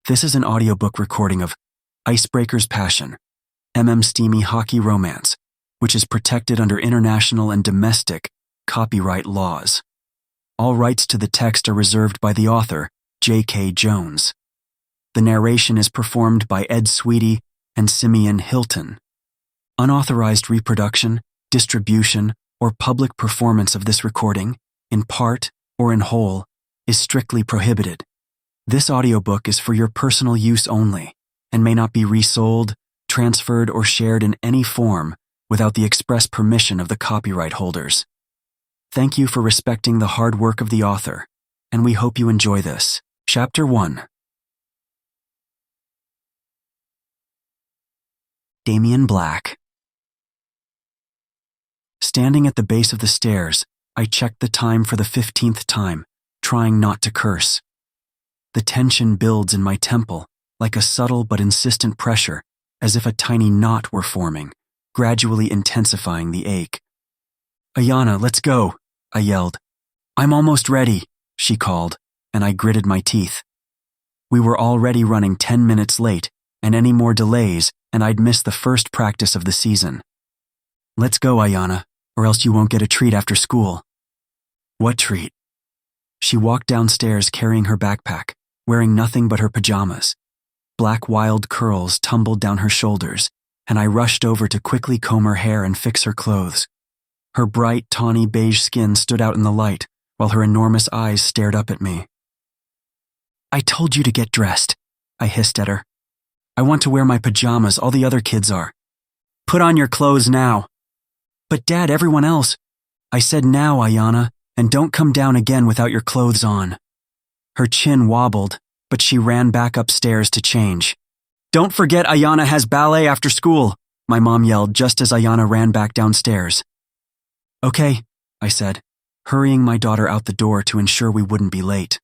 This is an audiobook recording of Icebreakers Passion, Steamy Hockey Romance, which is protected under international and domestic copyright laws. All rights to the text are reserved by the author, J.K. Jones. The narration is performed by Ed Sweetie and Simeon Hilton. Unauthorized reproduction, distribution, or public performance of this recording, in part or in whole, is strictly prohibited. This audiobook is for your personal use only and may not be resold, transferred, or shared in any form without the express permission of the copyright holders. Thank you for respecting the hard work of the author, and we hope you enjoy this. Chapter 1. Damian Black. Standing at the base of the stairs, I checked the time for the 15th time, trying not to curse. The tension builds in my temple, like a subtle but insistent pressure, as if a tiny knot were forming, gradually intensifying the ache. "Ayana, let's go," I yelled. "I'm almost ready," she called, and I gritted my teeth. We were already running 10 minutes late, and any more delays, and I'd miss the first practice of the season. "Let's go, Ayana, or else you won't get a treat after school." "What treat?" She walked downstairs carrying her backpack, wearing nothing but her pajamas. Black wild curls tumbled down her shoulders, and I rushed over to quickly comb her hair and fix her clothes. Her bright, tawny beige skin stood out in the light, while her enormous eyes stared up at me. "I told you to get dressed," I hissed at her. "I want to wear my pajamas, all the other kids are." "Put on your clothes now." "But Dad, everyone else." "I said now, Ayana, and don't come down again without your clothes on." Her chin wobbled, but she ran back upstairs to change. "Don't forget Ayana has ballet after school," my mom yelled just as Ayana ran back downstairs. "Okay," I said, hurrying my daughter out the door to ensure we wouldn't be late.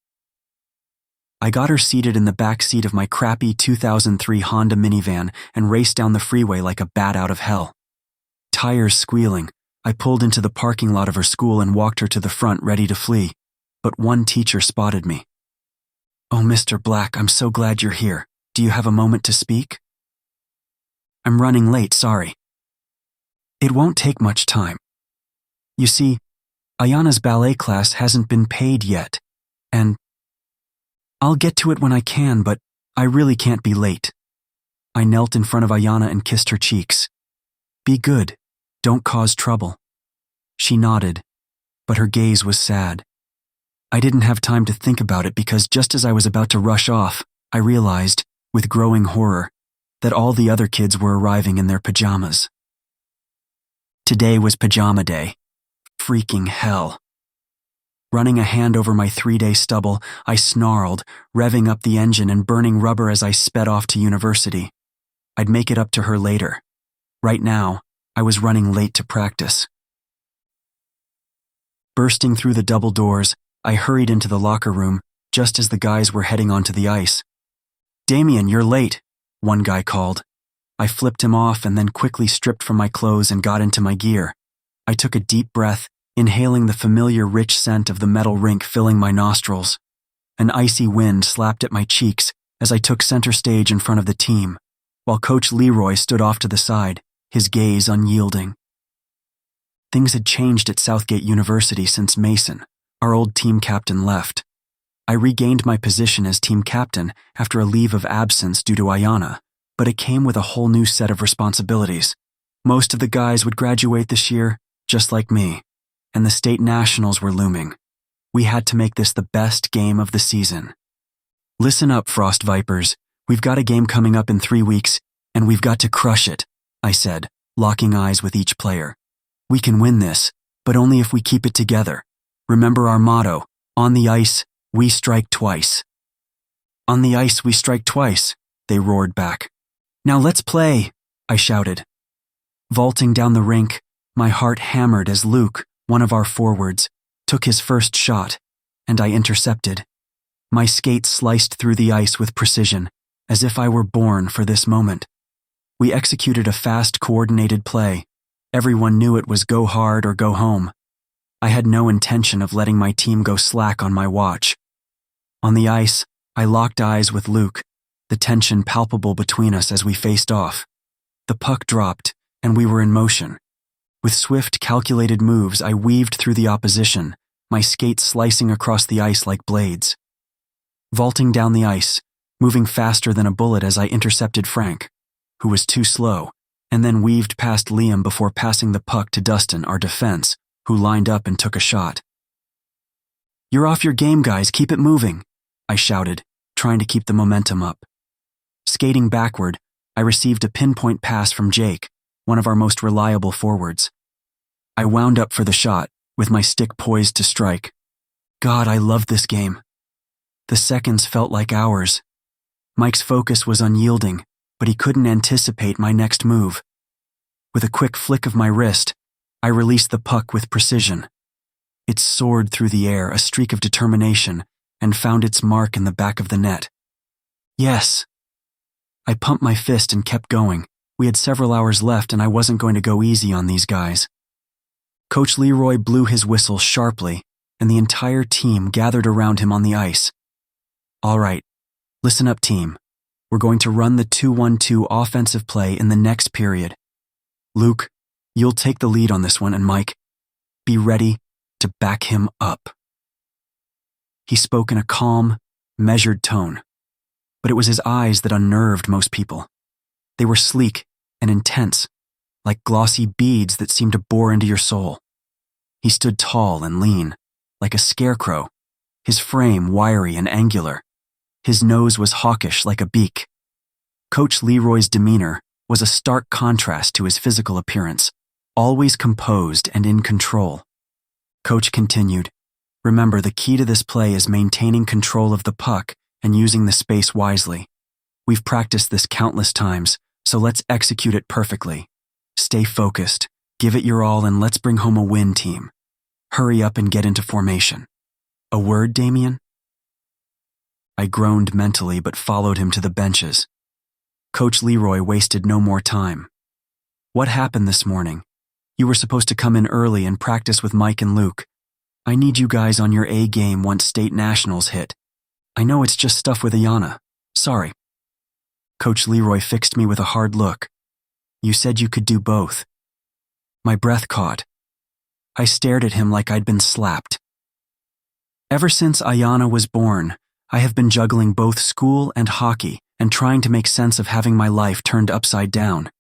I got her seated in the back seat of my crappy 2003 Honda minivan and raced down the freeway like a bat out of hell. Tires squealing, I pulled into the parking lot of her school and walked her to the front ready to flee, but one teacher spotted me. "Oh, Mr. Black, I'm so glad you're here. Do you have a moment to speak?" "I'm running late, sorry." "It won't take much time. You see, Ayana's ballet class hasn't been paid yet, and I'll get to it when I can, but I really can't be late." I knelt in front of Ayana and kissed her cheeks. "Be good. Don't cause trouble." She nodded, but her gaze was sad. I didn't have time to think about it because just as I was about to rush off, I realized, with growing horror, that all the other kids were arriving in their pajamas. Today was pajama day. Freaking hell. Running a hand over my 3-day stubble, I snarled, revving up the engine and burning rubber as I sped off to university. I'd make it up to her later. Right now, I was running late to practice. Bursting through the double doors, I hurried into the locker room just as the guys were heading onto the ice. "Damian, you're late," one guy called. I flipped him off and then quickly stripped from my clothes and got into my gear. I took a deep breath, inhaling the familiar rich scent of the metal rink filling my nostrils. An icy wind slapped at my cheeks as I took center stage in front of the team, while Coach Leroy stood off to the side, his gaze unyielding. Things had changed at Southgate University since Mason, our old team captain, left. I regained my position as team captain after a leave of absence due to Ayana, but it came with a whole new set of responsibilities. Most of the guys would graduate this year, just like me, and the state nationals were looming. We had to make this the best game of the season. "Listen up, Frost Vipers. We've got a game coming up in 3 weeks, and we've got to crush it," I said, locking eyes with each player. "We can win this, but only if we keep it together. Remember our motto, on the ice, we strike twice." "On the ice, we strike twice," they roared back. "Now let's play," I shouted. Vaulting down the rink, my heart hammered as Luke, one of our forwards, took his first shot, and I intercepted. My skate sliced through the ice with precision, as if I were born for this moment. We executed a fast, coordinated play. Everyone knew it was go hard or go home. I had no intention of letting my team go slack on my watch. On the ice, I locked eyes with Luke, the tension palpable between us as we faced off. The puck dropped, and we were in motion. With swift, calculated moves, I weaved through the opposition, my skates slicing across the ice like blades. Vaulting down the ice, moving faster than a bullet as I intercepted Frank, who was too slow, and then weaved past Liam before passing the puck to Dustin, our defense, who lined up and took a shot. "You're off your game, guys, keep it moving," I shouted, trying to keep the momentum up. Skating backward, I received a pinpoint pass from Jake, one of our most reliable forwards. I wound up for the shot, with my stick poised to strike. God, I loved this game. The seconds felt like hours. Mike's focus was unyielding, but he couldn't anticipate my next move. With a quick flick of my wrist, I released the puck with precision. It soared through the air, a streak of determination, and found its mark in the back of the net. Yes! I pumped my fist and kept going. We had several hours left and I wasn't going to go easy on these guys. Coach Leroy blew his whistle sharply, and the entire team gathered around him on the ice. "All right, listen up, team. We're going to run the 2-1-2 offensive play in the next period. Luke, you'll take the lead on this one, and Mike, be ready to back him up." He spoke in a calm, measured tone, but it was his eyes that unnerved most people. They were sleek and intense, like glossy beads that seemed to bore into your soul. He stood tall and lean, like a scarecrow, his frame wiry and angular. His nose was hawkish like a beak. Coach Leroy's demeanor was a stark contrast to his physical appearance, always composed and in control. Coach continued, "Remember, the key to this play is maintaining control of the puck and using the space wisely. We've practiced this countless times, so let's execute it perfectly. Stay focused, give it your all, and let's bring home a win, team. Hurry up and get into formation. A word, Damian?" I groaned mentally but followed him to the benches. Coach Leroy wasted no more time. "What happened this morning? You were supposed to come in early and practice with Mike and Luke. I need you guys on your A game once state nationals hit. I know it's just stuff with Ayana. Sorry." Coach Leroy fixed me with a hard look. "You said you could do both." My breath caught. I stared at him like I'd been slapped. Ever since Ayana was born, I have been juggling both school and hockey and trying to make sense of having my life turned upside down.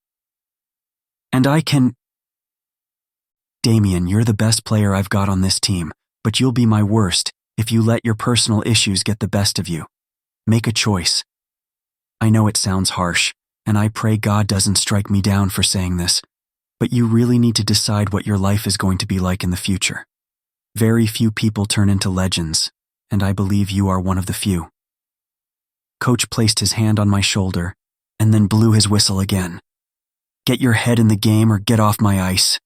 And I can... Damian, you're the best player I've got on this team, but you'll be my worst if you let your personal issues get the best of you. Make a choice. I know it sounds harsh, and I pray God doesn't strike me down for saying this, but you really need to decide what your life is going to be like in the future. Very few people turn into legends, and I believe you are one of the few. Coach placed his hand on my shoulder and then blew his whistle again. "Get your head in the game or get off my ice."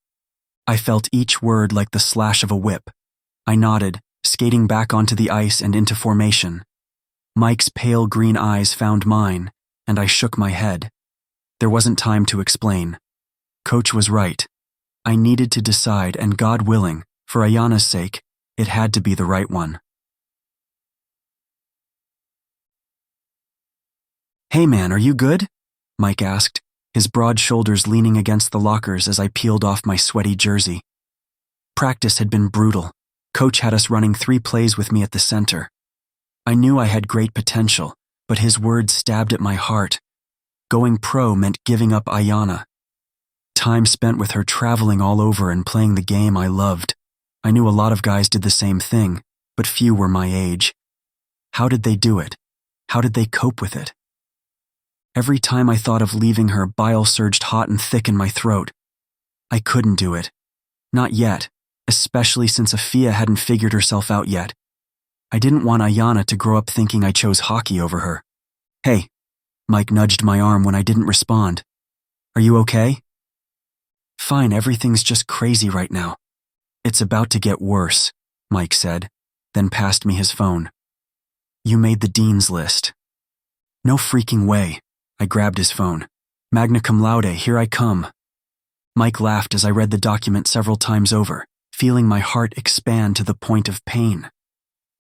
I felt each word like the slash of a whip. I nodded, skating back onto the ice and into formation. Mike's pale green eyes found mine, and I shook my head. There wasn't time to explain. Coach was right. I needed to decide, and God willing, for Ayana's sake, it had to be the right one. "Hey man, are you good?" Mike asked, his broad shoulders leaning against the lockers as I peeled off my sweaty jersey. Practice had been brutal. Coach had us running 3 plays with me at the center. I knew I had great potential, but his words stabbed at my heart. Going pro meant giving up Ayana. Time spent with her traveling all over and playing the game I loved. I knew a lot of guys did the same thing, but few were my age. How did they do it? How did they cope with it? Every time I thought of leaving her, bile surged hot and thick in my throat. I couldn't do it. Not yet, especially since Afia hadn't figured herself out yet. I didn't want Ayana to grow up thinking I chose hockey over her. "Hey," Mike nudged my arm when I didn't respond. "Are you okay?" "Fine, everything's just crazy right now." "It's about to get worse," Mike said, then passed me his phone. "You made the dean's list." "No freaking way." I grabbed his phone. "Magna cum laude, here I come." Mike laughed as I read the document several times over, feeling my heart expand to the point of pain.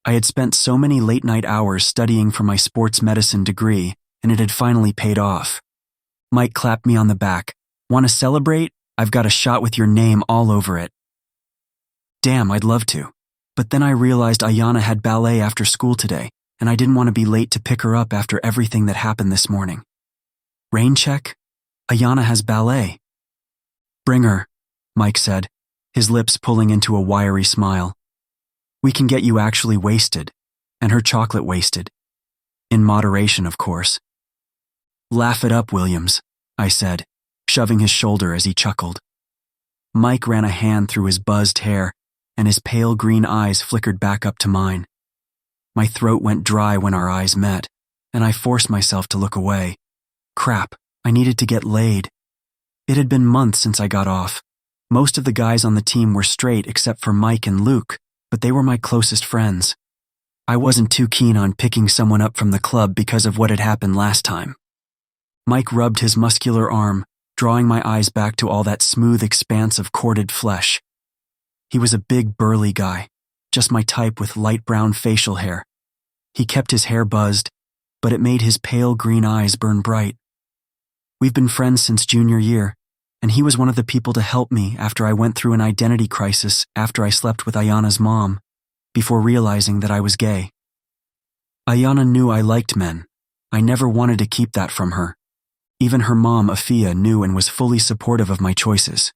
I had spent so many late-night hours studying for my sports medicine degree, and it had finally paid off. Mike clapped me on the back. "Want to celebrate? I've got a shot with your name all over it." Damn, I'd love to. But then I realized Ayanna had ballet after school today, and I didn't want to be late to pick her up after everything that happened this morning. "Rain check? Ayanna has ballet." "Bring her," Mike said, his lips pulling into a wiry smile. "We can get you actually wasted, and her chocolate wasted. In moderation, of course." "Laugh it up, Williams," I said, shoving his shoulder as he chuckled. Mike ran a hand through his buzzed hair, and his pale green eyes flickered back up to mine. My throat went dry when our eyes met, and I forced myself to look away. Crap, I needed to get laid. It had been months since I got off. Most of the guys on the team were straight except for Mike and Luke, but they were my closest friends. I wasn't too keen on picking someone up from the club because of what had happened last time. Mike rubbed his muscular arm, drawing my eyes back to all that smooth expanse of corded flesh. He was a big, burly guy, just my type with light brown facial hair. He kept his hair buzzed, but it made his pale green eyes burn bright. We've been friends since junior year, and he was one of the people to help me after I went through an identity crisis after I slept with Ayanna's mom, before realizing that I was gay. Ayanna knew I liked men. I never wanted to keep that from her. Even her mom, Afia, knew and was fully supportive of my choices.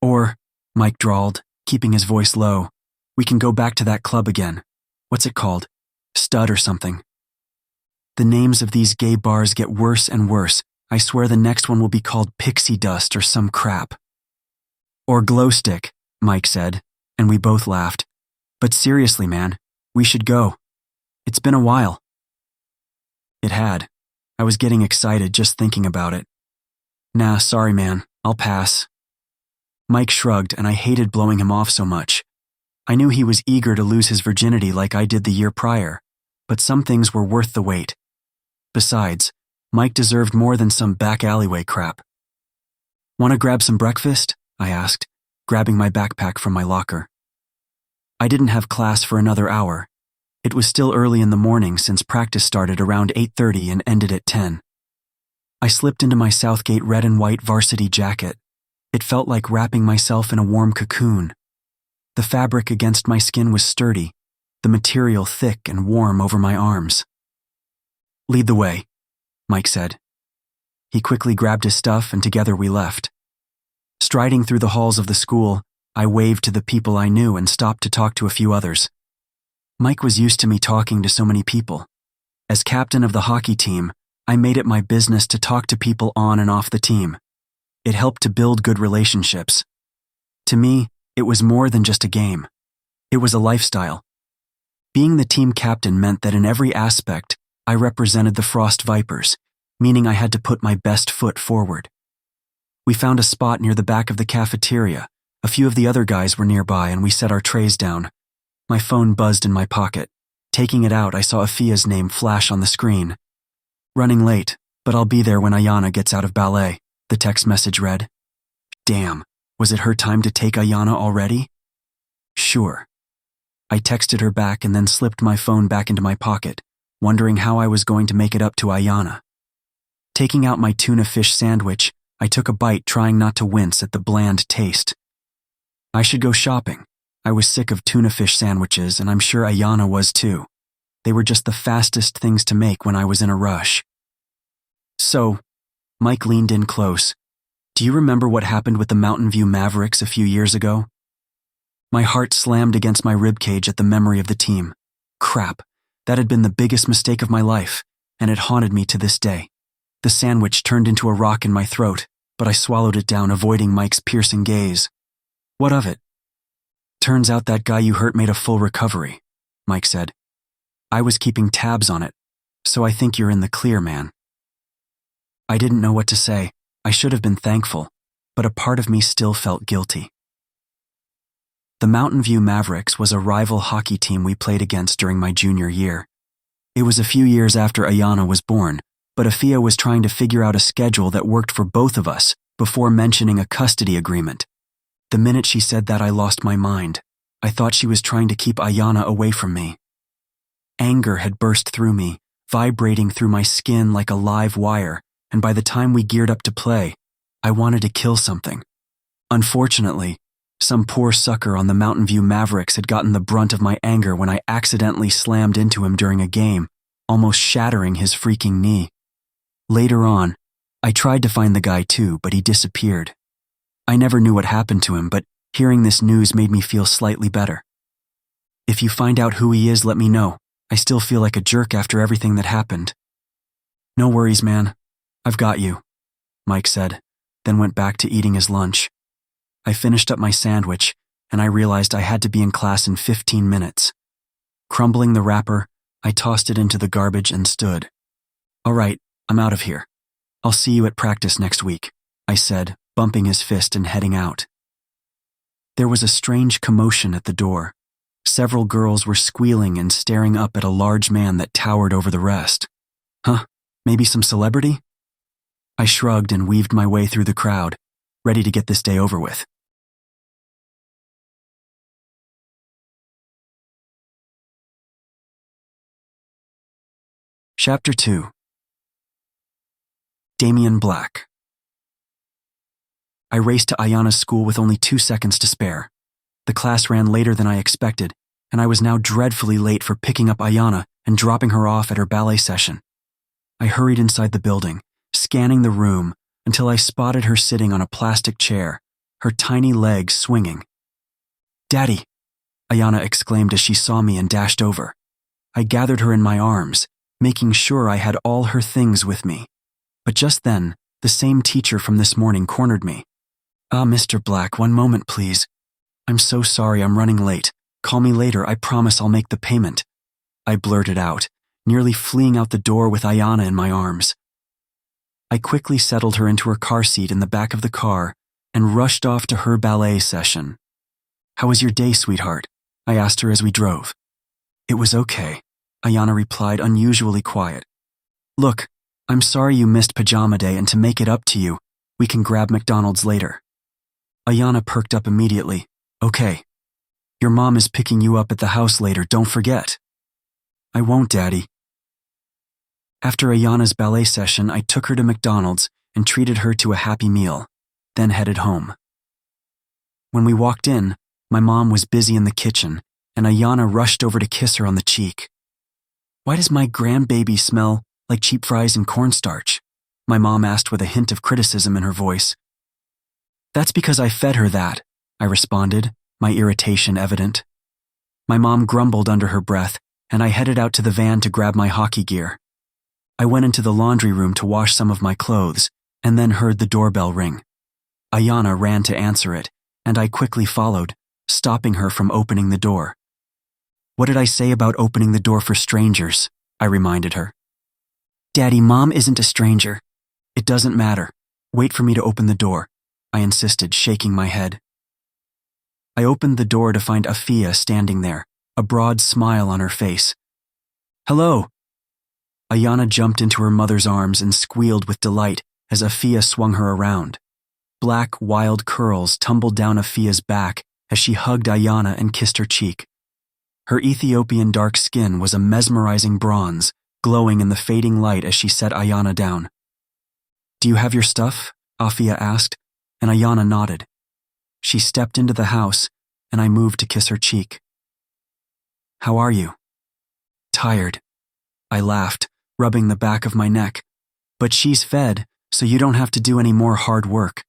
"Or," Mike drawled, keeping his voice low, "we can go back to that club again. What's it called? Stud or something." The names of these gay bars get worse and worse. I swear the next one will be called Pixie Dust or some crap. "Or Glow Stick," Mike said, and we both laughed. "But seriously, man, we should go. It's been a while." It had. I was getting excited just thinking about it. "Nah, sorry man, I'll pass." Mike shrugged, and I hated blowing him off so much. I knew he was eager to lose his virginity like I did the year prior, but some things were worth the wait. Besides, Mike deserved more than some back alleyway crap. "Want to grab some breakfast?" I asked, grabbing my backpack from my locker. I didn't have class for another hour. It was still early in the morning since practice started around 8:30 and ended at 10. I slipped into my Southgate red and white varsity jacket. It felt like wrapping myself in a warm cocoon. The fabric against my skin was sturdy, the material thick and warm over my arms. "Lead the way," Mike said. He quickly grabbed his stuff and together we left. Striding through the halls of the school, I waved to the people I knew and stopped to talk to a few others. Mike was used to me talking to so many people. As captain of the hockey team, I made it my business to talk to people on and off the team. It helped to build good relationships. To me, it was more than just a game. It was a lifestyle. Being the team captain meant that in every aspect, I represented the Frost Vipers, meaning I had to put my best foot forward. We found a spot near the back of the cafeteria. A few of the other guys were nearby and we set our trays down. My phone buzzed in my pocket. Taking it out, I saw Afia's name flash on the screen. "Running late, but I'll be there when Ayanna gets out of ballet," the text message read. Damn, was it her time to take Ayanna already? Sure. I texted her back and then slipped my phone back into my pocket, wondering how I was going to make it up to Ayanna. Taking out my tuna fish sandwich, I took a bite, trying not to wince at the bland taste. I should go shopping. I was sick of tuna fish sandwiches, and I'm sure Ayanna was too. They were just the fastest things to make when I was in a rush. "So," Mike leaned in close, "do you remember what happened with the Mountain View Mavericks a few years ago?" My heart slammed against my ribcage at the memory of the team. Crap, that had been the biggest mistake of my life, and it haunted me to this day. The sandwich turned into a rock in my throat, but I swallowed it down, avoiding Mike's piercing gaze. "What of it?" "Turns out that guy you hurt made a full recovery," Mike said. "I was keeping tabs on it, so I think you're in the clear, man." I didn't know what to say. I should have been thankful, but a part of me still felt guilty. The Mountain View Mavericks was a rival hockey team we played against during my junior year. It was a few years after Ayanna was born, but Afia was trying to figure out a schedule that worked for both of us before mentioning a custody agreement. The minute she said that, I lost my mind. I thought she was trying to keep Ayanna away from me. Anger had burst through me, vibrating through my skin like a live wire, and by the time we geared up to play, I wanted to kill something. Unfortunately, some poor sucker on the Mountain View Mavericks had gotten the brunt of my anger when I accidentally slammed into him during a game, almost shattering his freaking knee. Later on, I tried to find the guy too, but he disappeared. I never knew what happened to him, but hearing this news made me feel slightly better. If you find out who he is, let me know. I still feel like a jerk after everything that happened. No worries, man. I've got you, Mike said, then went back to eating his lunch. I finished up my sandwich, and I realized I had to be in class in 15 minutes. Crumbling the wrapper, I tossed it into the garbage and stood. All right, I'm out of here. I'll see you at practice next week, I said, bumping his fist and heading out. There was a strange commotion at the door. Several girls were squealing and staring up at a large man that towered over the rest. Huh? Maybe some celebrity? I shrugged and weaved my way through the crowd, ready to get this day over with. Chapter 2. Damian Black. I raced to Ayana's school with only 2 seconds to spare. The class ran later than I expected, and I was now dreadfully late for picking up Ayana and dropping her off at her ballet session. I hurried inside the building, scanning the room until I spotted her sitting on a plastic chair, her tiny legs swinging. "Daddy!" Ayana exclaimed as she saw me and dashed over. I gathered her in my arms, making sure I had all her things with me. But just then, the same teacher from this morning cornered me. Mr. Black, one moment, please. I'm so sorry I'm running late. Call me later, I promise I'll make the payment. I blurted out, nearly fleeing out the door with Ayana in my arms. I quickly settled her into her car seat in the back of the car and rushed off to her ballet session. "How was your day, sweetheart?" I asked her as we drove. "It was okay," Ayana replied, unusually quiet. "Look, I'm sorry you missed pajama day, and to make it up to you, we can grab McDonald's later." Ayana perked up immediately. "Okay. Your mom is picking you up at the house later, don't forget." "I won't, Daddy." After Ayana's ballet session, I took her to McDonald's and treated her to a happy meal, then headed home. When we walked in, my mom was busy in the kitchen, and Ayana rushed over to kiss her on the cheek. "Why does my grandbaby smell like cheap fries and cornstarch?" my mom asked with a hint of criticism in her voice. "That's because I fed her that," I responded, my irritation evident. My mom grumbled under her breath, and I headed out to the van to grab my hockey gear. I went into the laundry room to wash some of my clothes, and then heard the doorbell ring. Ayana ran to answer it, and I quickly followed, stopping her from opening the door. "What did I say about opening the door for strangers?" I reminded her. "Daddy, Mom isn't a stranger." "It doesn't matter. Wait for me to open the door," I insisted, shaking my head. I opened the door to find Afia standing there, a broad smile on her face. "Hello!" Ayana jumped into her mother's arms and squealed with delight as Afia swung her around. Black, wild curls tumbled down Afia's back as she hugged Ayana and kissed her cheek. Her Ethiopian dark skin was a mesmerizing bronze, glowing in the fading light as she set Ayana down. "Do you have your stuff?" Afia asked, and Ayana nodded. She stepped into the house, and I moved to kiss her cheek. "How are you?" "Tired." I laughed, rubbing the back of my neck. "But she's fed, so you don't have to do any more hard work."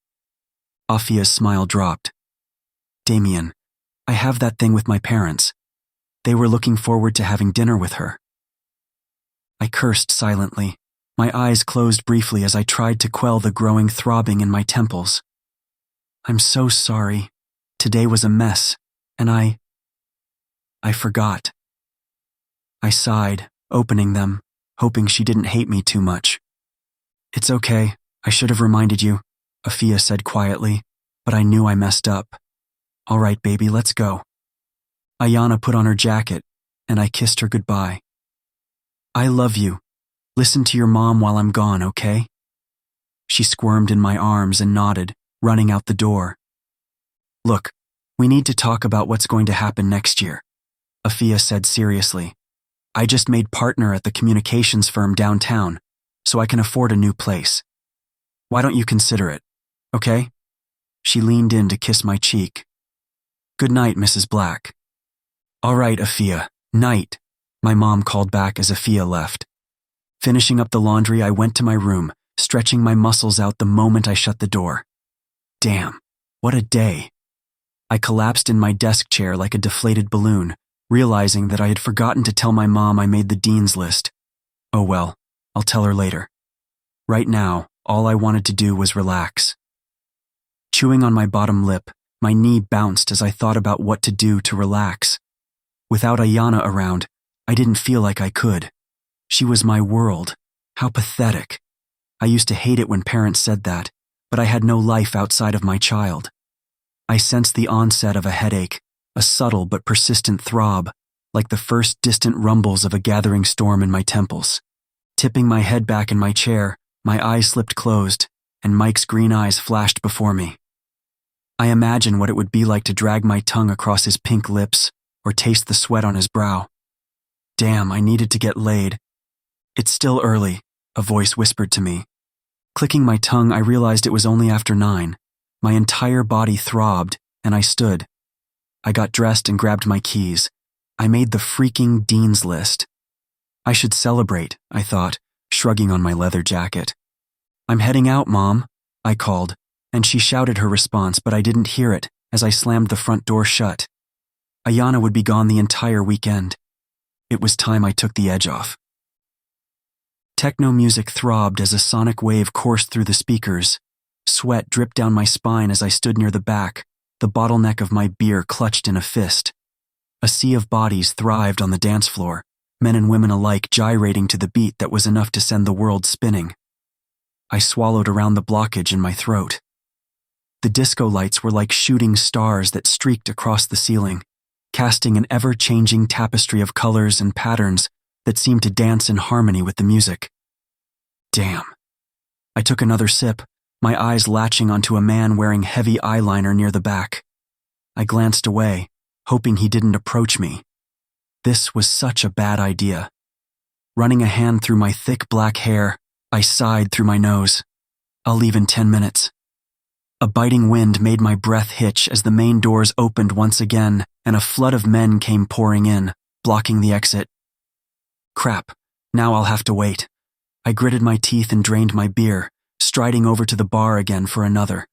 Afia's smile dropped. "Damian, I have that thing with my parents. They were looking forward to having dinner with her." I cursed silently. My eyes closed briefly as I tried to quell the growing throbbing in my temples. "I'm so sorry. Today was a mess, and I forgot." I sighed, opening them, hoping she didn't hate me too much. "It's okay. I should have reminded you," Afia said quietly, but I knew I messed up. "All right, baby, let's go." Ayana put on her jacket, and I kissed her goodbye. "I love you. Listen to your mom while I'm gone, okay?" She squirmed in my arms and nodded, running out the door. "Look, we need to talk about what's going to happen next year," Afia said seriously. I just made partner at the communications firm downtown, so I can afford a new place. Why don't you consider it, okay? She leaned in to kiss my cheek. Good night, Mrs. Black. All right, Afia, night, my mom called back as Afia left. Finishing up the laundry, I went to my room, stretching my muscles out the moment I shut the door. Damn, what a day. I collapsed in my desk chair like a deflated balloon, realizing that I had forgotten to tell my mom I made the dean's list. Oh well, I'll tell her later. Right now, all I wanted to do was relax. Chewing on my bottom lip, my knee bounced as I thought about what to do to relax. Without Ayana around, I didn't feel like I could. She was my world. How pathetic. I used to hate it when parents said that, but I had no life outside of my child. I sensed the onset of a headache, a subtle but persistent throb, like the first distant rumbles of a gathering storm in my temples. Tipping my head back in my chair, my eyes slipped closed, and Mike's green eyes flashed before me. I imagined what it would be like to drag my tongue across his pink lips or taste the sweat on his brow. Damn, I needed to get laid. It's still early, a voice whispered to me. Clicking my tongue, I realized it was only after 9. My entire body throbbed, and I stood. I got dressed and grabbed my keys. I made the freaking dean's list. I should celebrate, I thought, shrugging on my leather jacket. I'm heading out, Mom, I called, and she shouted her response, but I didn't hear it as I slammed the front door shut. Ayana would be gone the entire weekend. It was time I took the edge off. Techno music throbbed as a sonic wave coursed through the speakers. Sweat dripped down my spine as I stood near the back, the bottleneck of my beer clutched in a fist. A sea of bodies thrived on the dance floor, men and women alike gyrating to the beat that was enough to send the world spinning. I swallowed around the blockage in my throat. The disco lights were like shooting stars that streaked across the ceiling, casting an ever-changing tapestry of colors and patterns that seemed to dance in harmony with the music. Damn. I took another sip, my eyes latching onto a man wearing heavy eyeliner near the back. I glanced away, hoping he didn't approach me. This was such a bad idea. Running a hand through my thick black hair, I sighed through my nose. I'll leave in 10 minutes. A biting wind made my breath hitch as the main doors opened once again and a flood of men came pouring in, blocking the exit. Crap, now I'll have to wait. I gritted my teeth and drained my beer, striding over to the bar again for another.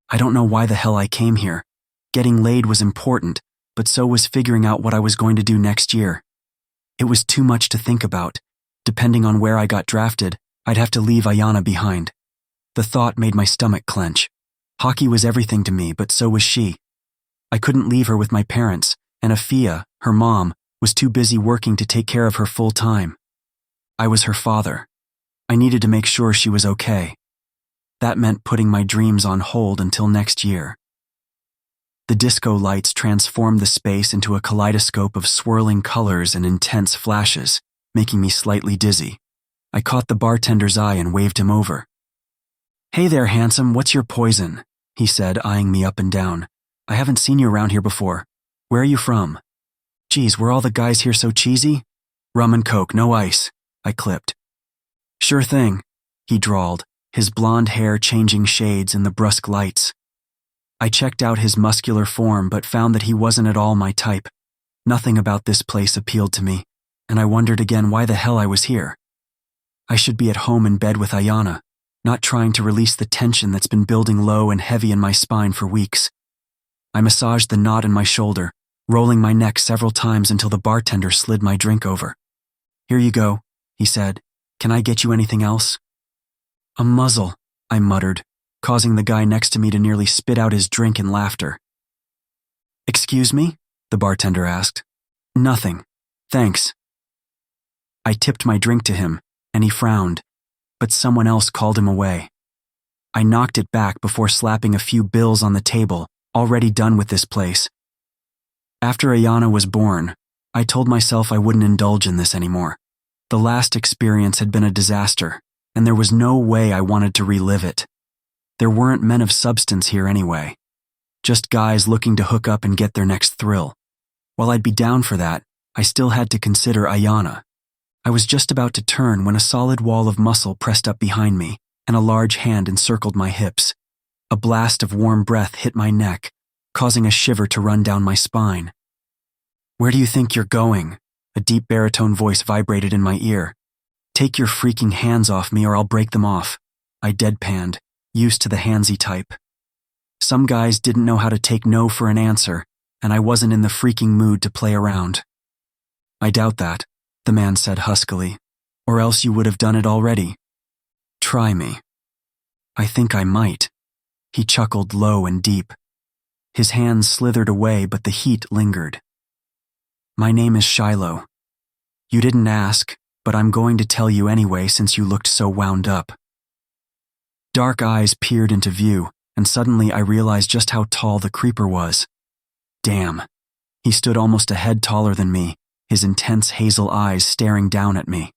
I don't know why the hell I came here. Getting laid was important, but so was figuring out what I was going to do next year. It was too much to think about. Depending on where I got drafted, I'd have to leave Ayana behind. The thought made my stomach clench. Hockey was everything to me, but so was she. I couldn't leave her with my parents, and Afia, her mom, was too busy working to take care of her full time. I was her father. I needed to make sure she was okay. That meant putting my dreams on hold until next year. The disco lights transformed the space into a kaleidoscope of swirling colors and intense flashes, making me slightly dizzy. I caught the bartender's eye and waved him over. Hey there, handsome, what's your poison? He said, eyeing me up and down. I haven't seen you around here before. Where are you from? Geez, were all the guys here so cheesy? Rum and coke, no ice, I clipped. Sure thing, he drawled, his blonde hair changing shades in the brusque lights. I checked out his muscular form but found that he wasn't at all my type. Nothing about this place appealed to me, and I wondered again why the hell I was here. I should be at home in bed with Ayana, not trying to release the tension that's been building low and heavy in my spine for weeks. I massaged the knot in my shoulder, rolling my neck several times until the bartender slid my drink over. Here you go, he said. Can I get you anything else? A muzzle, I muttered, causing the guy next to me to nearly spit out his drink in laughter. Excuse me? The bartender asked. Nothing. Thanks. I tipped my drink to him, and he frowned, but someone else called him away. I knocked it back before slapping a few bills on the table, already done with this place. After Ayana was born, I told myself I wouldn't indulge in this anymore. The last experience had been a disaster, and there was no way I wanted to relive it. There weren't men of substance here anyway. Just guys looking to hook up and get their next thrill. While I'd be down for that, I still had to consider Ayana. I was just about to turn when a solid wall of muscle pressed up behind me, and a large hand encircled my hips. A blast of warm breath hit my neck, causing a shiver to run down my spine. "Where do you think you're going?" A deep baritone voice vibrated in my ear. "Take your freaking hands off me or I'll break them off," I deadpanned, used to the handsy type. Some guys didn't know how to take no for an answer, and I wasn't in the freaking mood to play around. "I doubt that," the man said huskily, "or else you would have done it already. Try me." "I think I might." He chuckled low and deep. His hands slithered away, but the heat lingered. "My name is Shiloh. You didn't ask, but I'm going to tell you anyway since you looked so wound up." Dark eyes peered into view, and suddenly I realized just how tall the creeper was. Damn. He stood almost a head taller than me, his intense hazel eyes staring down at me.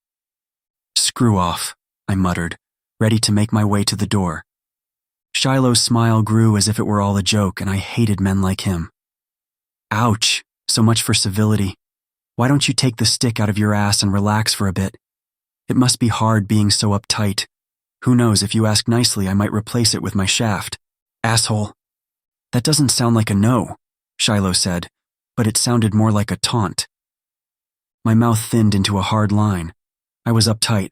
"Screw off," I muttered, ready to make my way to the door. Shiloh's smile grew as if it were all a joke, and I hated men like him. "Ouch, so much for civility. Why don't you take the stick out of your ass and relax for a bit? It must be hard being so uptight. Who knows, if you ask nicely, I might replace it with my shaft. Asshole." "That doesn't sound like a no," Shiloh said, but it sounded more like a taunt. My mouth thinned into a hard line. I was uptight,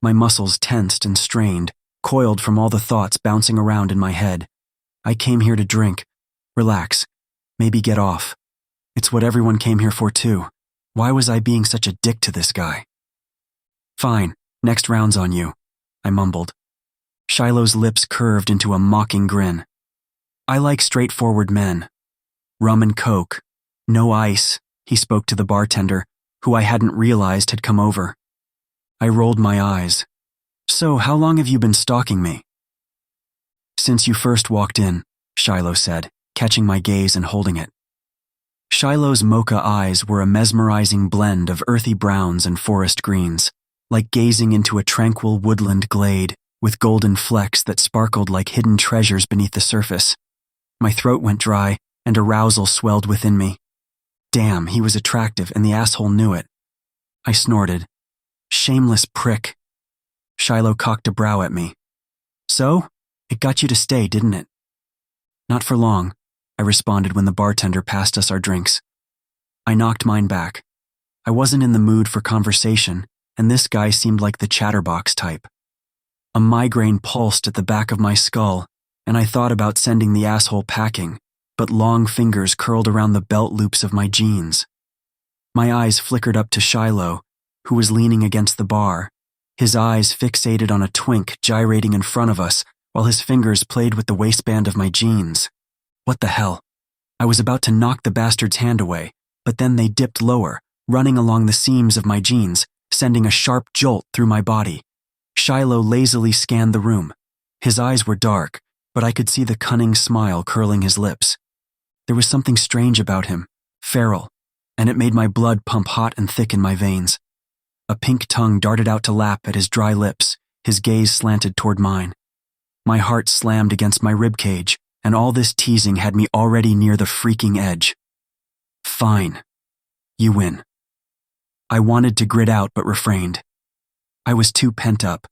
my muscles tensed and strained, coiled from all the thoughts bouncing around in my head. I came here to drink, relax, maybe get off. It's what everyone came here for too. Why was I being such a dick to this guy? "Fine, next round's on you," I mumbled. Shiloh's lips curved into a mocking grin. "I like straightforward men. Rum and coke. No ice," he spoke to the bartender, who I hadn't realized had come over. I rolled my eyes. "So, how long have you been stalking me?" "Since you first walked in," Shiloh said, catching my gaze and holding it. Shiloh's mocha eyes were a mesmerizing blend of earthy browns and forest greens, like gazing into a tranquil woodland glade with golden flecks that sparkled like hidden treasures beneath the surface. My throat went dry, and arousal swelled within me. Damn, he was attractive, and the asshole knew it. I snorted. "Shameless prick." Shiloh cocked a brow at me. "So? It got you to stay, didn't it?" "Not for long," I responded when the bartender passed us our drinks. I knocked mine back. I wasn't in the mood for conversation, and this guy seemed like the chatterbox type. A migraine pulsed at the back of my skull, and I thought about sending the asshole packing, but long fingers curled around the belt loops of my jeans. My eyes flickered up to Shiloh, who was leaning against the bar, his eyes fixated on a twink gyrating in front of us while his fingers played with the waistband of my jeans. What the hell? I was about to knock the bastard's hand away, but then they dipped lower, running along the seams of my jeans, sending a sharp jolt through my body. Shiloh lazily scanned the room. His eyes were dark, but I could see the cunning smile curling his lips. There was something strange about him, feral, and it made my blood pump hot and thick in my veins. A pink tongue darted out to lap at his dry lips, his gaze slanted toward mine. My heart slammed against my ribcage, and all this teasing had me already near the freaking edge. "Fine. You win." I wanted to grit out but refrained. I was too pent up.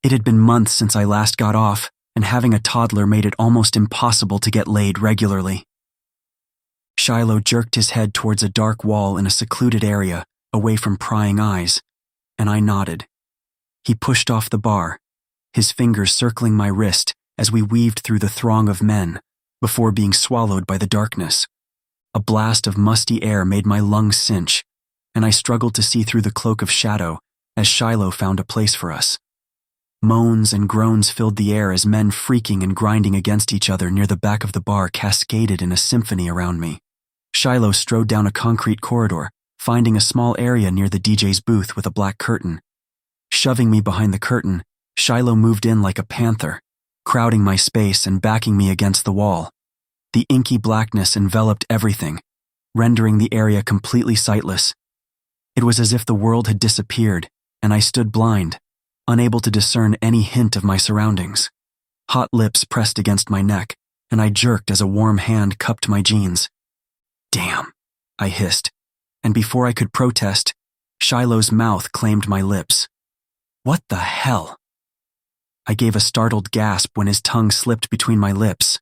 It had been months since I last got off, and having a toddler made it almost impossible to get laid regularly. Shiloh jerked his head towards a dark wall in a secluded area, away from prying eyes, and I nodded. He pushed off the bar, his fingers circling my wrist as we weaved through the throng of men, before being swallowed by the darkness. A blast of musty air made my lungs cinch, and I struggled to see through the cloak of shadow as Shiloh found a place for us. Moans and groans filled the air as men freaking and grinding against each other near the back of the bar cascaded in a symphony around me. Shiloh strode down a concrete corridor, finding a small area near the DJ's booth with a black curtain. Shoving me behind the curtain, Shiloh moved in like a panther, crowding my space and backing me against the wall. The inky blackness enveloped everything, rendering the area completely sightless. It was as if the world had disappeared, and I stood blind, unable to discern any hint of my surroundings. Hot lips pressed against my neck, and I jerked as a warm hand cupped my jeans. "Damn," I hissed. and before I could protest, Shiloh's mouth claimed my lips. What the hell? I gave a startled gasp when his tongue slipped between my lips.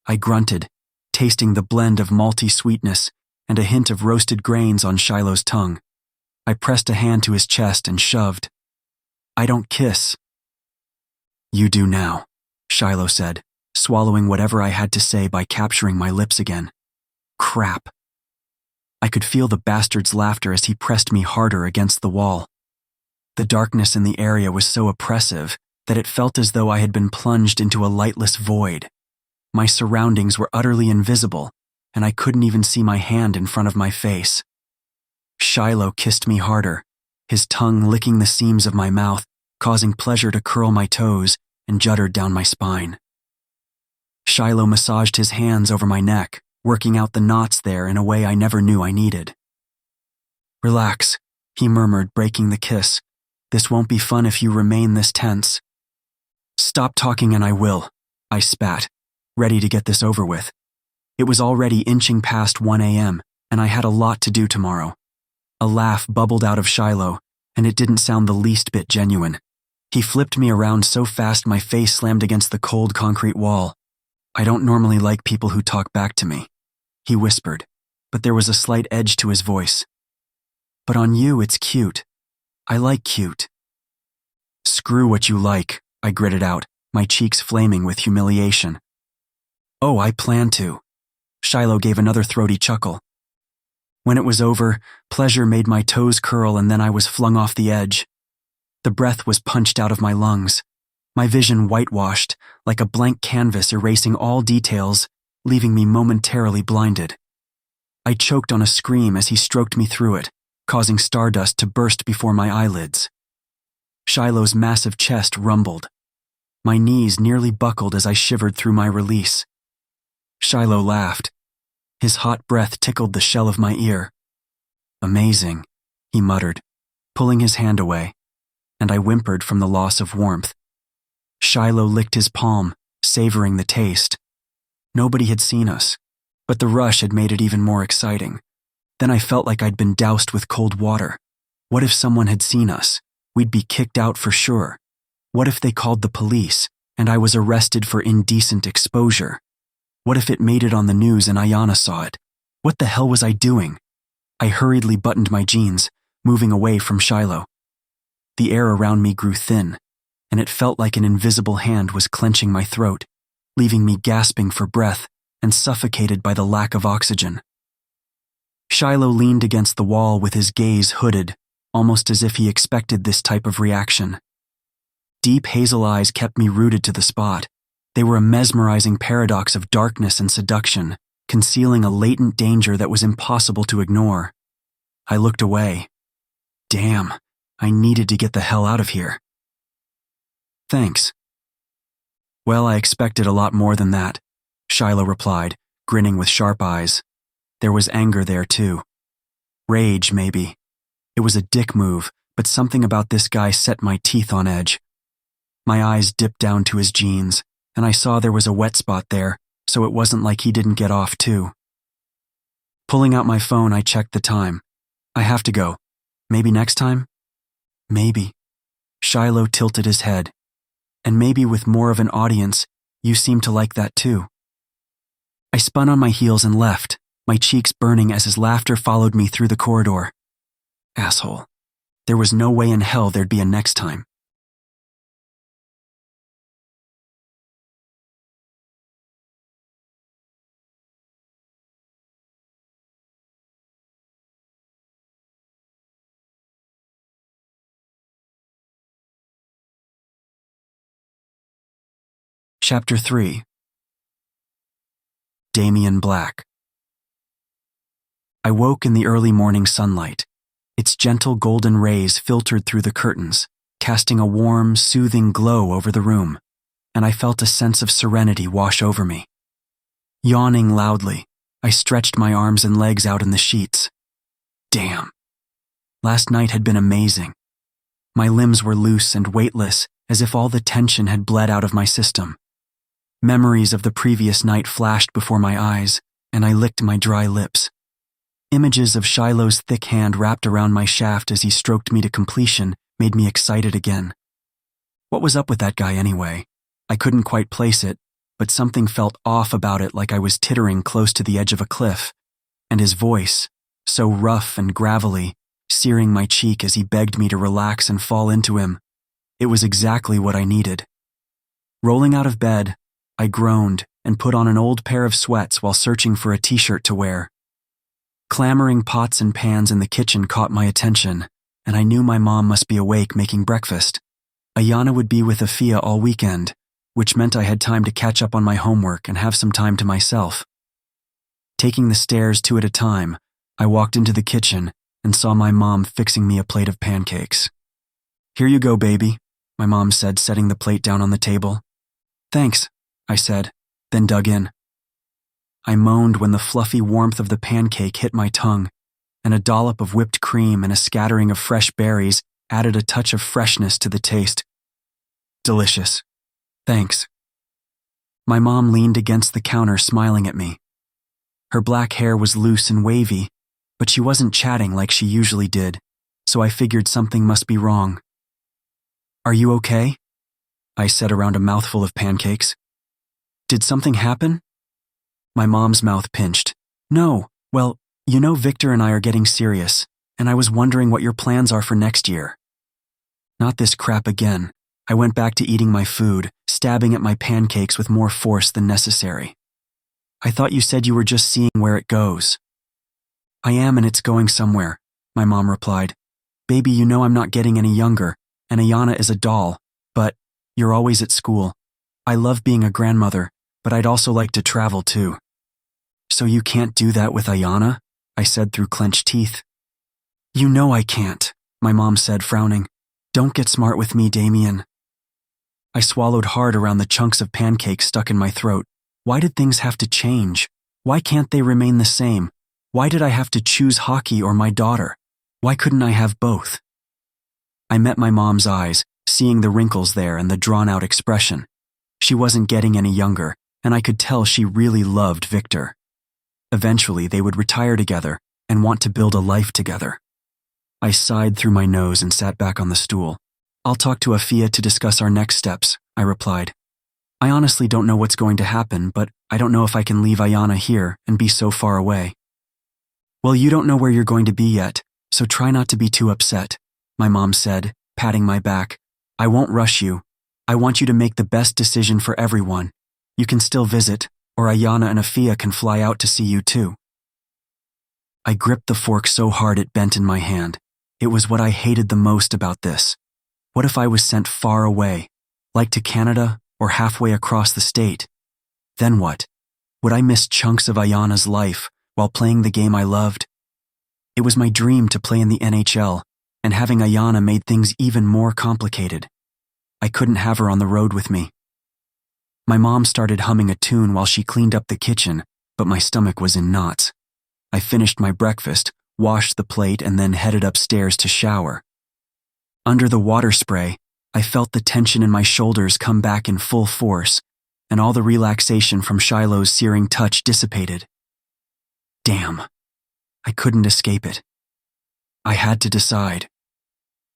I grunted, tasting the blend of malty sweetness and a hint of roasted grains on Shiloh's tongue. I pressed a hand to his chest and shoved. I don't kiss. You do now, Shiloh said, swallowing whatever I had to say by capturing my lips again. Crap. I could feel the bastard's laughter as he pressed me harder against the wall. The darkness in the area was so oppressive that it felt as though I had been plunged into a lightless void. My surroundings were utterly invisible, and I couldn't even see my hand in front of my face. Shiloh kissed me harder, his tongue licking the seams of my mouth, causing pleasure to curl my toes and judder down my spine. Shiloh massaged his hands over my neck, working out the knots there in a way I never knew I needed. Relax, he murmured, breaking the kiss. This won't be fun if you remain this tense. Stop talking and I will, I spat, ready to get this over with. It was already inching past 1 a.m., and I had a lot to do tomorrow. A laugh bubbled out of Shiloh, and it didn't sound the least bit genuine. He flipped me around so fast my face slammed against the cold concrete wall. I don't normally like people who talk back to me, he whispered, but there was a slight edge to his voice. But on you, it's cute. I like cute. Screw what you like, I gritted out, my cheeks flaming with humiliation. Oh, I plan to. Shiloh gave another throaty chuckle. When it was over, pleasure made my toes curl and then I was flung off the edge. The breath was punched out of my lungs, my vision whitewashed, like a blank canvas erasing all details, leaving me momentarily blinded. I choked on a scream as he stroked me through it, causing stardust to burst before my eyelids. Shiloh's massive chest rumbled. My knees nearly buckled as I shivered through my release. Shiloh laughed. His hot breath tickled the shell of my ear. Amazing, he muttered, pulling his hand away, and I whimpered from the loss of warmth. Shiloh licked his palm, savoring the taste. Nobody had seen us, but the rush had made it even more exciting. Then I felt like I'd been doused with cold water. What if someone had seen us? We'd be kicked out for sure. What if they called the police, and I was arrested for indecent exposure? What if it made it on the news and Ayana saw it? What the hell was I doing? I hurriedly buttoned my jeans, moving away from Shiloh. The air around me grew thin, and it felt like an invisible hand was clenching my throat, leaving me gasping for breath and suffocated by the lack of oxygen. Shiloh leaned against the wall with his gaze hooded, almost as if he expected this type of reaction. Deep hazel eyes kept me rooted to the spot. They were a mesmerizing paradox of darkness and seduction, concealing a latent danger that was impossible to ignore. I looked away. Damn, I needed to get the hell out of here. Thanks. Well, I expected a lot more than that, Shiloh replied, grinning with sharp eyes. There was anger there too. Rage, maybe. It was a dick move, but something about this guy set my teeth on edge. My eyes dipped down to his jeans, and I saw there was a wet spot there, so it wasn't like he didn't get off too. Pulling out my phone, I checked the time. I have to go. Maybe next time? Maybe. Shiloh tilted his head. And maybe with more of an audience, you seem to like that too. I spun on my heels and left, my cheeks burning as his laughter followed me through the corridor. Asshole. There was no way in hell there'd be a next time. Chapter 3. Damian Black. I woke in the early morning sunlight. Its gentle golden rays filtered through the curtains, casting a warm, soothing glow over the room, and I felt a sense of serenity wash over me. Yawning loudly, I stretched my arms and legs out in the sheets. Damn. Last night had been amazing. My limbs were loose and weightless, as if all the tension had bled out of my system. Memories of the previous night flashed before my eyes, and I licked my dry lips. Images of Shiloh's thick hand wrapped around my shaft as he stroked me to completion made me excited again. What was up with that guy anyway? I couldn't quite place it, but something felt off about it, like I was tittering close to the edge of a cliff, and his voice, so rough and gravelly, searing my cheek as he begged me to relax and fall into him. It was exactly what I needed. Rolling out of bed, I groaned and put on an old pair of sweats while searching for a t-shirt to wear. Clamoring pots and pans in the kitchen caught my attention, and I knew my mom must be awake making breakfast. Ayana would be with Afia all weekend, which meant I had time to catch up on my homework and have some time to myself. Taking the stairs two at a time, I walked into the kitchen and saw my mom fixing me a plate of pancakes. "Here you go, baby," my mom said, setting the plate down on the table. "Thanks," I said, then dug in. I moaned when the fluffy warmth of the pancake hit my tongue, and a dollop of whipped cream and a scattering of fresh berries added a touch of freshness to the taste. Delicious. Thanks. My mom leaned against the counter smiling at me. Her black hair was loose and wavy, but she wasn't chatting like she usually did, so I figured something must be wrong. "Are you okay?" I said around a mouthful of pancakes. "Did something happen?" My mom's mouth pinched. "No, well, you know Victor and I are getting serious, and I was wondering what your plans are for next year." Not this crap again. I went back to eating my food, stabbing at my pancakes with more force than necessary. "I thought you said you were just seeing where it goes." "I am, and it's going somewhere," my mom replied. "Baby, you know I'm not getting any younger, and Ayana is a doll, but you're always at school. I love being a grandmother, but I'd also like to travel too." "So you can't do that with Ayana?" I said through clenched teeth. "You know I can't," my mom said, frowning. "Don't get smart with me, Damian." I swallowed hard around the chunks of pancake stuck in my throat. Why did things have to change? Why can't they remain the same? Why did I have to choose hockey or my daughter? Why couldn't I have both? I met my mom's eyes, seeing the wrinkles there and the drawn-out expression. She wasn't getting any younger, and I could tell she really loved Victor. Eventually, they would retire together and want to build a life together. I sighed through my nose and sat back on the stool. "I'll talk to Afia to discuss our next steps," I replied. "I honestly don't know what's going to happen, but I don't know if I can leave Ayana here and be so far away." "Well, you don't know where you're going to be yet, so try not to be too upset," my mom said, patting my back. "I won't rush you. I want you to make the best decision for everyone. You can still visit, or Ayana and Afia can fly out to see you too." I gripped the fork so hard it bent in my hand. It was what I hated the most about this. What if I was sent far away, like to Canada or halfway across the state? Then what? Would I miss chunks of Ayana's life while playing the game I loved? It was my dream to play in the NHL, and having Ayana made things even more complicated. I couldn't have her on the road with me. My mom started humming a tune while she cleaned up the kitchen, but my stomach was in knots. I finished my breakfast, washed the plate, and then headed upstairs to shower. Under the water spray, I felt the tension in my shoulders come back in full force, and all the relaxation from Shiloh's searing touch dissipated. Damn. I couldn't escape it. I had to decide.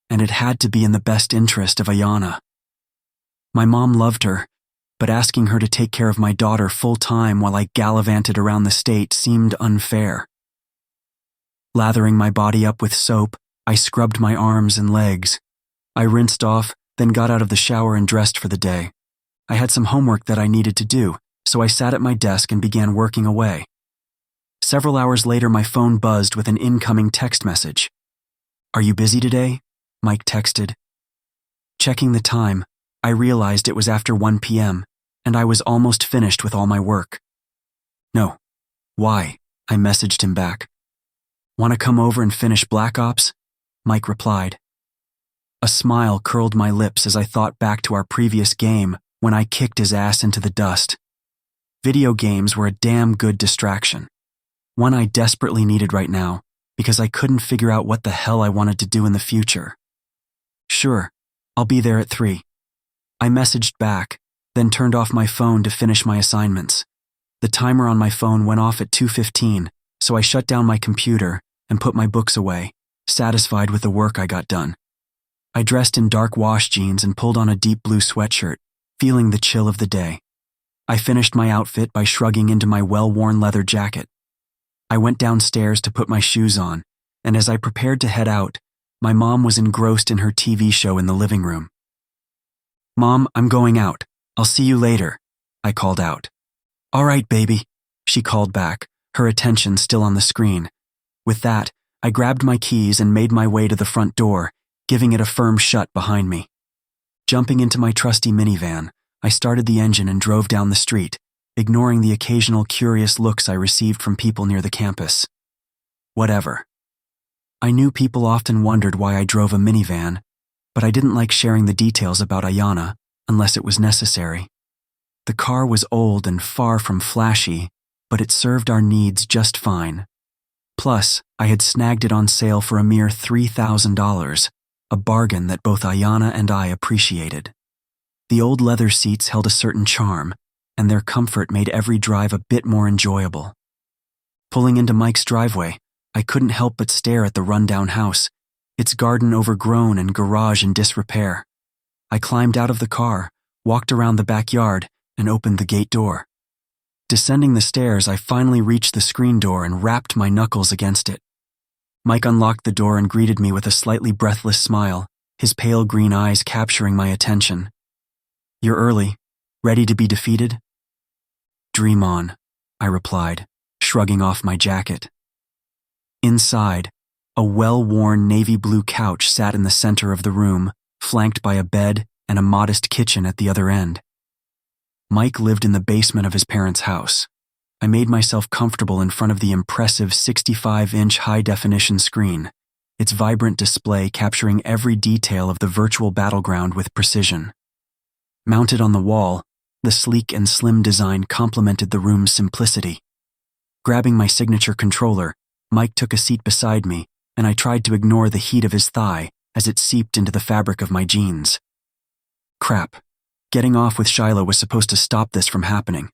And it had to be in the best interest of Ayana. My mom loved her, but asking her to take care of my daughter full-time while I gallivanted around the state seemed unfair. Lathering my body up with soap, I scrubbed my arms and legs. I rinsed off, then got out of the shower and dressed for the day. I had some homework that I needed to do, so I sat at my desk and began working away. Several hours later, my phone buzzed with an incoming text message. "Are you busy today?" Mike texted. Checking the time, I realized it was after 1 p.m., and I was almost finished with all my work. "No. Why?" I messaged him back. "Want to come over and finish Black Ops?" Mike replied. A smile curled my lips as I thought back to our previous game when I kicked his ass into the dust. Video games were a damn good distraction. One I desperately needed right now, because I couldn't figure out what the hell I wanted to do in the future. "Sure, I'll be there at 3. I messaged back, then turned off my phone to finish my assignments. The timer on my phone went off at 2:15, so I shut down my computer and put my books away, satisfied with the work I got done. I dressed in dark wash jeans and pulled on a deep blue sweatshirt, feeling the chill of the day. I finished my outfit by shrugging into my well-worn leather jacket. I went downstairs to put my shoes on, and as I prepared to head out, my mom was engrossed in her TV show in the living room. "Mom, I'm going out. I'll see you later," I called out. "All right, baby," she called back, her attention still on the screen. With that, I grabbed my keys and made my way to the front door, giving it a firm shut behind me. Jumping into my trusty minivan, I started the engine and drove down the street, ignoring the occasional curious looks I received from people near the campus. Whatever. I knew people often wondered why I drove a minivan, but I didn't like sharing the details about Ayana unless it was necessary. The car was old and far from flashy, but it served our needs just fine. Plus, I had snagged it on sale for a mere $3,000, a bargain that both Ayana and I appreciated. The old leather seats held a certain charm, and their comfort made every drive a bit more enjoyable. Pulling into Mike's driveway, I couldn't help but stare at the rundown house, its garden overgrown and garage in disrepair. I climbed out of the car, walked around the backyard, and opened the gate door. Descending the stairs, I finally reached the screen door and rapped my knuckles against it. Mike unlocked the door and greeted me with a slightly breathless smile, his pale green eyes capturing my attention. "You're early. Ready to be defeated?" "Dream on," I replied, shrugging off my jacket. Inside, a well-worn navy blue couch sat in the center of the room, flanked by a bed and a modest kitchen at the other end. Mike lived in the basement of his parents' house. I made myself comfortable in front of the impressive 65-inch high-definition screen, its vibrant display capturing every detail of the virtual battleground with precision. Mounted on the wall, the sleek and slim design complemented the room's simplicity. Grabbing my signature controller, Mike took a seat beside me, and I tried to ignore the heat of his thigh as it seeped into the fabric of my jeans. Crap. Getting off with Shiloh was supposed to stop this from happening.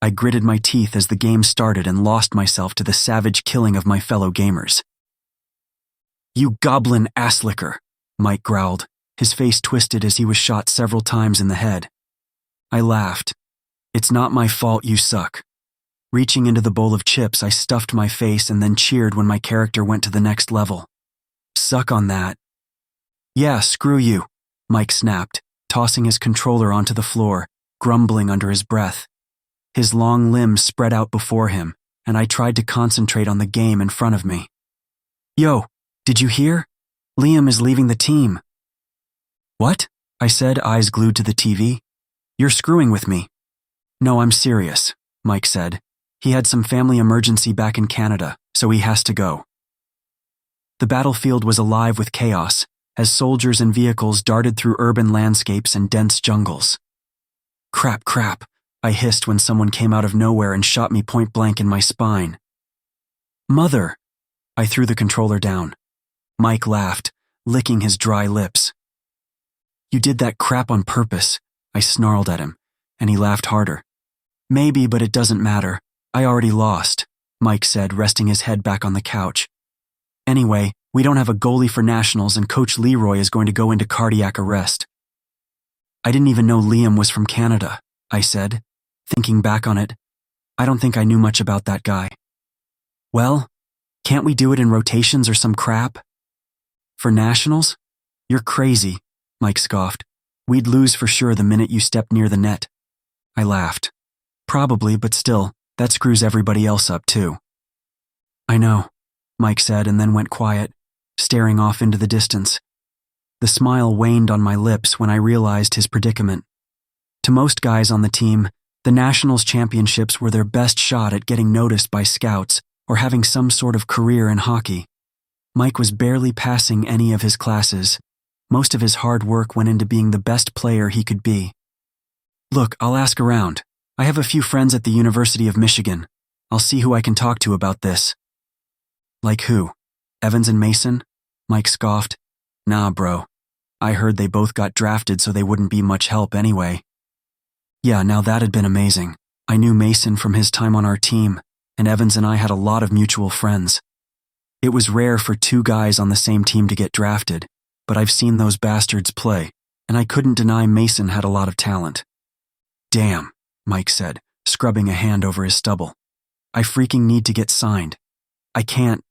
I gritted my teeth as the game started and lost myself to the savage killing of my fellow gamers. "You goblin asslicker," Mike growled, his face twisted as he was shot several times in the head. I laughed. "It's not my fault you suck." Reaching into the bowl of chips, I stuffed my face and then cheered when my character went to the next level. "Suck on that." "Yeah, screw you," Mike snapped, tossing his controller onto the floor, grumbling under his breath. His long limbs spread out before him, and I tried to concentrate on the game in front of me. "Yo, did you hear? Liam is leaving the team." "What?" I said, eyes glued to the TV. "You're screwing with me." "No, I'm serious," Mike said. "He had some family emergency back in Canada, so he has to go." The battlefield was alive with chaos, as soldiers and vehicles darted through urban landscapes and dense jungles. Crap, I hissed when someone came out of nowhere and shot me point blank in my spine. "Mother!" I threw the controller down. Mike laughed, licking his dry lips. "You did that crap on purpose," I snarled at him, and he laughed harder. "Maybe, but it doesn't matter. I already lost," Mike said, resting his head back on the couch. "Anyway, we don't have a goalie for nationals and Coach Leroy is going to go into cardiac arrest." "I didn't even know Liam was from Canada," I said. Thinking back on it, I don't think I knew much about that guy. "Well, can't we do it in rotations or some crap?" "For nationals? You're crazy," Mike scoffed. "We'd lose for sure the minute you stepped near the net." I laughed. "Probably, but still, that screws everybody else up too." "I know," Mike said and then went quiet, staring off into the distance. The smile waned on my lips when I realized his predicament. To most guys on the team, the Nationals championships were their best shot at getting noticed by scouts or having some sort of career in hockey. Mike was barely passing any of his classes. Most of his hard work went into being the best player he could be. "Look, I'll ask around. I have a few friends at the University of Michigan. I'll see who I can talk to about this." "Like who? Evans and Mason?" Mike scoffed. "Nah, bro. I heard they both got drafted so they wouldn't be much help anyway." Yeah, now that had been amazing. I knew Mason from his time on our team, and Evans and I had a lot of mutual friends. It was rare for two guys on the same team to get drafted, but I've seen those bastards play, and I couldn't deny Mason had a lot of talent. Damn, Mike said, scrubbing a hand over his stubble. I freaking need to get signed. I can't.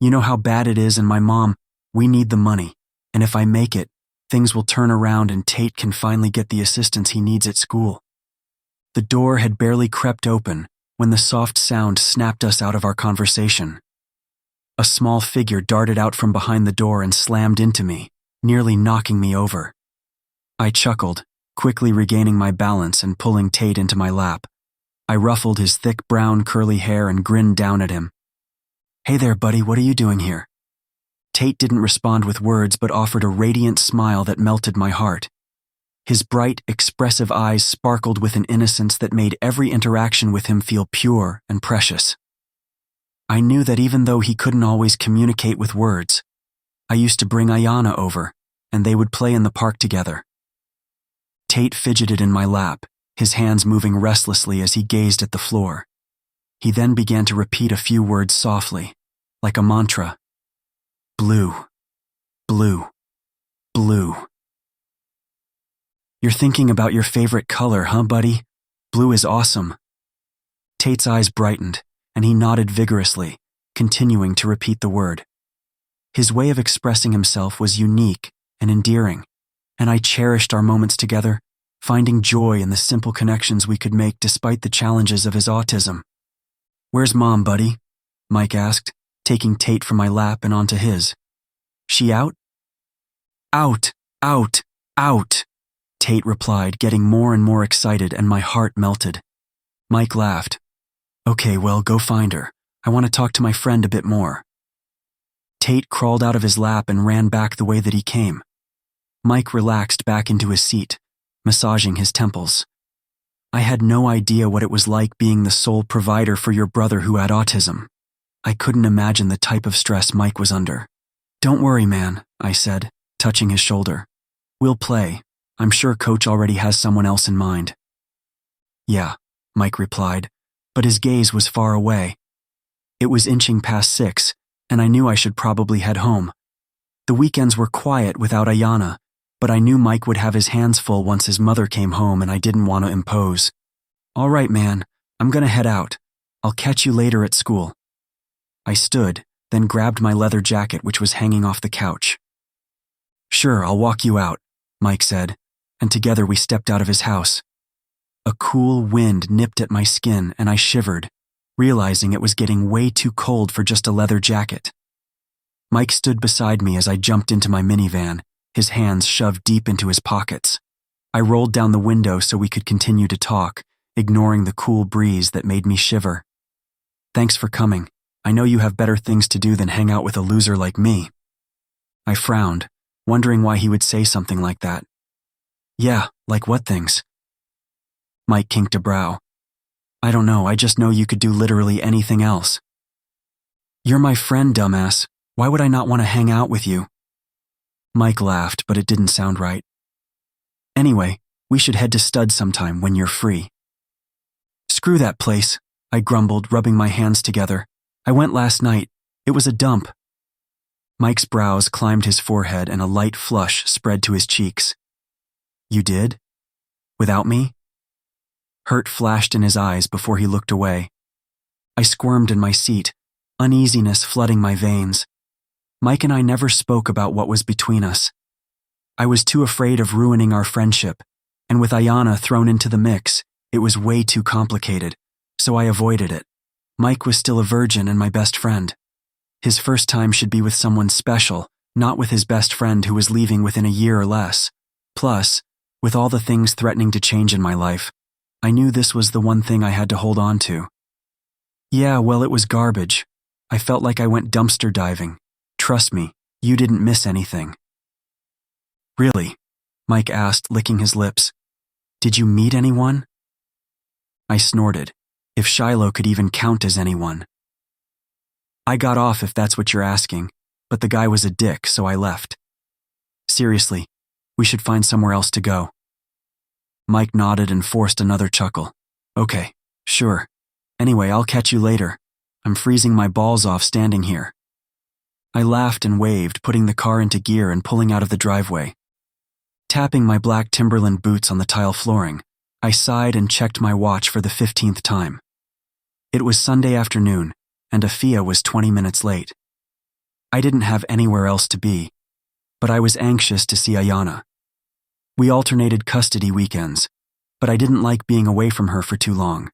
You know how bad it is, and my mom, we need the money, and if I make it, things will turn around and Tate can finally get the assistance he needs at school. The door had barely crept open when the soft sound snapped us out of our conversation. A small figure darted out from behind the door and slammed into me, nearly knocking me over. I chuckled, quickly regaining my balance and pulling Tate into my lap. I ruffled his thick brown curly hair and grinned down at him. Hey there, buddy, what are you doing here? Tate didn't respond with words but offered a radiant smile that melted my heart. His bright, expressive eyes sparkled with an innocence that made every interaction with him feel pure and precious. I knew that even though he couldn't always communicate with words, I used to bring Ayanna over, and they would play in the park together. Tate fidgeted in my lap, his hands moving restlessly as he gazed at the floor. He then began to repeat a few words softly, like a mantra. Blue, blue, blue. You're thinking about your favorite color, huh, buddy? Blue is awesome. Tate's eyes brightened, and he nodded vigorously, continuing to repeat the word. His way of expressing himself was unique and endearing, and I cherished our moments together, finding joy in the simple connections we could make despite the challenges of his autism. Where's Mom, buddy? Mike asked, taking Tate from my lap and onto his. She out? Out, out, out, Tate replied, getting more and more excited, and my heart melted. Mike laughed. Okay, well, go find her. I want to talk to my friend a bit more. Tate crawled out of his lap and ran back the way that he came. Mike relaxed back into his seat, massaging his temples. I had no idea what it was like being the sole provider for your brother who had autism. I couldn't imagine the type of stress Mike was under. Don't worry, man, I said, touching his shoulder. We'll play. I'm sure Coach already has someone else in mind. Yeah, Mike replied, but his gaze was far away. It was inching past 6, and I knew I should probably head home. The weekends were quiet without Ayanna, but I knew Mike would have his hands full once his mother came home, and I didn't want to impose. All right, man, I'm gonna head out. I'll catch you later at school. I stood, then grabbed my leather jacket which was hanging off the couch. Sure, I'll walk you out, Mike said, and together we stepped out of his house. A cool wind nipped at my skin and I shivered, realizing it was getting way too cold for just a leather jacket. Mike stood beside me as I jumped into my minivan, his hands shoved deep into his pockets. I rolled down the window so we could continue to talk, ignoring the cool breeze that made me shiver. Thanks for coming. I know you have better things to do than hang out with a loser like me. I frowned, wondering why he would say something like that. Yeah, like what things? Mike kinked a brow. I don't know, I just know you could do literally anything else. You're my friend, dumbass. Why would I not want to hang out with you? Mike laughed, but it didn't sound right. Anyway, we should head to Stud sometime when you're free. Screw that place, I grumbled, rubbing my hands together. I went last night. It was a dump. Mike's brows climbed his forehead and a light flush spread to his cheeks. You did? Without me? Hurt flashed in his eyes before he looked away. I squirmed in my seat, uneasiness flooding my veins. Mike and I never spoke about what was between us. I was too afraid of ruining our friendship, and with Ayanna thrown into the mix, it was way too complicated, so I avoided it. Mike was still a virgin and my best friend. His first time should be with someone special, not with his best friend who was leaving within a year or less. Plus, with all the things threatening to change in my life, I knew this was the one thing I had to hold on to. Yeah, well, it was garbage. I felt like I went dumpster diving. Trust me, you didn't miss anything. Really? Mike asked, licking his lips. Did you meet anyone? I snorted, if Shiloh could even count as anyone. I got off if that's what you're asking, but the guy was a dick, so I left. Seriously, we should find somewhere else to go. Mike nodded and forced another chuckle. Okay, sure. Anyway, I'll catch you later. I'm freezing my balls off standing here. I laughed and waved, putting the car into gear and pulling out of the driveway. Tapping my black Timberland boots on the tile flooring, I sighed and checked my watch for the 15th time. It was Sunday afternoon, and Afia was 20 minutes late. I didn't have anywhere else to be, but I was anxious to see Ayana. We alternated custody weekends, but I didn't like being away from her for too long.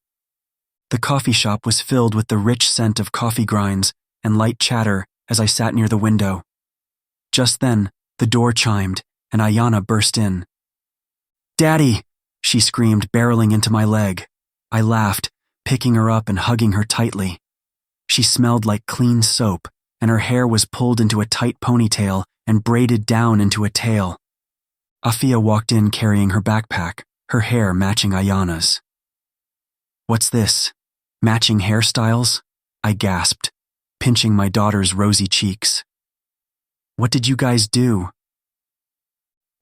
The coffee shop was filled with the rich scent of coffee grinds and light chatter as I sat near the window. Just then, the door chimed, and Ayana burst in. "Daddy!" she screamed, barreling into my leg. I laughed, picking her up and hugging her tightly. She smelled like clean soap, and her hair was pulled into a tight ponytail and braided down into a tail. Afia walked in carrying her backpack, her hair matching Ayana's. "What's this? Matching hairstyles?" I gasped, pinching my daughter's rosy cheeks. "What did you guys do?"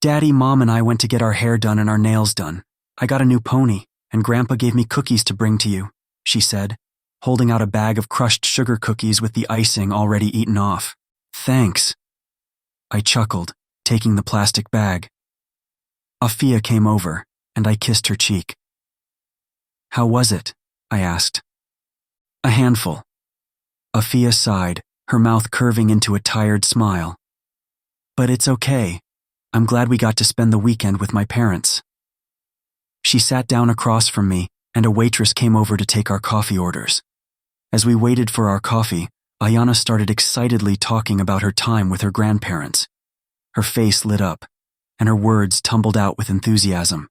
"Daddy, Mom, and I went to get our hair done and our nails done. I got a new pony, and Grandpa gave me cookies to bring to you," she said, holding out a bag of crushed sugar cookies with the icing already eaten off. "Thanks." I chuckled, taking the plastic bag. Afia came over, and I kissed her cheek. "How was it?" I asked. "A handful." Afia sighed, her mouth curving into a tired smile. "But it's okay. I'm glad we got to spend the weekend with my parents." She sat down across from me, and a waitress came over to take our coffee orders. As we waited for our coffee, Ayana started excitedly talking about her time with her grandparents. Her face lit up, and her words tumbled out with enthusiasm.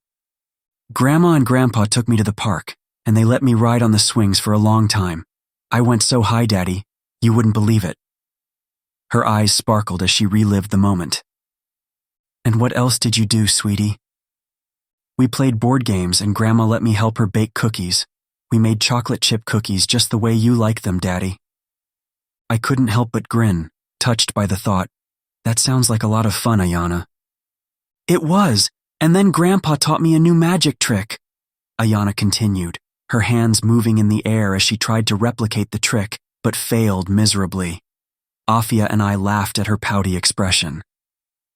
"Grandma and Grandpa took me to the park, and they let me ride on the swings for a long time. I went so high, Daddy, you wouldn't believe it." Her eyes sparkled as she relived the moment. "And what else did you do, sweetie?" "We played board games and Grandma let me help her bake cookies. We made chocolate chip cookies just the way you like them, Daddy." I couldn't help but grin, touched by the thought, "That sounds like a lot of fun, Ayana." "It was, and then Grandpa taught me a new magic trick," Ayana continued, her hands moving in the air as she tried to replicate the trick, but failed miserably. Afia and I laughed at her pouty expression.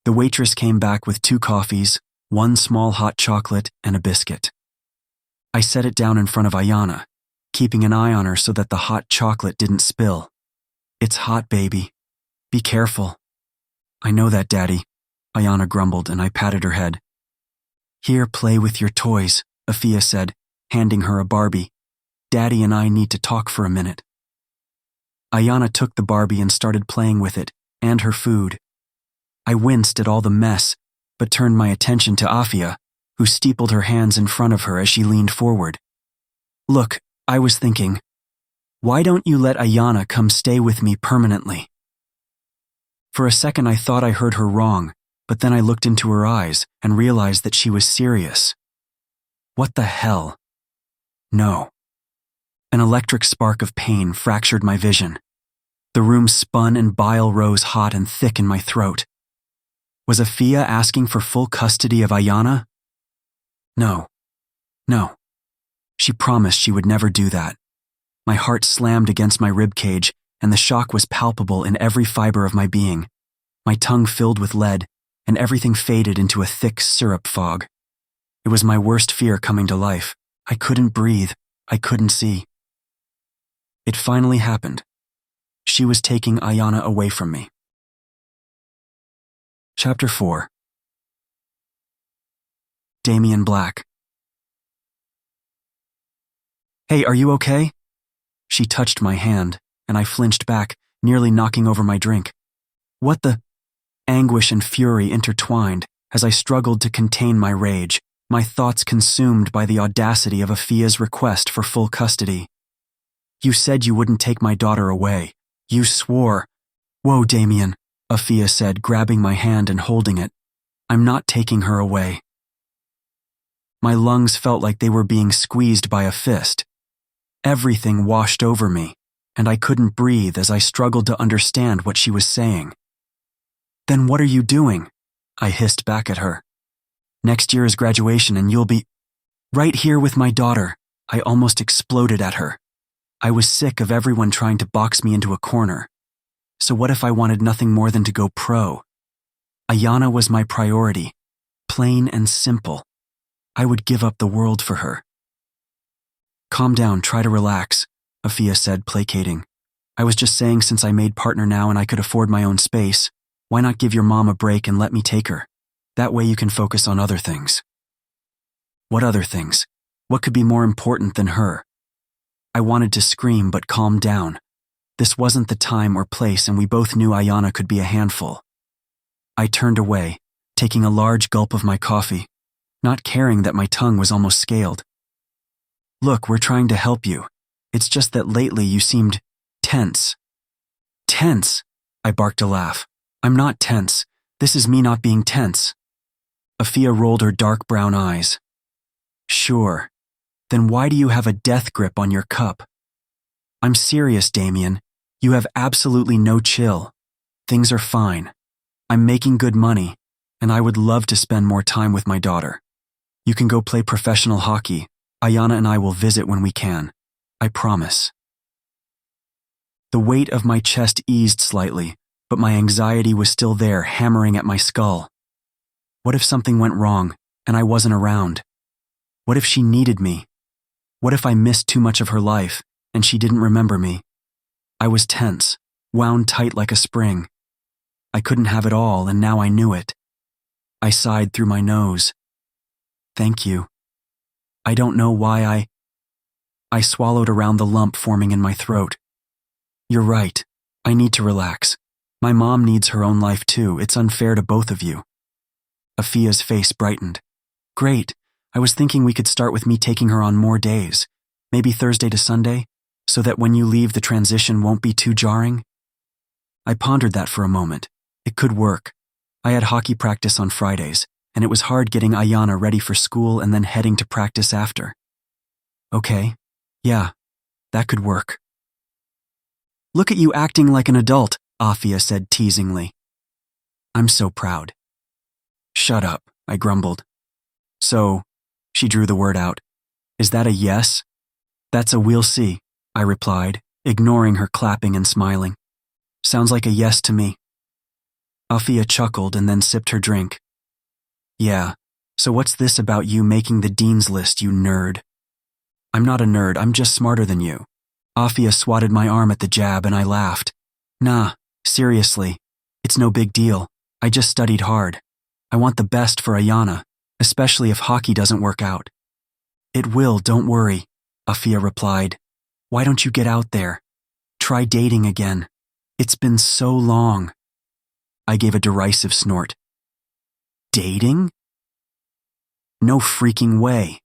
The waitress came back with 2 coffees, 1 small hot chocolate, and a biscuit. I set it down in front of Ayana, keeping an eye on her so that the hot chocolate didn't spill. "It's hot, baby. Be careful." "I know that, Daddy," Ayana grumbled, and I patted her head. "Here, play with your toys," Afia said, handing her a Barbie. "Daddy and I need to talk for a minute." Ayana took the Barbie and started playing with it, and her food. I winced at all the mess, but turned my attention to Afia, who steepled her hands in front of her as she leaned forward. "Look, I was thinking, why don't you let Ayana come stay with me permanently?" For a second I thought I heard her wrong, but then I looked into her eyes and realized that she was serious. What the hell? No. An electric spark of pain fractured my vision. The room spun and bile rose hot and thick in my throat. Was Afia asking for full custody of Ayana? No. She promised she would never do that. My heart slammed against my ribcage, and the shock was palpable in every fiber of my being. My tongue filled with lead, and everything faded into a thick syrup fog. It was my worst fear coming to life. I couldn't breathe. I couldn't see. It finally happened. She was taking Ayana away from me. Chapter 4. Damian Black. "Hey, are you okay?" She touched my hand, and I flinched back, nearly knocking over my drink. What the? Anguish and fury intertwined as I struggled to contain my rage, my thoughts consumed by the audacity of Afia's request for full custody. "You said you wouldn't take my daughter away. You swore." "Whoa, Damian," Afia said, grabbing my hand and holding it. "I'm not taking her away." My lungs felt like they were being squeezed by a fist. Everything washed over me, and I couldn't breathe as I struggled to understand what she was saying. "Then what are you doing?" I hissed back at her. "Next year is graduation and you'll be..." "Right here with my daughter," I almost exploded at her. I was sick of everyone trying to box me into a corner. So what if I wanted nothing more than to go pro? Ayanna was my priority, plain and simple. I would give up the world for her. Calm down, try to relax, Afia said, placating. I was just saying, since I made partner now and I could afford my own space, why not give your mom a break and let me take her? That way you can focus on other things. What other things? What could be more important than her? I wanted to scream but calmed down. This wasn't the time or place, and we both knew Ayanna could be a handful. I turned away, taking a large gulp of my coffee, not caring that my tongue was almost scaled. Look, we're trying to help you. It's just that lately you seemed tense. Tense? I barked a laugh. I'm not tense. This is me not being tense. Afia rolled her dark brown eyes. Sure. Then why do you have a death grip on your cup? I'm serious, Damian. You have absolutely no chill. Things are fine. I'm making good money, and I would love to spend more time with my daughter. You can go play professional hockey. Ayanna and I will visit when we can. I promise. The weight of my chest eased slightly, but my anxiety was still there, hammering at my skull. What if something went wrong, and I wasn't around? What if she needed me? What if I missed too much of her life, and she didn't remember me? I was tense, wound tight like a spring. I couldn't have it all, and now I knew it. I sighed through my nose. Thank you. I don't know why I swallowed around the lump forming in my throat. You're right. I need to relax. My mom needs her own life too. It's unfair to both of you. Afia's face brightened. Great. I was thinking we could start with me taking her on more days. Maybe Thursday to Sunday, so that when you leave the transition won't be too jarring. I pondered that for a moment. It could work. I had hockey practice on Fridays, and it was hard getting Ayanna ready for school and then heading to practice after. Okay. Yeah, that could work. Look at you acting like an adult, Afia said teasingly. I'm so proud. Shut up, I grumbled. So, she drew the word out. Is that a yes? That's a we'll see, I replied, ignoring her clapping and smiling. Sounds like a yes to me. Afia chuckled and then sipped her drink. Yeah, so what's this about you making the dean's list, you nerd? I'm not a nerd, I'm just smarter than you. Afia swatted my arm at the jab and I laughed. Nah, seriously, it's no big deal. I just studied hard. I want the best for Ayanna, especially if hockey doesn't work out. It will, don't worry, Afia replied. Why don't you get out there? Try dating again. It's been so long. I gave a derisive snort. Dating? No freaking way.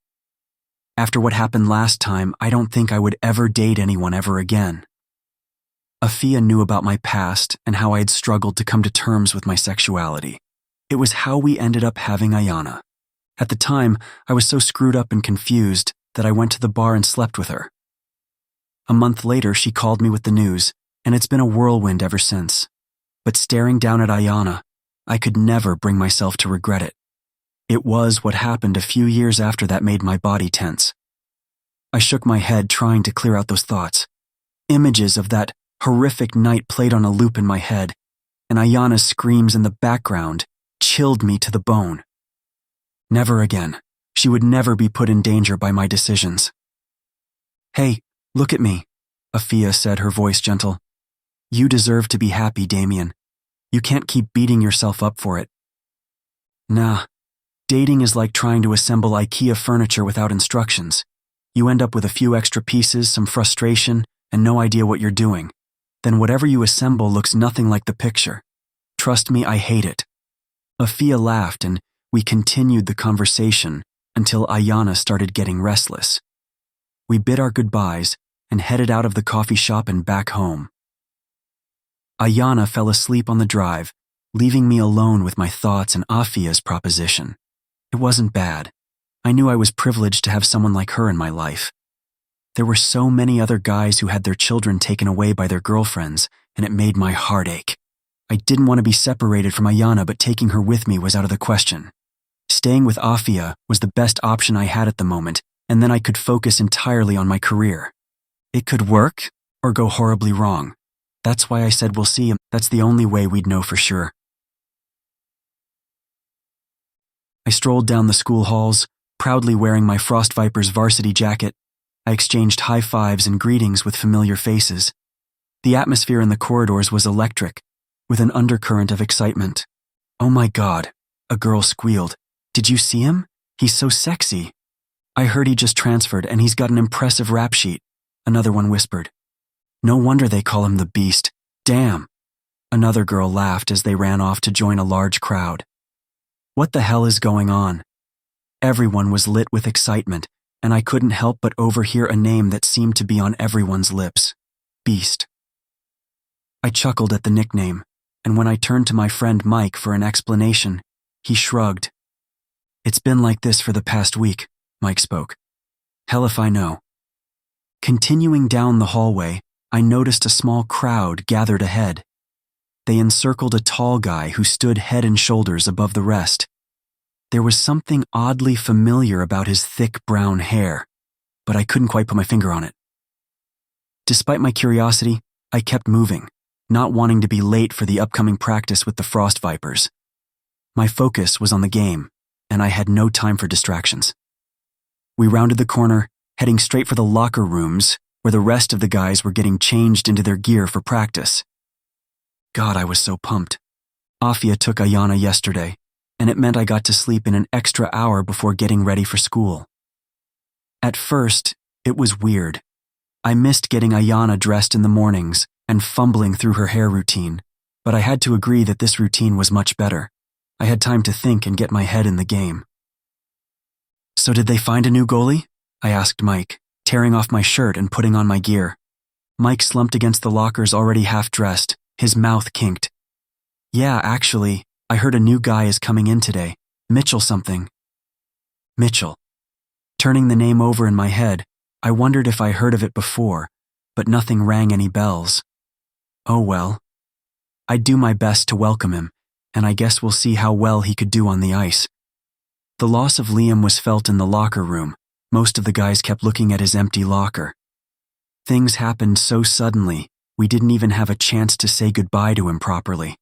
After what happened last time, I don't think I would ever date anyone ever again. Afia knew about my past and how I had struggled to come to terms with my sexuality. It was how we ended up having Ayanna. At the time, I was so screwed up and confused that I went to the bar and slept with her. A month later, she called me with the news, and it's been a whirlwind ever since. But staring down at Ayanna, I could never bring myself to regret it. It was what happened a few years after that made my body tense. I shook my head trying to clear out those thoughts. Images of that horrific night played on a loop in my head, and Ayanna's screams in the background chilled me to the bone. Never again. She would never be put in danger by my decisions. Hey, look at me, Afia said, her voice gentle. You deserve to be happy, Damian. You can't keep beating yourself up for it. Nah, dating is like trying to assemble IKEA furniture without instructions. You end up with a few extra pieces, some frustration, and no idea what you're doing. Then whatever you assemble looks nothing like the picture. Trust me, I hate it. Afia laughed and we continued the conversation until Ayanna started getting restless. We bid our goodbyes and headed out of the coffee shop and back home. Ayanna fell asleep on the drive, leaving me alone with my thoughts and Afia's proposition. It wasn't bad. I knew I was privileged to have someone like her in my life. There were so many other guys who had their children taken away by their girlfriends, and it made my heart ache. I didn't want to be separated from Ayanna, but taking her with me was out of the question. Staying with Afia was the best option I had at the moment, and then I could focus entirely on my career. It could work or go horribly wrong. That's why I said we'll see him. That's the only way we'd know for sure. I strolled down the school halls, proudly wearing my Frost Vipers varsity jacket. I exchanged high fives and greetings with familiar faces. The atmosphere in the corridors was electric, with an undercurrent of excitement. "Oh my God," a girl squealed. "Did you see him? He's so sexy." "I heard he just transferred and he's got an impressive rap sheet," another one whispered. "No wonder they call him the Beast. Damn." Another girl laughed as they ran off to join a large crowd. What the hell is going on? Everyone was lit with excitement, and I couldn't help but overhear a name that seemed to be on everyone's lips. Beast. I chuckled at the nickname, and when I turned to my friend Mike for an explanation, he shrugged. "It's been like this for the past week," Mike spoke. "Hell if I know." Continuing down the hallway, I noticed a small crowd gathered ahead. They encircled a tall guy who stood head and shoulders above the rest. There was something oddly familiar about his thick brown hair, but I couldn't quite put my finger on it. Despite my curiosity, I kept moving, not wanting to be late for the upcoming practice with the Frost Vipers. My focus was on the game, and I had no time for distractions. We rounded the corner, heading straight for the locker rooms, where the rest of the guys were getting changed into their gear for practice. God, I was so pumped. Afia took Ayana yesterday, and it meant I got to sleep in an extra hour before getting ready for school. At first, it was weird. I missed getting Ayana dressed in the mornings and fumbling through her hair routine, but I had to agree that this routine was much better. I had time to think and get my head in the game. "So did they find a new goalie?" I asked Mike, tearing off my shirt and putting on my gear. Mike slumped against the lockers already half-dressed, his mouth kinked. "Yeah, actually, I heard a new guy is coming in today. Mitchell something." Mitchell. Turning the name over in my head, I wondered if I heard of it before, but nothing rang any bells. Oh well. I'd do my best to welcome him, and I guess we'll see how well he could do on the ice. The loss of Liam was felt in the locker room. Most of the guys kept looking at his empty locker. Things happened so suddenly, we didn't even have a chance to say goodbye to him properly.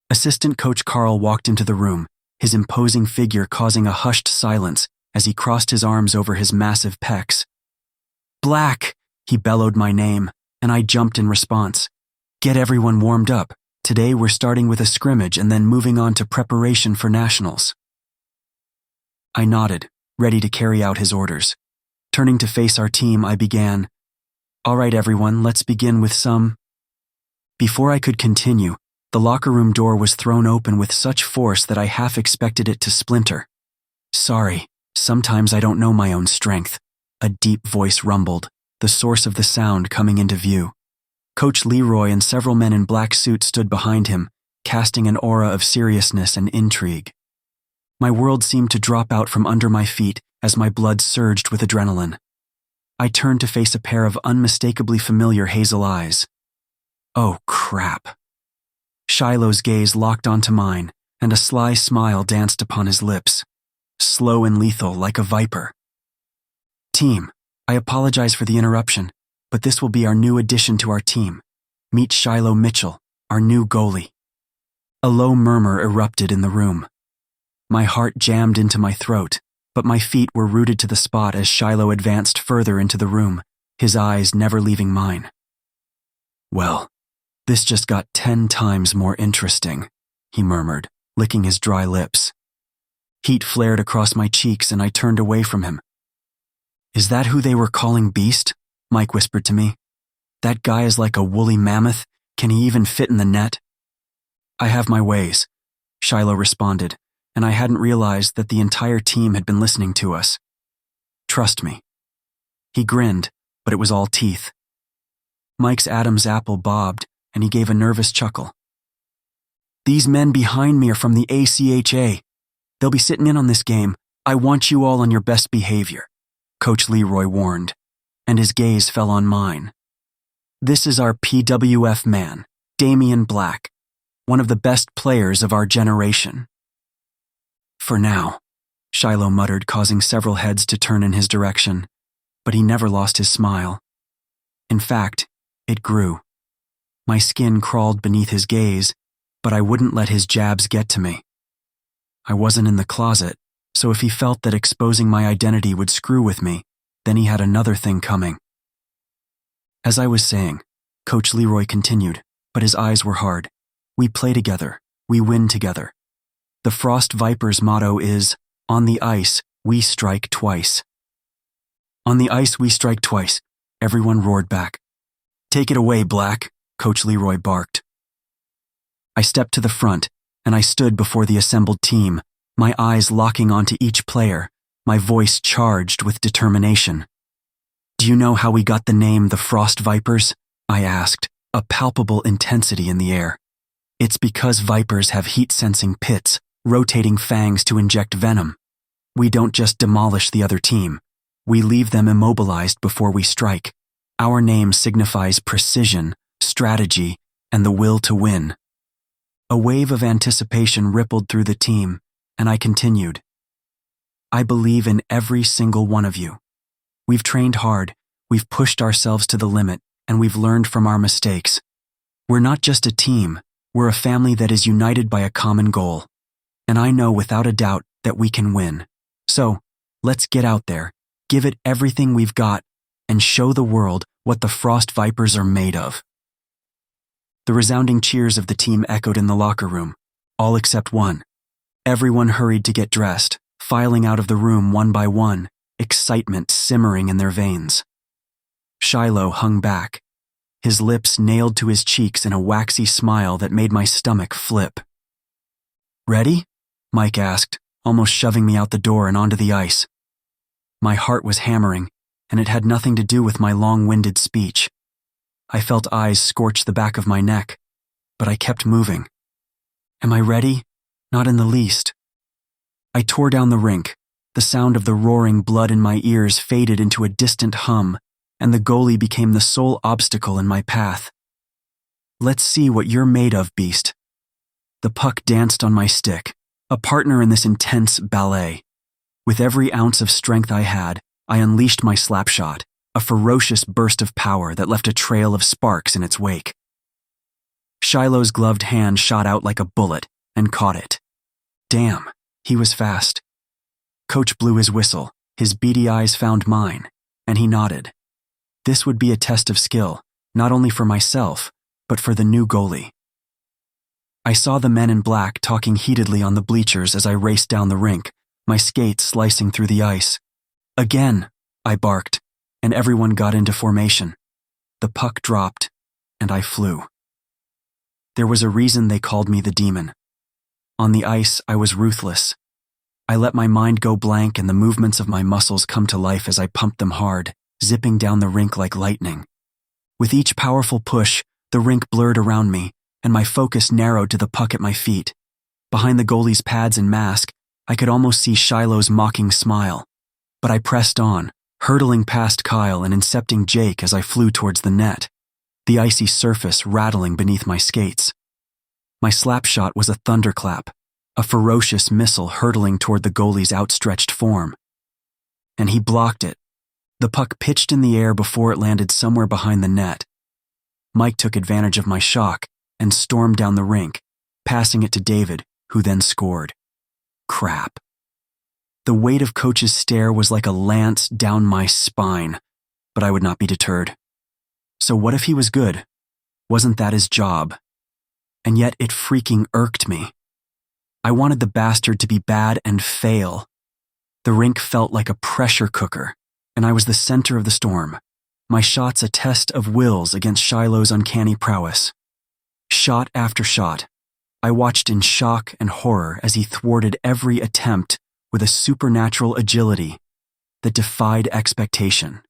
Assistant Coach Carl walked into the room, his imposing figure causing a hushed silence as he crossed his arms over his massive pecs. "Black!" He bellowed my name, and I jumped in response. "Get everyone warmed up. Today we're starting with a scrimmage and then moving on to preparation for nationals." I nodded, ready to carry out his orders. Turning to face our team, I began, "All right, everyone, let's begin with some..." Before I could continue, the locker room door was thrown open with such force that I half expected it to splinter. "Sorry, sometimes I don't know my own strength," a deep voice rumbled, the source of the sound coming into view. Coach Leroy and several men in black suits stood behind him, casting an aura of seriousness and intrigue. My world seemed to drop out from under my feet as my blood surged with adrenaline. I turned to face a pair of unmistakably familiar hazel eyes. Oh, crap. Shiloh's gaze locked onto mine, and a sly smile danced upon his lips, slow and lethal like a viper. "Team, I apologize for the interruption, but this will be our new addition to our team. Meet Shiloh Mitchell, our new goalie." A low murmur erupted in the room. My heart jammed into my throat, but my feet were rooted to the spot as Shiloh advanced further into the room, his eyes never leaving mine. "Well, this just got 10 times more interesting," he murmured, licking his dry lips. Heat flared across my cheeks and I turned away from him. "Is that who they were calling Beast?" Mike whispered to me. "That guy is like a woolly mammoth. Can he even fit in the net?" "I have my ways," Shiloh responded, and I hadn't realized that the entire team had been listening to us. "Trust me." He grinned, but it was all teeth. Mike's Adam's apple bobbed, and he gave a nervous chuckle. "These men behind me are from the ACHA. They'll be sitting in on this game. I want you all on your best behavior," Coach Leroy warned, and his gaze fell on mine. "This is our PWF man, Damian Black, one of the best players of our generation." "For now," Shiloh muttered, causing several heads to turn in his direction. but he never lost his smile. In fact, it grew. My skin crawled beneath his gaze, but I wouldn't let his jabs get to me. I wasn't in the closet, so if he felt that exposing my identity would screw with me, then he had another thing coming. As I was saying, Coach Leroy continued, but his eyes were hard. We play together. We win together. The Frost Vipers' motto is, "On the ice, we strike twice." "On the ice, we strike twice," everyone roared back. "Take it away, Black," Coach Leroy barked. I stepped to the front, and I stood before the assembled team, my eyes locking onto each player, my voice charged with determination. "Do you know how we got the name the Frost Vipers?" I asked, a palpable intensity in the air. "It's because vipers have heat-sensing pits, rotating fangs to inject venom. We don't just demolish the other team. We leave them immobilized before we strike. Our name signifies precision, strategy, and the will to win." A wave of anticipation rippled through the team, and I continued. "I believe in every single one of you. We've trained hard, we've pushed ourselves to the limit, and we've learned from our mistakes. We're not just a team, we're a family that is united by a common goal. And I know without a doubt that we can win. So, let's get out there, give it everything we've got, and show the world what the Frost Vipers are made of." The resounding cheers of the team echoed in the locker room, all except one. Everyone hurried to get dressed, filing out of the room one by one, excitement simmering in their veins. Shiloh hung back, his lips nailed to his cheeks in a waxy smile that made my stomach flip. "Ready?" Mike asked, almost shoving me out the door and onto the ice. My heart was hammering, and it had nothing to do with my long-winded speech. I felt eyes scorch the back of my neck, but I kept moving. Am I ready? Not in the least. I tore down the rink. The sound of the roaring blood in my ears faded into a distant hum, and the goalie became the sole obstacle in my path. "Let's see what you're made of, beast." The puck danced on my stick, a partner in this intense ballet. With every ounce of strength I had, I unleashed my slap shot, a ferocious burst of power that left a trail of sparks in its wake. Shiloh's gloved hand shot out like a bullet and caught it. Damn, he was fast. Coach blew his whistle, his beady eyes found mine, and he nodded. This would be a test of skill, not only for myself, but for the new goalie. I saw the men in black talking heatedly on the bleachers as I raced down the rink, my skates slicing through the ice. "Again," I barked, and everyone got into formation. The puck dropped, and I flew. There was a reason they called me the demon. On the ice, I was ruthless. I let my mind go blank and the movements of my muscles come to life as I pumped them hard, zipping down the rink like lightning. With each powerful push, the rink blurred around me, and my focus narrowed to the puck at my feet. Behind the goalie's pads and mask, I could almost see Shiloh's mocking smile. But I pressed on, hurtling past Kyle and incepting Jake as I flew towards the net, the icy surface rattling beneath my skates. My slap shot was a thunderclap, a ferocious missile hurtling toward the goalie's outstretched form. And he blocked it. The puck pitched in the air before it landed somewhere behind the net. Mike took advantage of my shock and stormed down the rink, passing it to David, who then scored. Crap. The weight of Coach's stare was like a lance down my spine, but I would not be deterred. So what if he was good? Wasn't that his job? And yet it freaking irked me. I wanted the bastard to be bad and fail. The rink felt like a pressure cooker, and I was the center of the storm. My shots a test of wills against Shiloh's uncanny prowess. Shot after shot, I watched in shock and horror as he thwarted every attempt with a supernatural agility that defied expectation.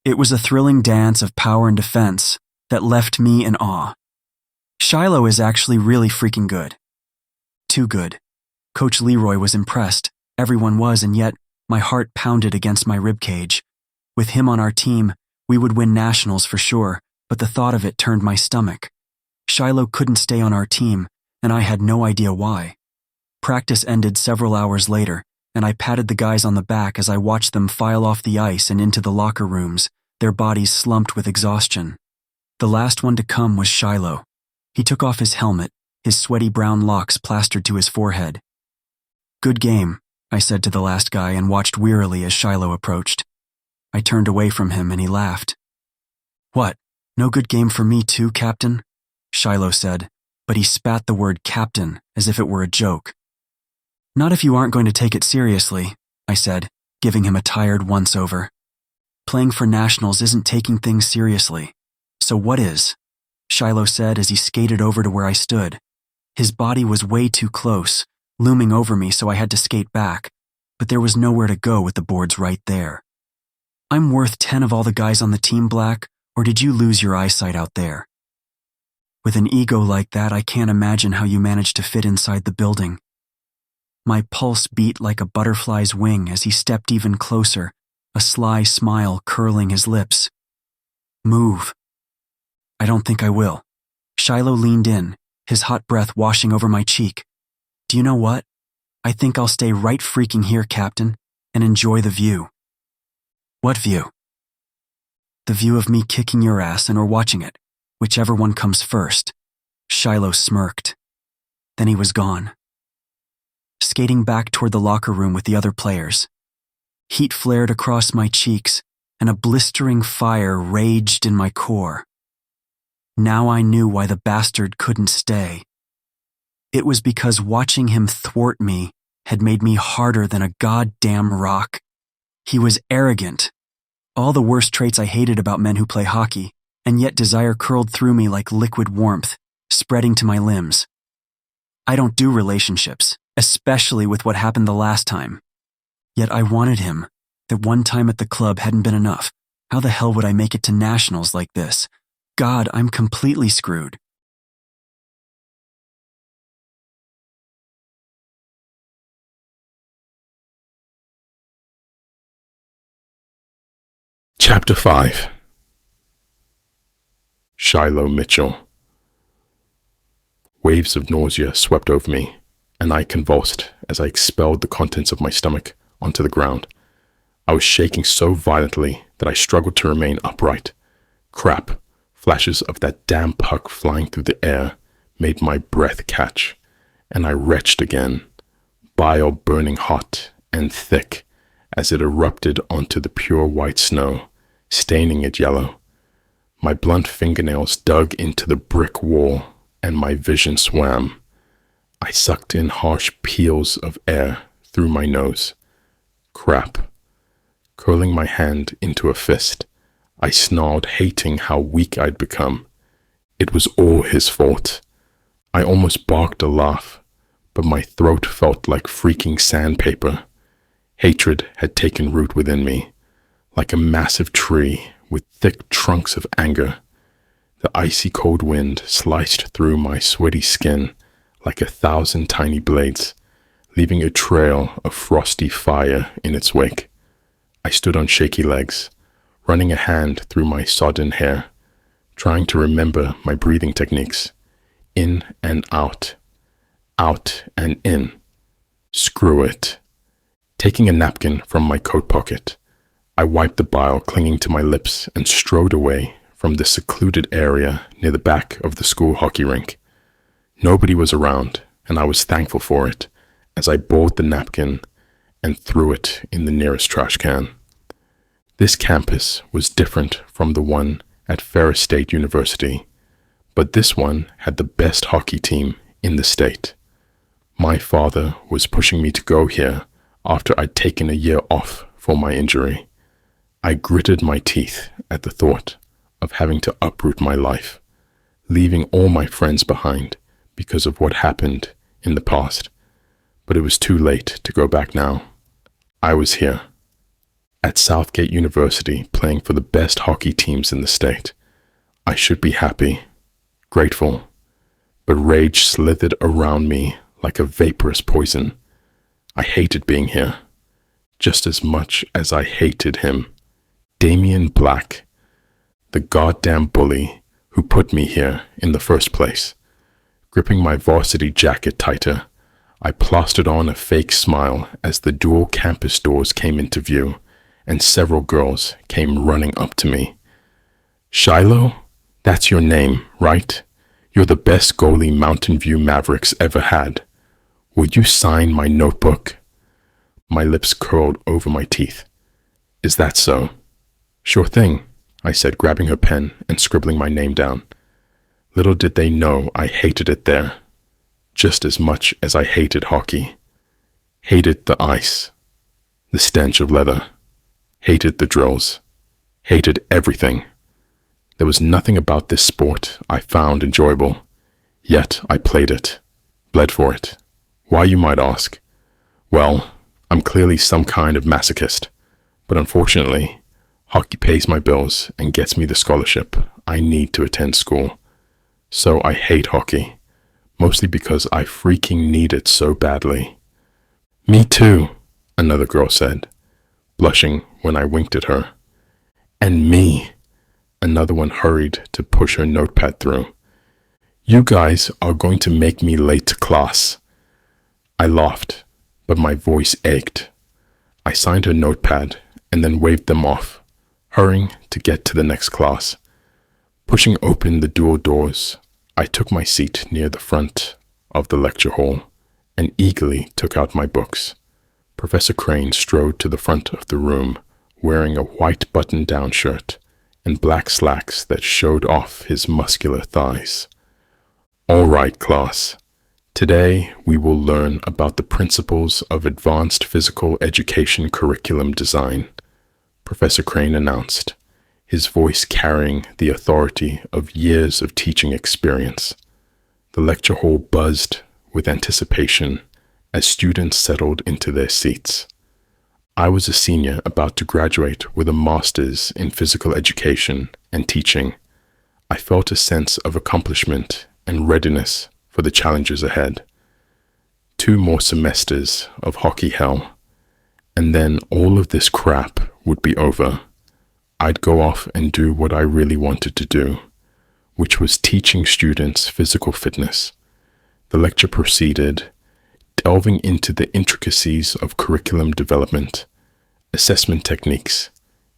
It was a thrilling dance of power and defense that left me in awe. Shiloh is actually really freaking good. Too good. Coach Leroy was impressed, everyone was, and yet my heart pounded against my ribcage. With him on our team, we would win nationals for sure, but the thought of it turned my stomach. Shiloh couldn't stay on our team, and I had no idea why. Practice ended several hours later, and I patted the guys on the back as I watched them file off the ice and into the locker rooms, their bodies slumped with exhaustion. The last one to come was Shiloh. He took off his helmet, his sweaty brown locks plastered to his forehead. "Good game," I said to the last guy and watched wearily as Shiloh approached. I turned away from him and he laughed. "What, no good game for me too, Captain?" Shiloh said, but he spat the word captain as if it were a joke. "Not if you aren't going to take it seriously," I said, giving him a tired once-over. "Playing for nationals isn't taking things seriously. So what is?" Shiloh said as he skated over to where I stood. His body was way too close, looming over me, so I had to skate back, but there was nowhere to go with the boards right there. "I'm worth 10 of all the guys on the team, Black, or did you lose your eyesight out there?" "With an ego like that, I can't imagine how you managed to fit inside the building." My pulse beat like a butterfly's wing as he stepped even closer, a sly smile curling his lips. "Move." "I don't think I will." Shiloh leaned in, his hot breath washing over my cheek. "Do you know what? I think I'll stay right freaking here, Captain, and enjoy the view." "What view?" "The view of me kicking your ass and or watching it, whichever one comes first." Shiloh smirked. Then he was gone. Skating back toward the locker room with the other players. Heat flared across my cheeks, and a blistering fire raged in my core. Now I knew why the bastard couldn't stay. It was because watching him thwart me had made me harder than a goddamn rock. He was arrogant. All the worst traits I hated about men who play hockey, and yet desire curled through me like liquid warmth, spreading to my limbs. I don't do relationships, especially with what happened the last time. Yet I wanted him. That one time at the club hadn't been enough. How the hell would I make it to nationals like this? God, I'm completely screwed. Chapter 5. Shiloh Mitchell. Waves of nausea swept over me, and I convulsed as I expelled the contents of my stomach onto the ground. I was shaking so violently that I struggled to remain upright. Crap, flashes of that damn puck flying through the air made my breath catch, and I retched again, bile burning hot and thick as it erupted onto the pure white snow, staining it yellow. My blunt fingernails dug into the brick wall, and my vision swam. I sucked in harsh peals of air through my nose. Crap. Curling my hand into a fist, I snarled, hating how weak I'd become. It was all his fault. I almost barked a laugh, but my throat felt like freaking sandpaper. Hatred had taken root within me, like a massive tree with thick trunks of anger. The icy cold wind sliced through my sweaty skin like 1,000 tiny blades, leaving a trail of frosty fire in its wake. I stood on shaky legs, running a hand through my sodden hair, trying to remember my breathing techniques. In and out and in. Screw it. Taking a napkin from my coat pocket, I wiped the bile clinging to my lips and strode away from the secluded area near the back of the school hockey rink. Nobody was around, and I was thankful for it as I balled the napkin and threw it in the nearest trash can. This campus was different from the one at Ferris State University, but this one had the best hockey team in the state. My father was pushing me to go here after I'd taken a year off for my injury. I gritted my teeth at the thought of having to uproot my life, leaving all my friends behind because of what happened in the past. But it was too late to go back now. I was here, at Southgate University, playing for the best hockey teams in the state. I should be happy, grateful, but rage slithered around me like a vaporous poison. I hated being here, just as much as I hated him. Damian Black, the goddamn bully who put me here in the first place. Gripping my varsity jacket tighter, I plastered on a fake smile as the dual campus doors came into view, and several girls came running up to me. "Shiloh? That's your name, right? You're the best goalie Mountain View Mavericks ever had. Would you sign my notebook?" My lips curled over my teeth. "Is that so?" "Sure thing," I said, grabbing her pen and scribbling my name down. Little did they know I hated it there, just as much as I hated hockey. Hated the ice, the stench of leather, hated the drills, hated everything. There was nothing about this sport I found enjoyable, yet I played it, bled for it. Why, you might ask? Well, I'm clearly some kind of masochist, but unfortunately, hockey pays my bills and gets me the scholarship I need to attend school. So I hate hockey, mostly because I freaking need it so badly. "Me too," another girl said, blushing when I winked at her. "And me," another one hurried to push her notepad through. "You guys are going to make me late to class." I laughed, but my voice ached. I signed her notepad and then waved them off, hurrying to get to the next class. Pushing open the dual doors, I took my seat near the front of the lecture hall and eagerly took out my books. Professor Crane strode to the front of the room wearing a white button-down shirt and black slacks that showed off his muscular thighs. "All right, class. Today we will learn about the principles of advanced physical education curriculum design," Professor Crane announced, his voice carrying the authority of years of teaching experience. The lecture hall buzzed with anticipation as students settled into their seats. I was a senior about to graduate with a master's in physical education and teaching. I felt a sense of accomplishment and readiness for the challenges ahead. 2 more semesters of hockey hell, and then all of this crap would be over. I'd go off and do what I really wanted to do, which was teaching students physical fitness. The lecture proceeded, delving into the intricacies of curriculum development, assessment techniques,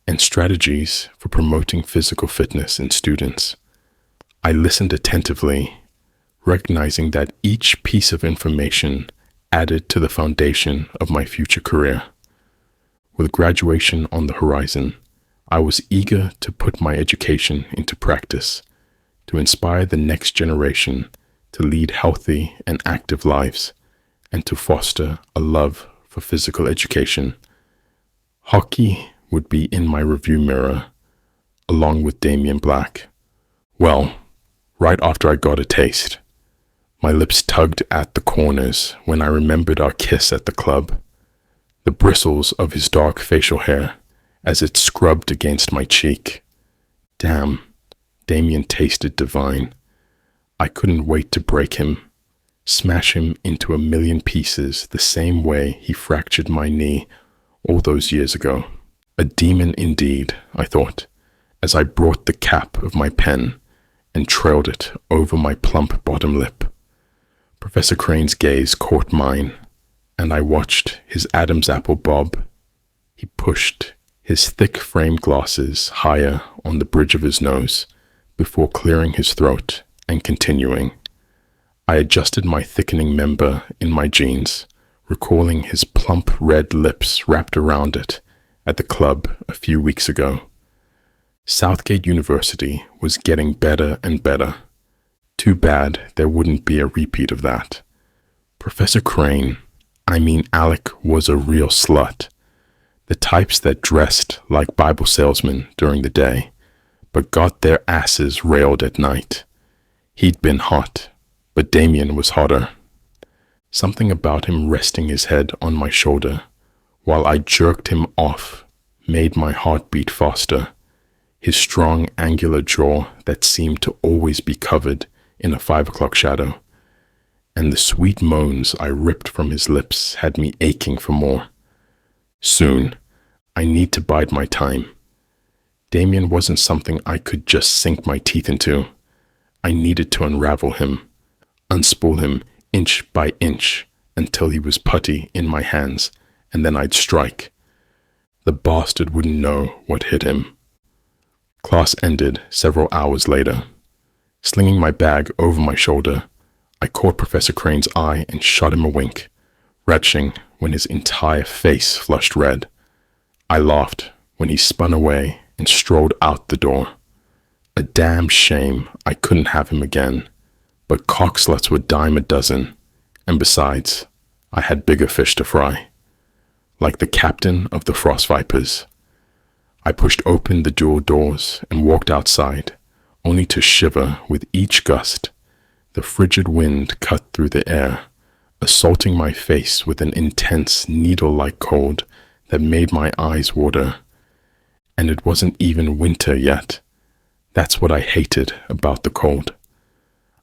and strategies for promoting physical fitness in students. I listened attentively, recognizing that each piece of information added to the foundation of my future career. With graduation on the horizon, I was eager to put my education into practice, to inspire the next generation to lead healthy and active lives, and to foster a love for physical education. Hockey would be in my review mirror, along with Damian Black. Well, right after I got a taste. My lips tugged at the corners when I remembered our kiss at the club, the bristles of his dark facial hair as it scrubbed against my cheek. Damn, Damian tasted divine. I couldn't wait to break him, smash him into a million pieces the same way he fractured my knee all those years ago. A demon indeed, I thought, as I brought the cap of my pen and trailed it over my plump bottom lip. Professor Crane's gaze caught mine, and I watched his Adam's apple bob. He pushed his thick frame glasses higher on the bridge of his nose before clearing his throat and continuing. I adjusted my thickening member in my jeans, recalling his plump red lips wrapped around it at the club a few weeks ago. Southgate University was getting better and better. Too bad there wouldn't be a repeat of that. Professor Crane, Alec, was a real slut. The types that dressed like Bible salesmen during the day, but got their asses railed at night. He'd been hot, but Damian was hotter. Something about him resting his head on my shoulder while I jerked him off made my heart beat faster. His strong, angular jaw that seemed to always be covered in a 5 o'clock shadow, and the sweet moans I ripped from his lips had me aching for more. Soon, I need to bide my time. Damian wasn't something I could just sink my teeth into. I needed to unravel him, unspool him inch by inch, until he was putty in my hands, and then I'd strike. The bastard wouldn't know what hit him. Class ended several hours later. Slinging my bag over my shoulder, I caught Professor Crane's eye and shot him a wink, retching when his entire face flushed red. I laughed when he spun away and strolled out the door. A damn shame I couldn't have him again, but cocksluts were dime a dozen, and besides, I had bigger fish to fry. Like the captain of the Frost Vipers, I pushed open the dual doors and walked outside, only to shiver with each gust. The frigid wind cut through the air, assaulting my face with an intense needle-like cold that made my eyes water. And it wasn't even winter yet. That's what I hated about the cold.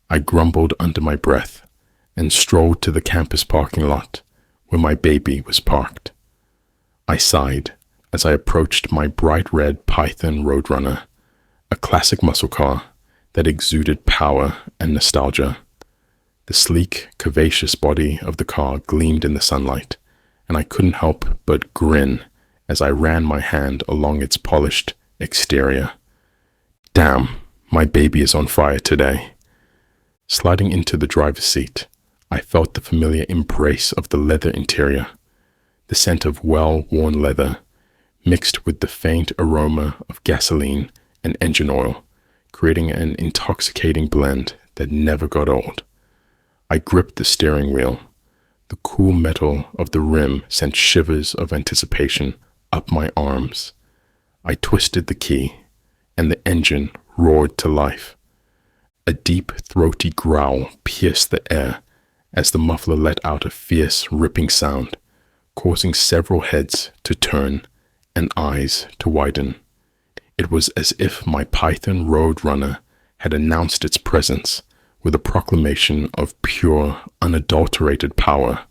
I grumbled under my breath and strolled to the campus parking lot where my baby was parked. I sighed as I approached my bright red Python Roadrunner, a classic muscle car that exuded power and nostalgia. The sleek, curvaceous body of the car gleamed in the sunlight, and I couldn't help but grin as I ran my hand along its polished exterior. Damn, my baby is on fire today. Sliding into the driver's seat, I felt the familiar embrace of the leather interior, the scent of well-worn leather, mixed with the faint aroma of gasoline and engine oil, creating an intoxicating blend that never got old. I gripped the steering wheel. The cool metal of the rim sent shivers of anticipation up my arms. I twisted the key, and the engine roared to life. A deep, throaty growl pierced the air as the muffler let out a fierce, ripping sound, causing several heads to turn and eyes to widen. It was as if my Python Roadrunner had announced its presence with a proclamation of pure, unadulterated power.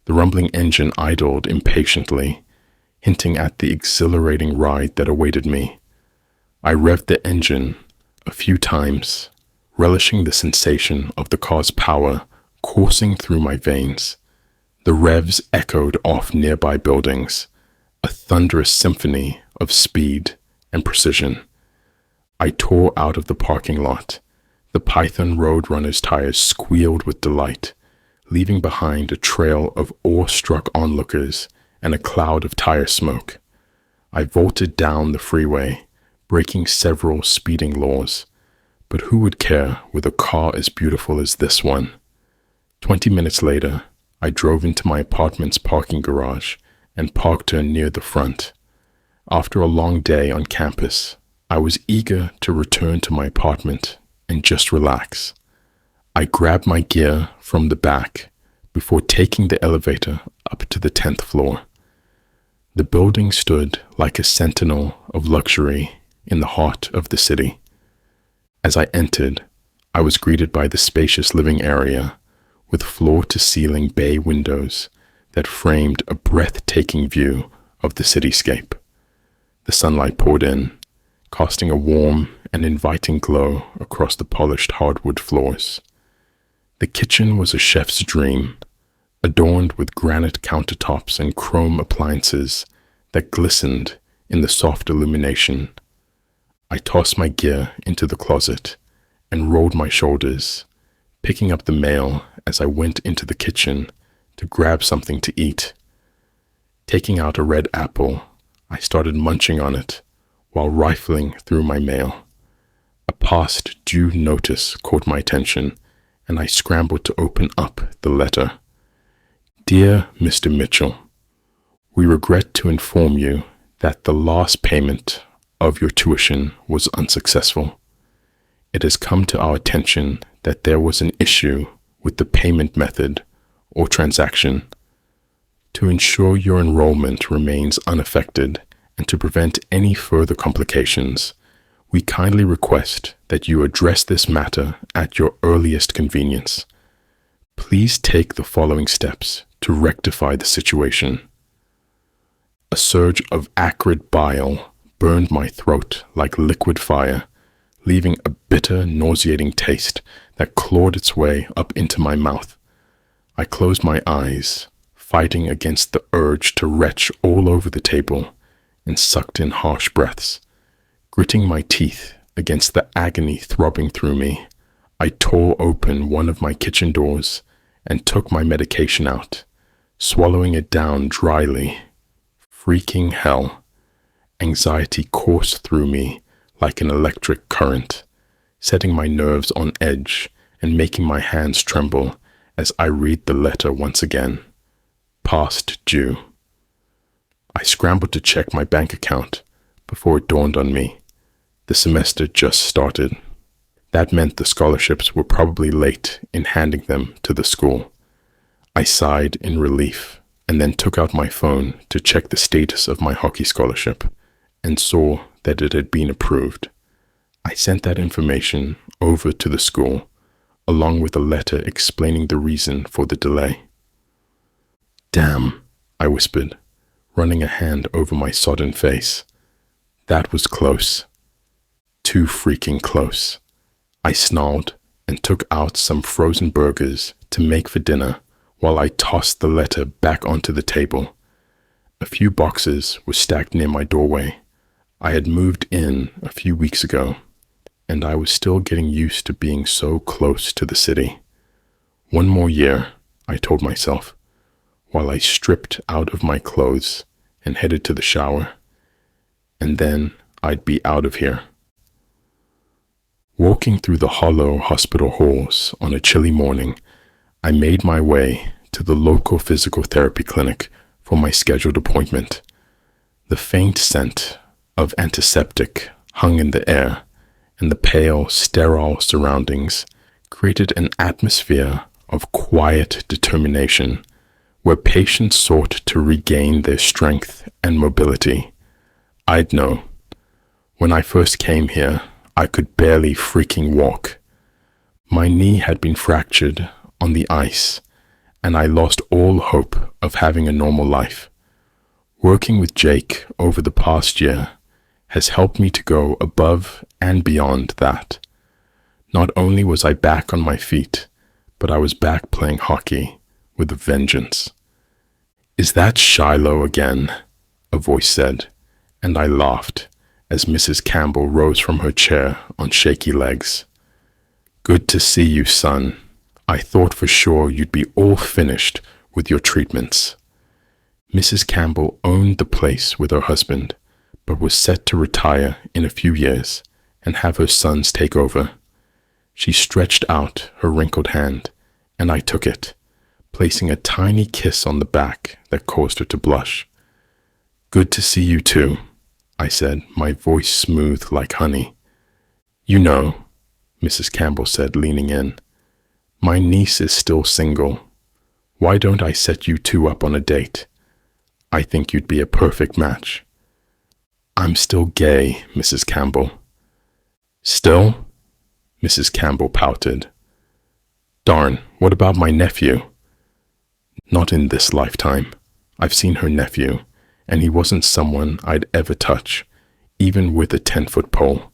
The rumbling engine idled impatiently, hinting at the exhilarating ride that awaited me. I revved the engine a few times, relishing the sensation of the car's power coursing through my veins. The revs echoed off nearby buildings, a thunderous symphony of speed and precision. I tore out of the parking lot. The Python Roadrunner's tires squealed with delight, leaving behind a trail of awe-struck onlookers and a cloud of tire smoke. I vaulted down the freeway, breaking several speeding laws. But who would care with a car as beautiful as this one? 20 minutes later, I drove into my apartment's parking garage and parked her near the front. After a long day on campus, I was eager to return to my apartment and just relax. I grabbed my gear from the back before taking the elevator up to the 10th floor. The building stood like a sentinel of luxury in the heart of the city. As I entered, I was greeted by the spacious living area with floor-to-ceiling bay windows that framed a breathtaking view of the cityscape. The sunlight poured in, casting a warm and inviting glow across the polished hardwood floors. The kitchen was a chef's dream, adorned with granite countertops and chrome appliances that glistened in the soft illumination. I tossed my gear into the closet and rolled my shoulders, picking up the mail as I went into the kitchen to grab something to eat. Taking out a red apple, I started munching on it while rifling through my mail. A past due notice caught my attention, and I scrambled to open up the letter. Dear Mr. Mitchell, we regret to inform you that the last payment of your tuition was unsuccessful. It has come to our attention that there was an issue with the payment method or transaction. To ensure your enrollment remains unaffected and to prevent any further complications, we kindly request that you address this matter at your earliest convenience. Please take the following steps to rectify the situation. A surge of acrid bile burned my throat like liquid fire, leaving a bitter, nauseating taste that clawed its way up into my mouth. I closed my eyes, fighting against the urge to retch all over the table, and sucked in harsh breaths. Gritting my teeth against the agony throbbing through me, I tore open one of my kitchen doors and took my medication out, swallowing it down dryly. Freaking hell. Anxiety coursed through me like an electric current, setting my nerves on edge and making my hands tremble as I read the letter once again. Past due. I scrambled to check my bank account before it dawned on me. The semester just started. That meant the scholarships were probably late in handing them to the school. I sighed in relief and then took out my phone to check the status of my hockey scholarship and saw that it had been approved. I sent that information over to the school along with a letter explaining the reason for the delay. Damn, I whispered, running a hand over my sodden face. That was close. Too freaking close. I snarled and took out some frozen burgers to make for dinner while I tossed the letter back onto the table. A few boxes were stacked near my doorway. I had moved in a few weeks ago, and I was still getting used to being so close to the city. One more year, I told myself, while I stripped out of my clothes and headed to the shower, and then I'd be out of here. Walking through the hollow hospital halls on a chilly morning, I made my way to the local physical therapy clinic for my scheduled appointment. The faint scent of antiseptic hung in the air, and the pale, sterile surroundings created an atmosphere of quiet determination where patients sought to regain their strength and mobility. I'd know. When I first came here, I could barely freaking walk. My knee had been fractured on the ice, and I lost all hope of having a normal life. Working with Jake over the past year has helped me to go above and beyond that. Not only was I back on my feet, but I was back playing hockey with a vengeance. "Is that Shiloh again?" a voice said, and I laughed as Mrs. Campbell rose from her chair on shaky legs. "Good to see you, son. I thought for sure you'd be all finished with your treatments." Mrs. Campbell owned the place with her husband, but was set to retire in a few years and have her sons take over. She stretched out her wrinkled hand, and I took it, placing a tiny kiss on the back that caused her to blush. "Good to see you too," I said, my voice smooth like honey. "You know," Mrs. Campbell said, leaning in, "my niece is still single. Why don't I set you two up on a date? I think you'd be a perfect match." "I'm still gay, Mrs. Campbell." "Still?" Mrs. Campbell pouted. "Darn, what about my nephew?" "Not in this lifetime. I've seen her nephew, and he wasn't someone I'd ever touch, even with a 10-foot pole.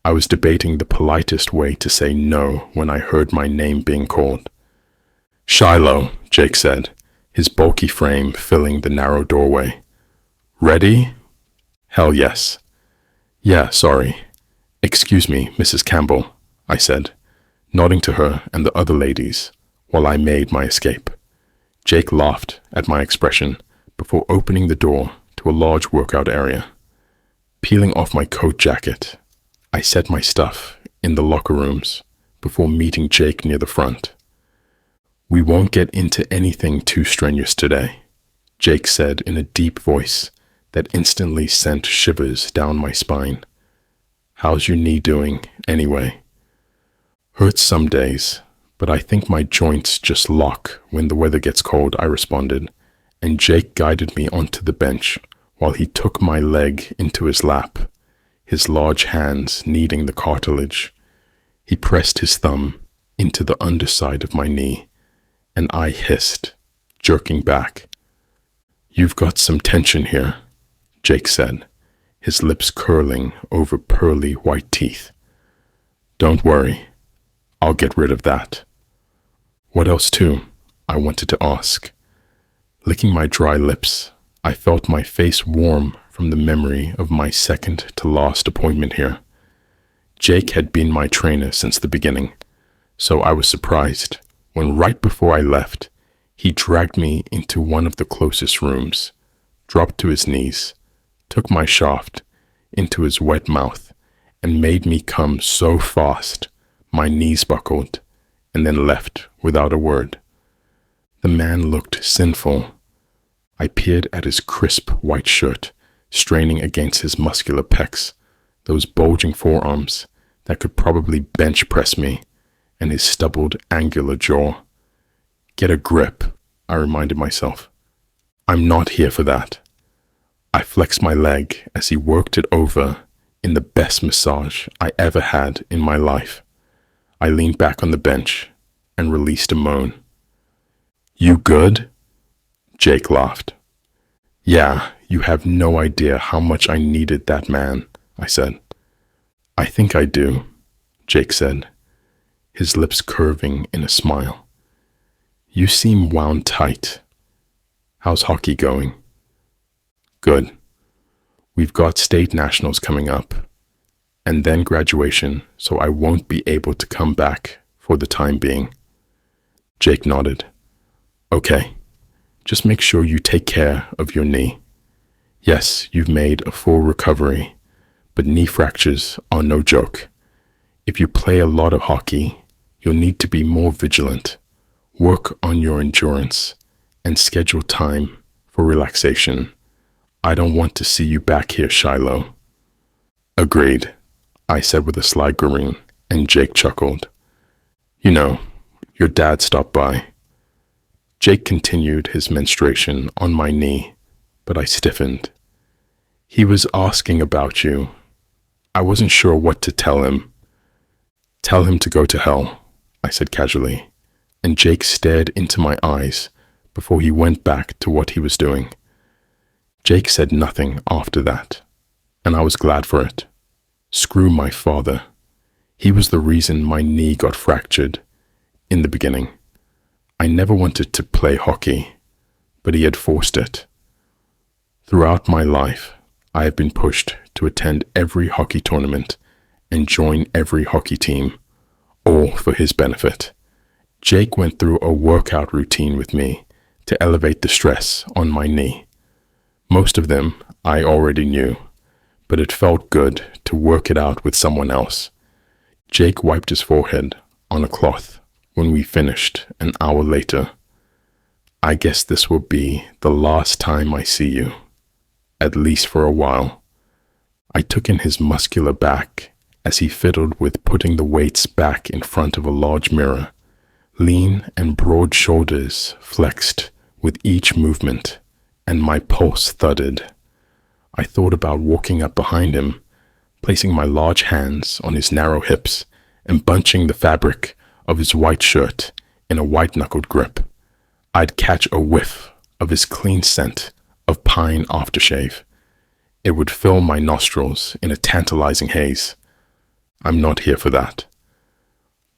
I was debating the politest way to say no when I heard my name being called. "Shiloh," Jake said, his bulky frame filling the narrow doorway. "Ready?" "Hell yes." "Yeah, sorry. Excuse me, Mrs. Campbell," I said, nodding to her and the other ladies while I made my escape. Jake laughed at my expression before opening the door to a large workout area. Peeling off my coat jacket, I set my stuff in the locker rooms before meeting Jake near the front. "We won't get into anything too strenuous today," Jake said in a deep voice that instantly sent shivers down my spine. "How's your knee doing, anyway?" "Hurts some days, but I think my joints just lock when the weather gets cold," I responded, and Jake guided me onto the bench while he took my leg into his lap, his large hands kneading the cartilage. He pressed his thumb into the underside of my knee, and I hissed, jerking back. "You've got some tension here," Jake said, his lips curling over pearly white teeth. "Don't worry, I'll get rid of that." "What else too?" I wanted to ask. Licking my dry lips, I felt my face warm from the memory of my second to last appointment here. Jake had been my trainer since the beginning, so I was surprised when right before I left, he dragged me into one of the closest rooms, dropped to his knees, took my shaft into his wet mouth, and made me come so fast my knees buckled, and then left without a word. The man looked sinful. I peered at his crisp white shirt, straining against his muscular pecs, those bulging forearms that could probably bench press me, and his stubbled, angular jaw. Get a grip, I reminded myself. I'm not here for that. I flexed my leg as he worked it over in the best massage I ever had in my life. I leaned back on the bench and released a moan. You good? Jake laughed. Yeah, you have no idea how much I needed that man, I said. I think I do, Jake said, his lips curving in a smile. You seem wound tight. How's hockey going? Good. We've got state nationals coming up, and then graduation, so I won't be able to come back for the time being. Jake nodded. Okay, just make sure you take care of your knee. Yes, you've made a full recovery, but knee fractures are no joke. If you play a lot of hockey, you'll need to be more vigilant, work on your endurance, and schedule time for relaxation. I don't want to see you back here, Shiloh. Agreed, I said with a sly grin, and Jake chuckled. You know, your dad stopped by. Jake continued his menstruation on my knee, but I stiffened. He was asking about you. I wasn't sure what to tell him. Tell him to go to hell, I said casually, and Jake stared into my eyes before he went back to what he was doing. Jake said nothing after that, and I was glad for it. Screw my father. He was the reason my knee got fractured in the beginning. I never wanted to play hockey, but he had forced it. Throughout my life, I have been pushed to attend every hockey tournament and join every hockey team, all for his benefit. Jake went through a workout routine with me to elevate the stress on my knee. Most of them I already knew, but it felt good to work it out with someone else. Jake wiped his forehead on a cloth when we finished an hour later. I guess this will be the last time I see you, at least for a while. I took in his muscular back as he fiddled with putting the weights back in front of a large mirror. Lean and broad shoulders flexed with each movement, and my pulse thudded. I thought about walking up behind him, placing my large hands on his narrow hips and bunching the fabric of his white shirt in a white-knuckled grip. I'd catch a whiff of his clean scent of pine aftershave. It would fill my nostrils in a tantalizing haze. I'm not here for that.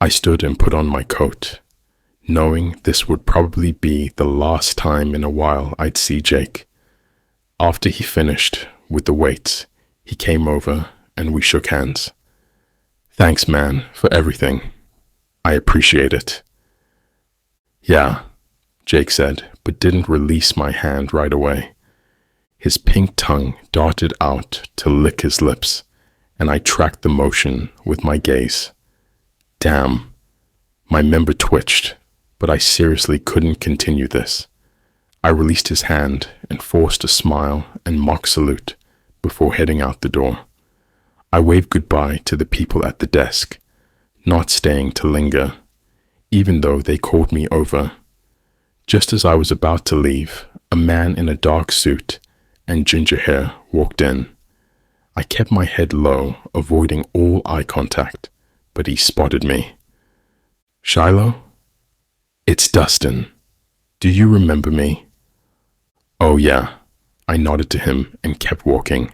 I stood and put on my coat, knowing this would probably be the last time in a while I'd see Jake. After he finished with the weights, he came over and we shook hands. Thanks, man, for everything. I appreciate it. Yeah, Jake said, but didn't release my hand right away. His pink tongue darted out to lick his lips, and I tracked the motion with my gaze. Damn, my member twitched, but I seriously couldn't continue this. I released his hand and forced a smile and mock salute before heading out the door. I waved goodbye to the people at the desk, not staying to linger, even though they called me over. Just as I was about to leave, a man in a dark suit and ginger hair walked in. I kept my head low, avoiding all eye contact, but he spotted me. Shiloh? It's Dustin. Do you remember me? Oh yeah. I nodded to him and kept walking.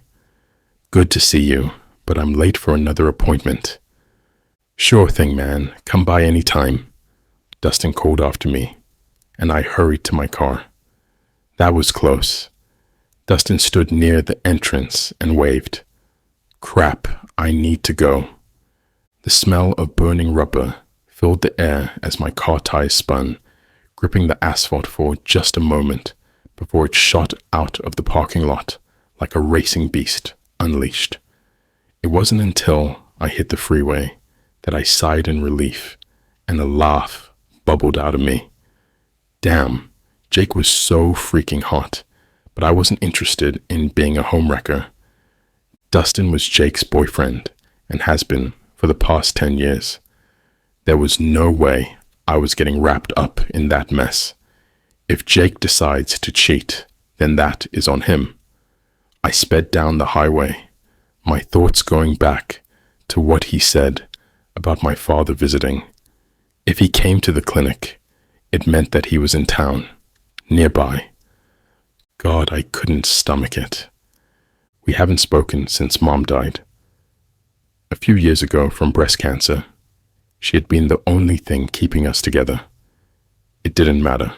Good to see you, but I'm late for another appointment. Sure thing, man. Come by any time. Dustin called after me, and I hurried to my car. That was close. Dustin stood near the entrance and waved. Crap, I need to go. The smell of burning rubber filled the air as my car tires spun, gripping the asphalt for just a moment before it shot out of the parking lot like a racing beast unleashed. It wasn't until I hit the freeway that I sighed in relief, and a laugh bubbled out of me. Damn, Jake was so freaking hot, but I wasn't interested in being a homewrecker. Dustin was Jake's boyfriend and has been for the past 10 years. There was no way I was getting wrapped up in that mess. If Jake decides to cheat, then that is on him. I sped down the highway, my thoughts going back to what he said about my father visiting. If he came to the clinic, it meant that he was in town, nearby. God, I couldn't stomach it. We haven't spoken since Mom died. A few years ago from breast cancer, she had been the only thing keeping us together. It didn't matter.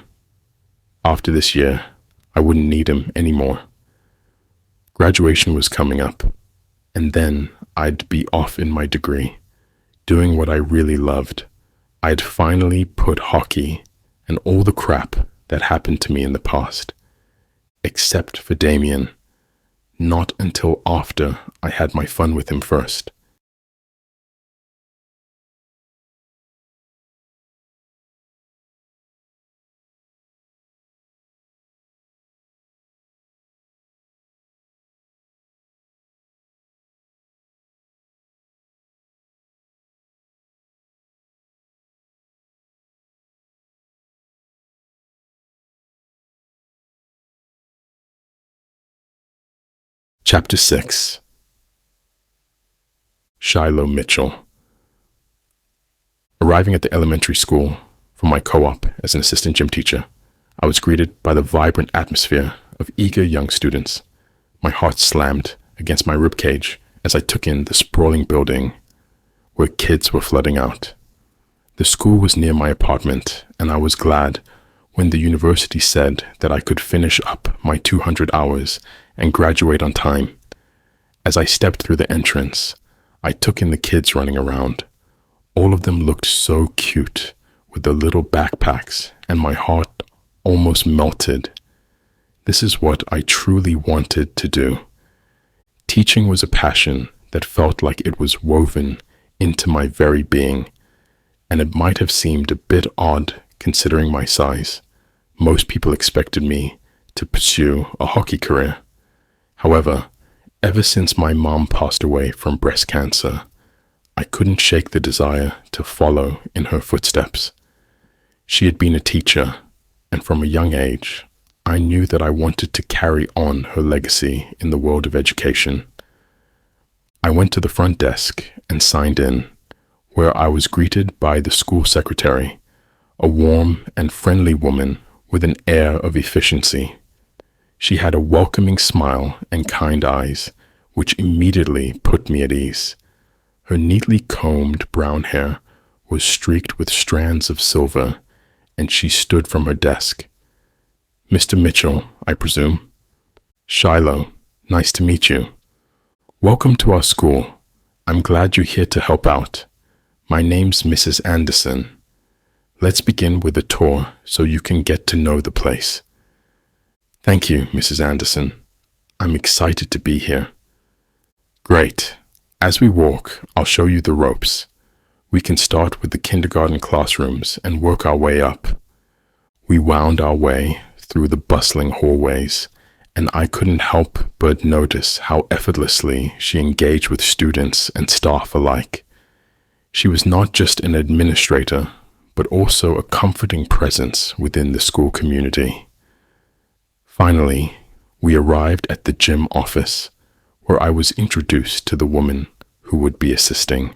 After this year, I wouldn't need him anymore. Graduation was coming up, and then I'd be off in my degree, doing what I really loved. I'd finally put hockey and all the crap that happened to me in the past, except for Damian, not until after I had my fun with him first. Chapter 6. Shiloh Mitchell. Arriving at the elementary school for my co-op as an assistant gym teacher, I was greeted by the vibrant atmosphere of eager young students. My heart slammed against my ribcage as I took in the sprawling building where kids were flooding out. The school was near my apartment, and I was glad when the university said that I could finish up my 200 hours and graduate on time. As I stepped through the entrance, I took in the kids running around. All of them looked so cute with their little backpacks, and my heart almost melted. This is what I truly wanted to do. Teaching was a passion that felt like it was woven into my very being, and it might have seemed a bit odd considering my size. Most people expected me to pursue a hockey career. However, ever since my mom passed away from breast cancer, I couldn't shake the desire to follow in her footsteps. She had been a teacher, and from a young age, I knew that I wanted to carry on her legacy in the world of education. I went to the front desk and signed in, where I was greeted by the school secretary, a warm and friendly woman with an air of efficiency. She had a welcoming smile and kind eyes, which immediately put me at ease. Her neatly combed brown hair was streaked with strands of silver, and she stood from her desk. Mr. Mitchell, I presume. Shiloh, nice to meet you. Welcome to our school. I'm glad you're here to help out. My name's Mrs. Anderson. Let's begin with a tour so you can get to know the place. Thank you, Mrs. Anderson. I'm excited to be here. Great. As we walk, I'll show you the ropes. We can start with the kindergarten classrooms and work our way up. We wound our way through the bustling hallways, and I couldn't help but notice how effortlessly she engaged with students and staff alike. She was not just an administrator, but also a comforting presence within the school community. Finally, we arrived at the gym office, where I was introduced to the woman who would be assisting.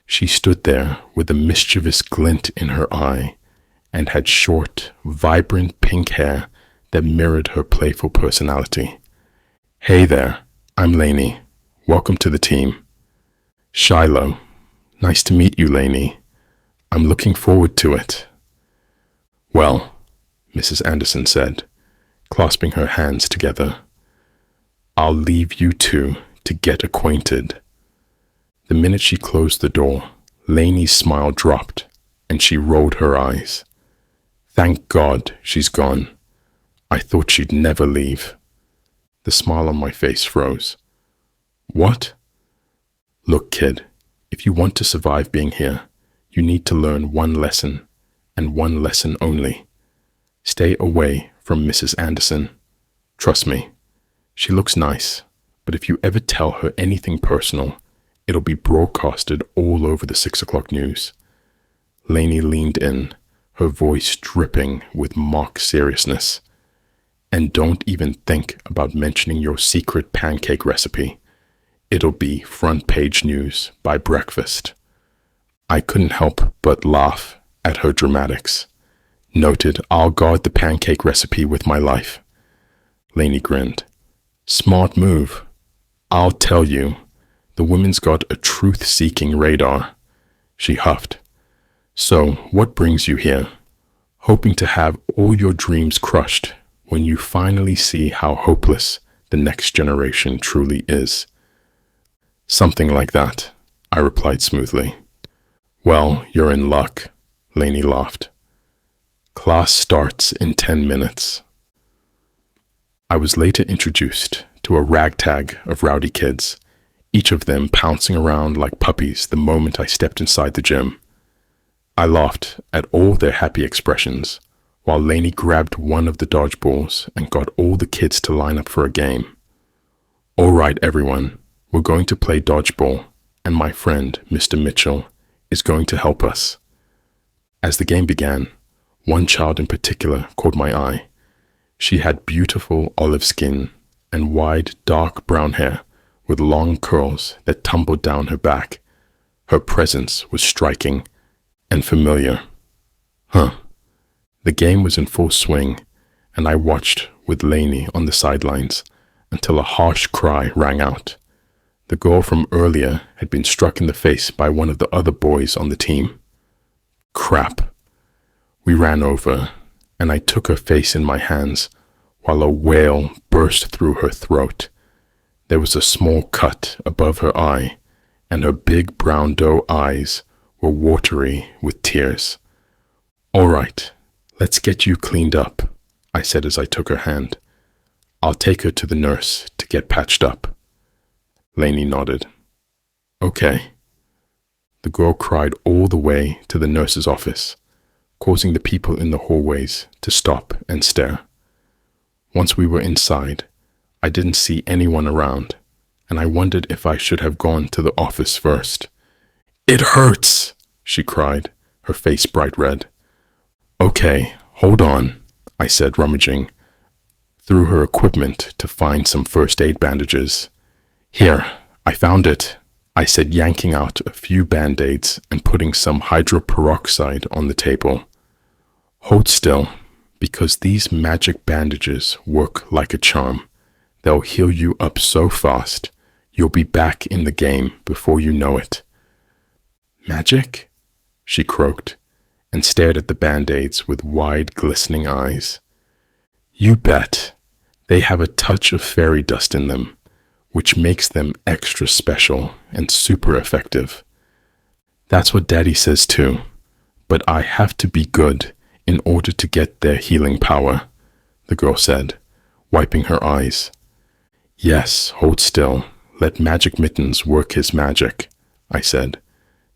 She stood there with a mischievous glint in her eye and had short, vibrant pink hair that mirrored her playful personality. Hey there, I'm Lainey. Welcome to the team. Shiloh, nice to meet you, Lainey. I'm looking forward to it. Well, Mrs. Anderson said, clasping her hands together. "I'll leave you two to get acquainted." The minute she closed the door, Lainey's smile dropped, and she rolled her eyes. "Thank God she's gone. I thought she'd never leave." The smile on my face froze. "What?" "Look, kid, if you want to survive being here, you need to learn one lesson, and one lesson only. Stay away from Mrs. Anderson. Trust me, she looks nice, but if you ever tell her anything personal, it'll be broadcasted all over the 6 o'clock news." Lainey leaned in, her voice dripping with mock seriousness. "And don't even think about mentioning your secret pancake recipe. It'll be front page news by breakfast." I couldn't help but laugh at her dramatics. Noted, "I'll guard the pancake recipe with my life." Lainey grinned. "Smart move. I'll tell you, the women's got a truth-seeking radar." She huffed. "So, what brings you here? Hoping to have all your dreams crushed when you finally see how hopeless the next generation truly is." "Something like that," I replied smoothly. "Well, you're in luck," Lainey laughed. "Class starts in 10 minutes. I was later introduced to a ragtag of rowdy kids, each of them pouncing around like puppies the moment I stepped inside the gym. I laughed at all their happy expressions, while Lainey grabbed one of the dodgeballs and got all the kids to line up for a game. "All right, everyone, we're going to play dodgeball, and my friend, Mr. Mitchell, is going to help us." As the game began, one child in particular caught my eye. She had beautiful olive skin and wide, dark brown hair with long curls that tumbled down her back. Her presence was striking and familiar. The game was in full swing, and I watched with Lainey on the sidelines until a harsh cry rang out. The girl from earlier had been struck in the face by one of the other boys on the team. Crap. We ran over, and I took her face in my hands while a wail burst through her throat. There was a small cut above her eye, and her big brown doe eyes were watery with tears. "All right, let's get you cleaned up," I said as I took her hand. "I'll take her to the nurse to get patched up." Lainey nodded. "Okay." The girl cried all the way to the nurse's office, causing the people in the hallways to stop and stare. Once we were inside, I didn't see anyone around, and I wondered if I should have gone to the office first. "It hurts," she cried, her face bright red. "Okay, hold on," I said, rummaging through her equipment to find some first aid bandages. "Here, I found it," I said, yanking out a few band-aids and putting some hydroperoxide on the table. "Hold still, because these magic bandages work like a charm. They'll heal you up so fast, you'll be back in the game before you know it." "Magic?" she croaked, and stared at the band-aids with wide, glistening eyes. "You bet. They have a touch of fairy dust in them, which makes them extra special and super effective." "That's what Daddy says too, but I have to be good in order to get their healing power," the girl said, wiping her eyes. "Yes, hold still. Let Magic Mittens work his magic," I said,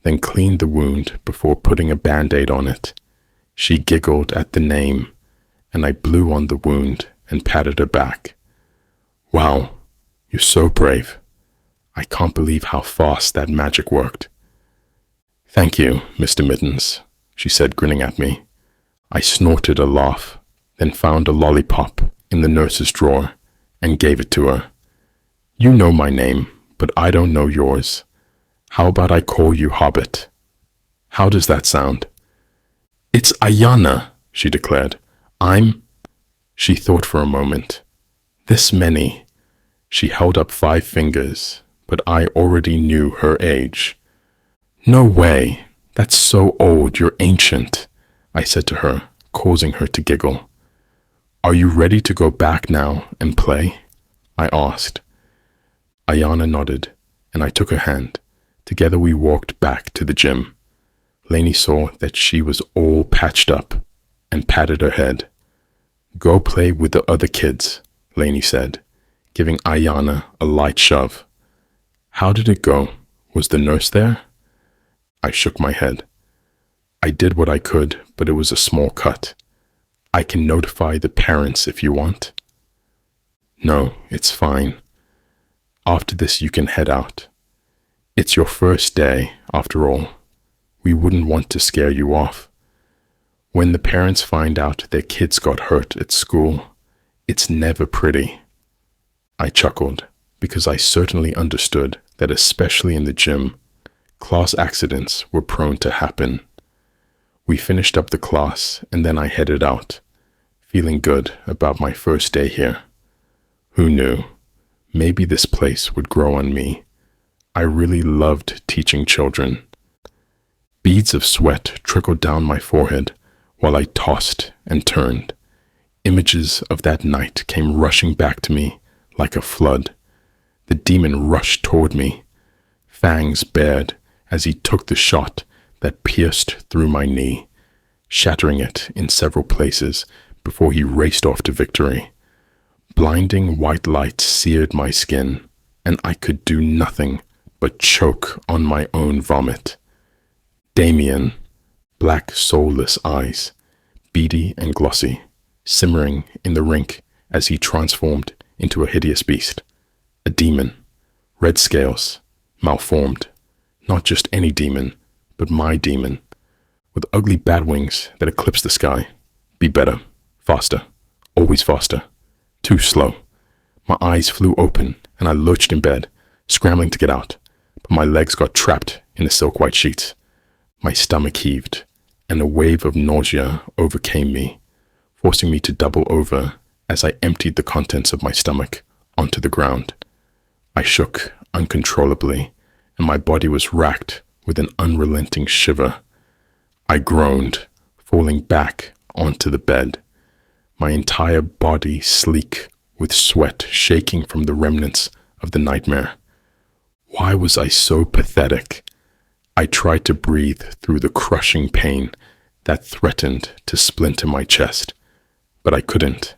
then cleaned the wound before putting a band-aid on it. She giggled at the name, and I blew on the wound and patted her back. "Wow, you're so brave. I can't believe how fast that magic worked." "Thank you, Mr. Mittens," she said, grinning at me. I snorted a laugh, then found a lollipop in the nurse's drawer and gave it to her. "You know my name, but I don't know yours. How about I call you Hobbit? How does that sound?" "It's Ayana," she declared. She thought for a moment. "This many." She held up 5 fingers, but I already knew her age. "No way. That's so old, you're ancient," I said to her, causing her to giggle. "Are you ready to go back now and play?" I asked. Ayana nodded, and I took her hand. Together we walked back to the gym. Lainey saw that she was all patched up and patted her head. "Go play with the other kids," Lainey said, giving Ayana a light shove. "How did it go? Was the nurse there?" I shook my head. "I did what I could, but it was a small cut. I can notify the parents if you want." "No, it's fine. After this you can head out. It's your first day, after all. We wouldn't want to scare you off. When the parents find out their kids got hurt at school, it's never pretty." I chuckled, because I certainly understood that especially in the gym, class accidents were prone to happen. We finished up the class and then I headed out, feeling good about my first day here. Who knew? Maybe this place would grow on me. I really loved teaching children. Beads of sweat trickled down my forehead while I tossed and turned. Images of that night came rushing back to me like a flood. The demon rushed toward me, fangs bared as he took the shot that pierced through my knee, shattering it in several places before he raced off to victory. Blinding white light seared my skin, and I could do nothing but choke on my own vomit. Damian, black soulless eyes, beady and glossy, simmering in the rink as he transformed into a hideous beast. A demon, red scales, malformed, not just any demon, but my demon, with ugly bat wings that eclipsed the sky. Be better, faster, always faster. Too slow. My eyes flew open and I lurched in bed, scrambling to get out, but my legs got trapped in the silk-white sheets. My stomach heaved, and a wave of nausea overcame me, forcing me to double over as I emptied the contents of my stomach onto the ground. I shook uncontrollably, and my body was racked with an unrelenting shiver. I groaned, falling back onto the bed, my entire body sleek with sweat shaking from the remnants of the nightmare. Why was I so pathetic? I tried to breathe through the crushing pain that threatened to splinter my chest, but I couldn't.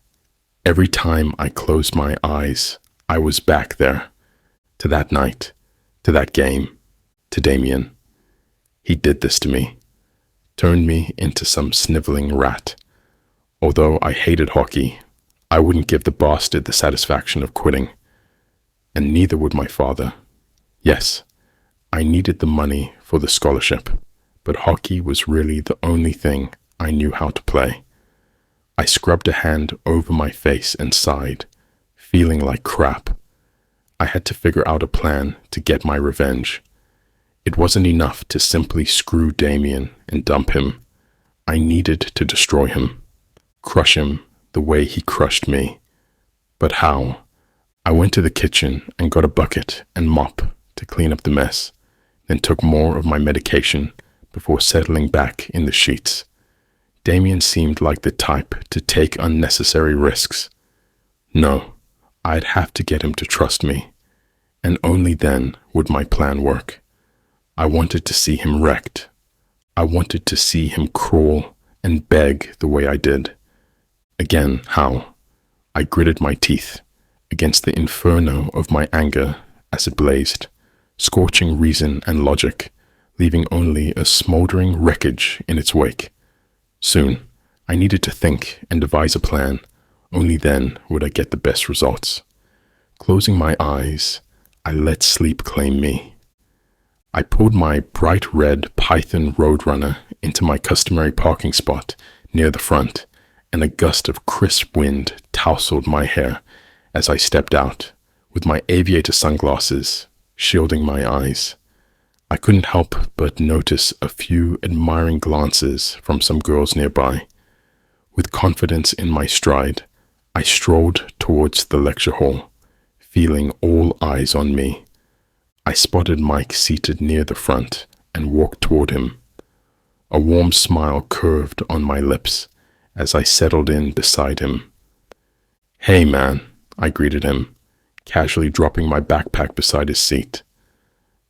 Every time I closed my eyes, I was back there, to that night, to that game, to Damian. He did this to me, turned me into some sniveling rat. Although I hated hockey, I wouldn't give the bastard the satisfaction of quitting, and neither would my father. Yes, I needed the money for the scholarship, but hockey was really the only thing I knew how to play. I scrubbed a hand over my face and sighed, feeling like crap. I had to figure out a plan to get my revenge. It wasn't enough to simply screw Damian and dump him. I needed to destroy him. Crush him the way he crushed me. But how? I went to the kitchen and got a bucket and mop to clean up the mess, then took more of my medication before settling back in the sheets. Damian seemed like the type to take unnecessary risks. No, I'd have to get him to trust me, and only then would my plan work. I wanted to see him wrecked. I wanted to see him crawl and beg the way I did. Again, how? I gritted my teeth against the inferno of my anger as it blazed, scorching reason and logic, leaving only a smoldering wreckage in its wake. Soon, I needed to think and devise a plan. Only then would I get the best results. Closing my eyes, I let sleep claim me. I pulled my bright red Python Roadrunner into my customary parking spot near the front, and a gust of crisp wind tousled my hair as I stepped out, with my aviator sunglasses shielding my eyes. I couldn't help but notice a few admiring glances from some girls nearby. With confidence in my stride, I strolled towards the lecture hall, feeling all eyes on me. I spotted Mike seated near the front and walked toward him. A warm smile curved on my lips as I settled in beside him. "Hey man," I greeted him, casually dropping my backpack beside his seat.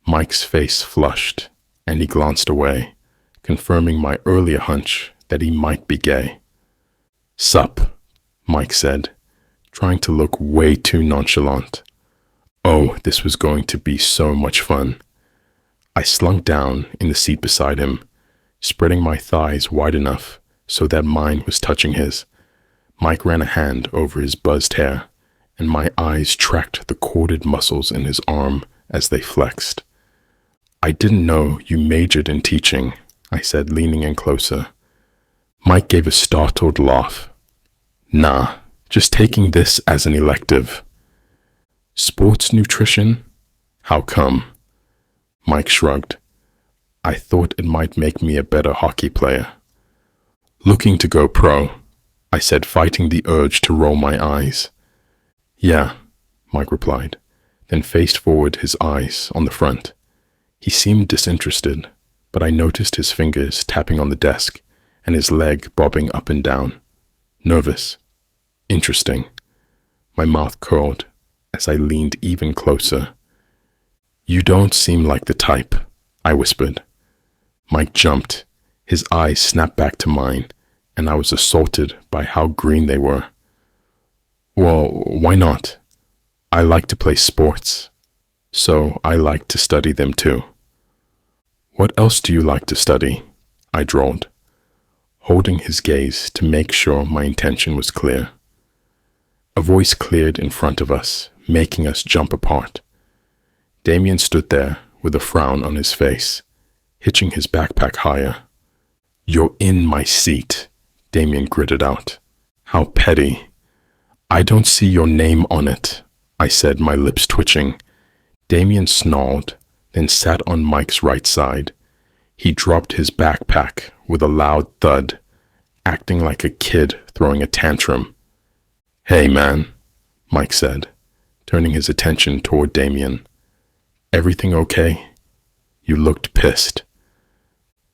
Mike's face flushed, and he glanced away, confirming my earlier hunch that he might be gay. "Sup," Mike said, trying to look way too nonchalant. Oh, this was going to be so much fun. I slunk down in the seat beside him, spreading my thighs wide enough so that mine was touching his. Mike ran a hand over his buzzed hair, and my eyes tracked the corded muscles in his arm as they flexed. "I didn't know you majored in teaching," I said, leaning in closer. Mike gave a startled laugh. "Nah, just taking this as an elective." "Sports nutrition? How come?" Mike shrugged. "I thought it might make me a better hockey player." "Looking to go pro," I said, fighting the urge to roll my eyes. "Yeah," Mike replied, then faced forward, his eyes on the front. He seemed disinterested, but I noticed his fingers tapping on the desk and his leg bobbing up and down. Nervous. Interesting. My mouth curled as I leaned even closer. "You don't seem like the type," I whispered. Mike jumped. His eyes snapped back to mine, and I was assaulted by how green they were. "Well, why not? I like to play sports, so I like to study them too." "What else do you like to study?" I drawled, holding his gaze to make sure my intention was clear. A voice cleared in front of us, making us jump apart. Damian stood there with a frown on his face, hitching his backpack higher. "You're in my seat," Damian gritted out. "How petty." "I don't see your name on it," I said, my lips twitching. Damian snarled, then sat on Mike's right side. He dropped his backpack with a loud thud, acting like a kid throwing a tantrum. "Hey man," Mike said, turning his attention toward Damian. "Everything okay? You looked pissed."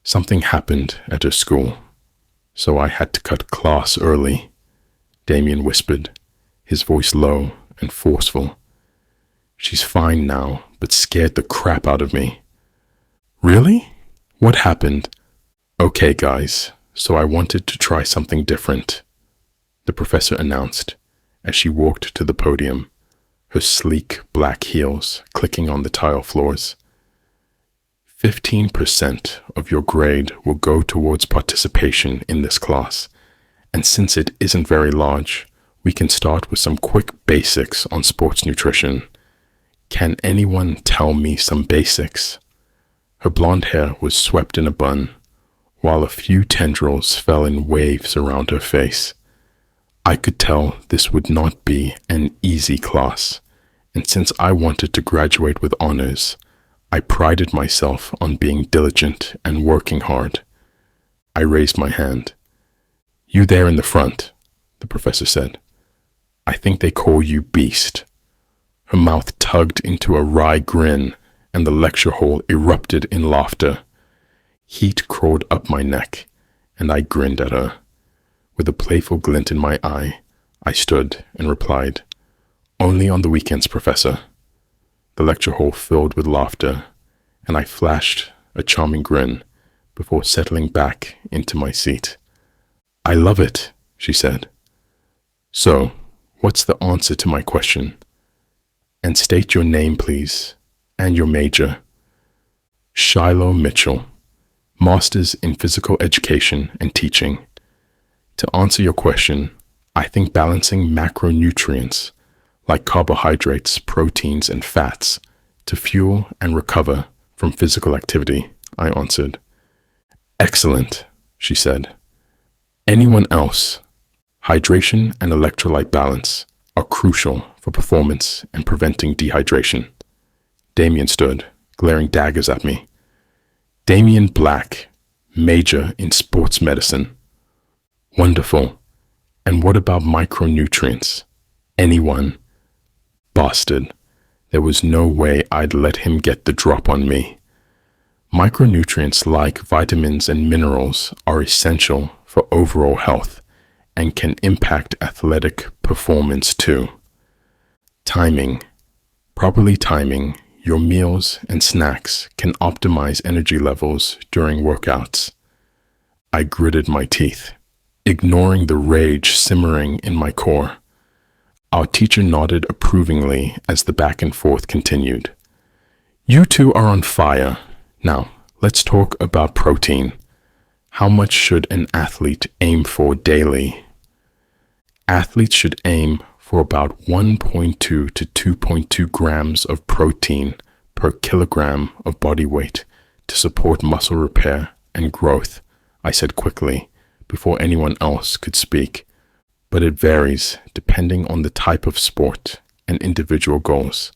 "Something happened at her school, so I had to cut class early," Damian whispered, his voice low and forceful. "She's fine now, but scared the crap out of me." "Really? What happened?" "Okay, guys, so I wanted to try something different," the professor announced as she walked to the podium, her sleek black heels clicking on the tile floors. 15% of your grade will go towards participation in this class, and since it isn't very large, we can start with some quick basics on sports nutrition. Can anyone tell me some basics? Her blonde hair was swept in a bun, while a few tendrils fell in waves around her face. I could tell this would not be an easy class, and since I wanted to graduate with honors, I prided myself on being diligent and working hard. I raised my hand. "You there in the front," the professor said. "I think they call you Beast." Her mouth tugged into a wry grin, and the lecture hall erupted in laughter. Heat crawled up my neck, and I grinned at her. With a playful glint in my eye, I stood and replied, "Only on the weekends, Professor." The lecture hall filled with laughter, and I flashed a charming grin before settling back into my seat. "I love it," she said. "So, what's the answer to my question? And state your name, please, and your major." "Shiloh Mitchell, Masters in Physical Education and Teaching. To answer your question, I think balancing macronutrients, like carbohydrates, proteins, and fats, to fuel and recover from physical activity," I answered. "Excellent," she said. "Anyone else? Hydration and electrolyte balance are crucial for performance and preventing dehydration." Damian stood, glaring daggers at me. "Damian Black, major in sports medicine." "Wonderful. And what about micronutrients? Anyone?" Bastard. There was no way I'd let him get the drop on me. Micronutrients like vitamins and minerals are essential for overall health and can impact athletic performance too. Timing. Properly timing your meals and snacks can optimize energy levels during workouts. I gritted my teeth, ignoring the rage simmering in my core. Our teacher nodded approvingly as the back and forth continued. You two are on fire. Now, let's talk about protein. How much should an athlete aim for daily? Athletes should aim for about 1.2 to 2.2 grams of protein per kilogram of body weight to support muscle repair and growth, I said quickly, before anyone else could speak. But it varies depending on the type of sport and individual goals.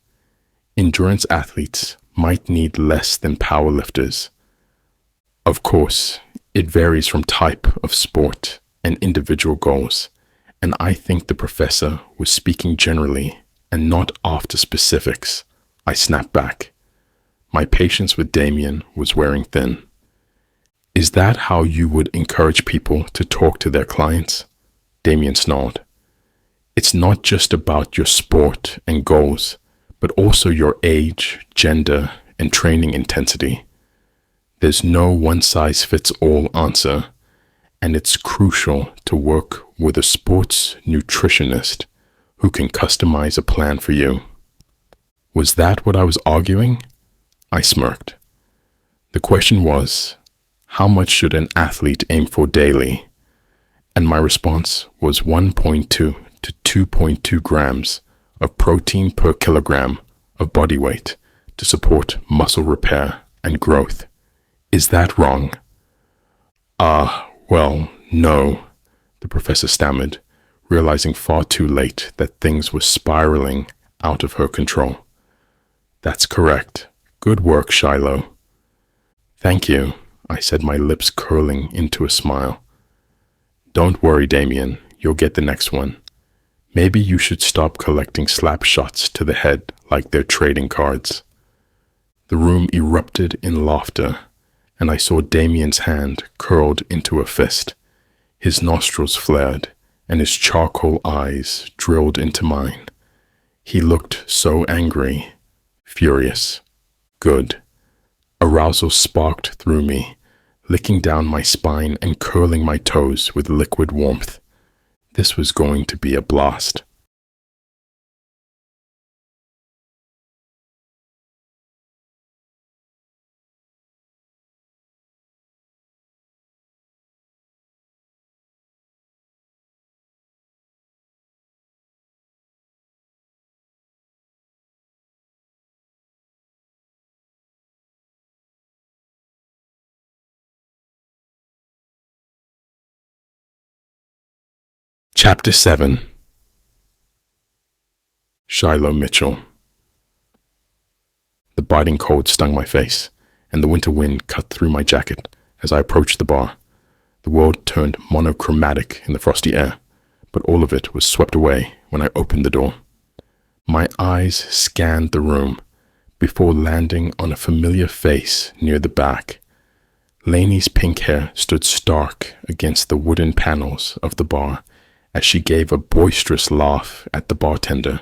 Endurance athletes might need less than powerlifters. Of course, it varies from type of sport and individual goals, and I think the professor was speaking generally and not after specifics. I snapped back. My patience with Damian was wearing thin. Is that how you would encourage people to talk to their clients? Damian snarled. It's not just about your sport and goals, but also your age, gender, and training intensity. There's no one-size-fits-all answer, and it's crucial to work with a sports nutritionist who can customize a plan for you. Was that what I was arguing? I smirked. The question was, how much should an athlete aim for daily? And my response was 1.2 to 2.2 grams of protein per kilogram of body weight to support muscle repair and growth. Is that wrong? Well, no, the professor stammered, realizing far too late that things were spiraling out of her control. That's correct. Good work, Shiloh. Thank you, I said, my lips curling into a smile. Don't worry, Damian, you'll get the next one. Maybe you should stop collecting slap shots to the head like they're trading cards. The room erupted in laughter, and I saw Damian's hand curled into a fist. His nostrils flared, and his charcoal eyes drilled into mine. He looked so angry, furious. Good. Arousal sparked through me, licking down my spine and curling my toes with liquid warmth. This was going to be a blast. Chapter 7. Shiloh Mitchell. The biting cold stung my face, and the winter wind cut through my jacket as I approached the bar. The world turned monochromatic in the frosty air, but all of it was swept away when I opened the door. My eyes scanned the room before landing on a familiar face near the back. Lainey's pink hair stood stark against the wooden panels of the bar as she gave a boisterous laugh at the bartender.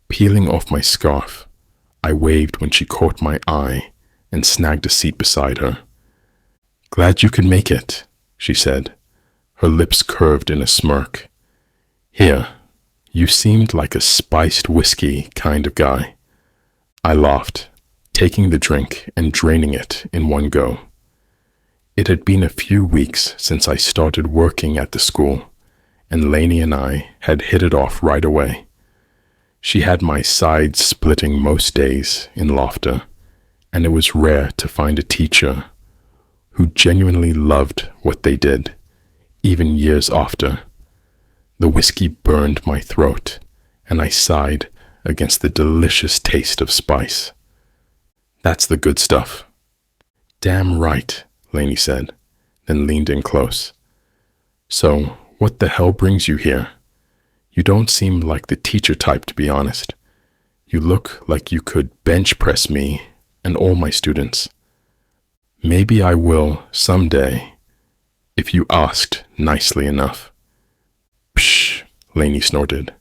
Peeling off my scarf, I waved when she caught my eye and snagged a seat beside her. Glad you could make it, she said, her lips curved in a smirk. Here, you seemed like a spiced whiskey kind of guy. I laughed, taking the drink and draining it in one go. It had been a few weeks since I started working at the school, and Lainey and I had hit it off right away. She had my sides splitting most days in laughter, and it was rare to find a teacher who genuinely loved what they did, even years after. The whiskey burned my throat, and I sighed against the delicious taste of spice. That's the good stuff. Damn right, Lainey said, then leaned in close. So, what the hell brings you here? You don't seem like the teacher type, to be honest. You look like you could bench press me and all my students. Maybe I will someday, if you asked nicely enough. Lainey snorted.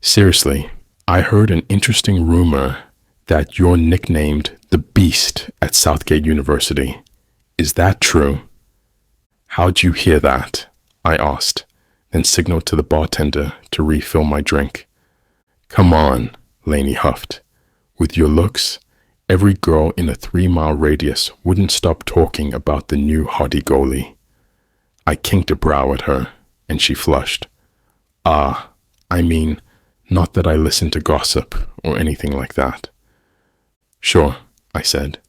Seriously, I heard an interesting rumor that you're nicknamed the Beast at Southgate University. Is that true? How'd you hear that? I asked, then signaled to the bartender to refill my drink. Come on, Lainey huffed. With your looks, every girl in a 3-mile radius wouldn't stop talking about the new hottie goalie. I kinked a brow at her, and she flushed. I mean, not that I listen to gossip or anything like that. Sure, I said,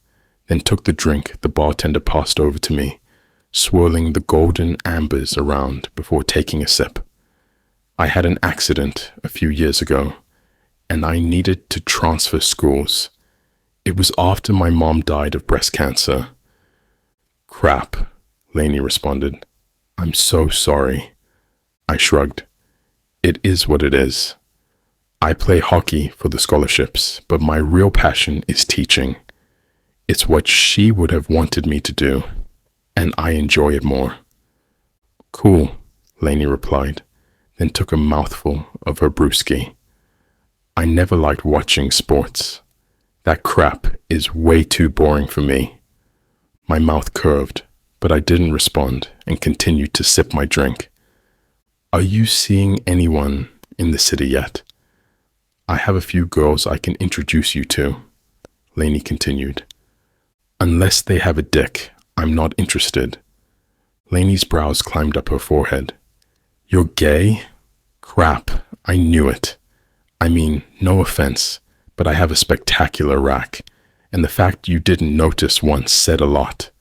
then took the drink the bartender passed over to me, swirling the golden ambers around before taking a sip. I had an accident a few years ago, and I needed to transfer schools. It was after my mom died of breast cancer. Crap, Lainey responded. I'm so sorry. I shrugged. It is what it is. I play hockey for the scholarships, but my real passion is teaching. It's what she would have wanted me to do, and I enjoy it more. Cool, Lainey replied, then took a mouthful of her brewski. I never liked watching sports. That crap is way too boring for me. My mouth curved, but I didn't respond and continued to sip my drink. Are you seeing anyone in the city yet? I have a few girls I can introduce you to, Lainey continued. Unless they have a dick, I'm not interested. Lainey's brows climbed up her forehead. You're gay? Crap, I knew it. I mean, no offense, but I have a spectacular rack, and the fact you didn't notice once said a lot.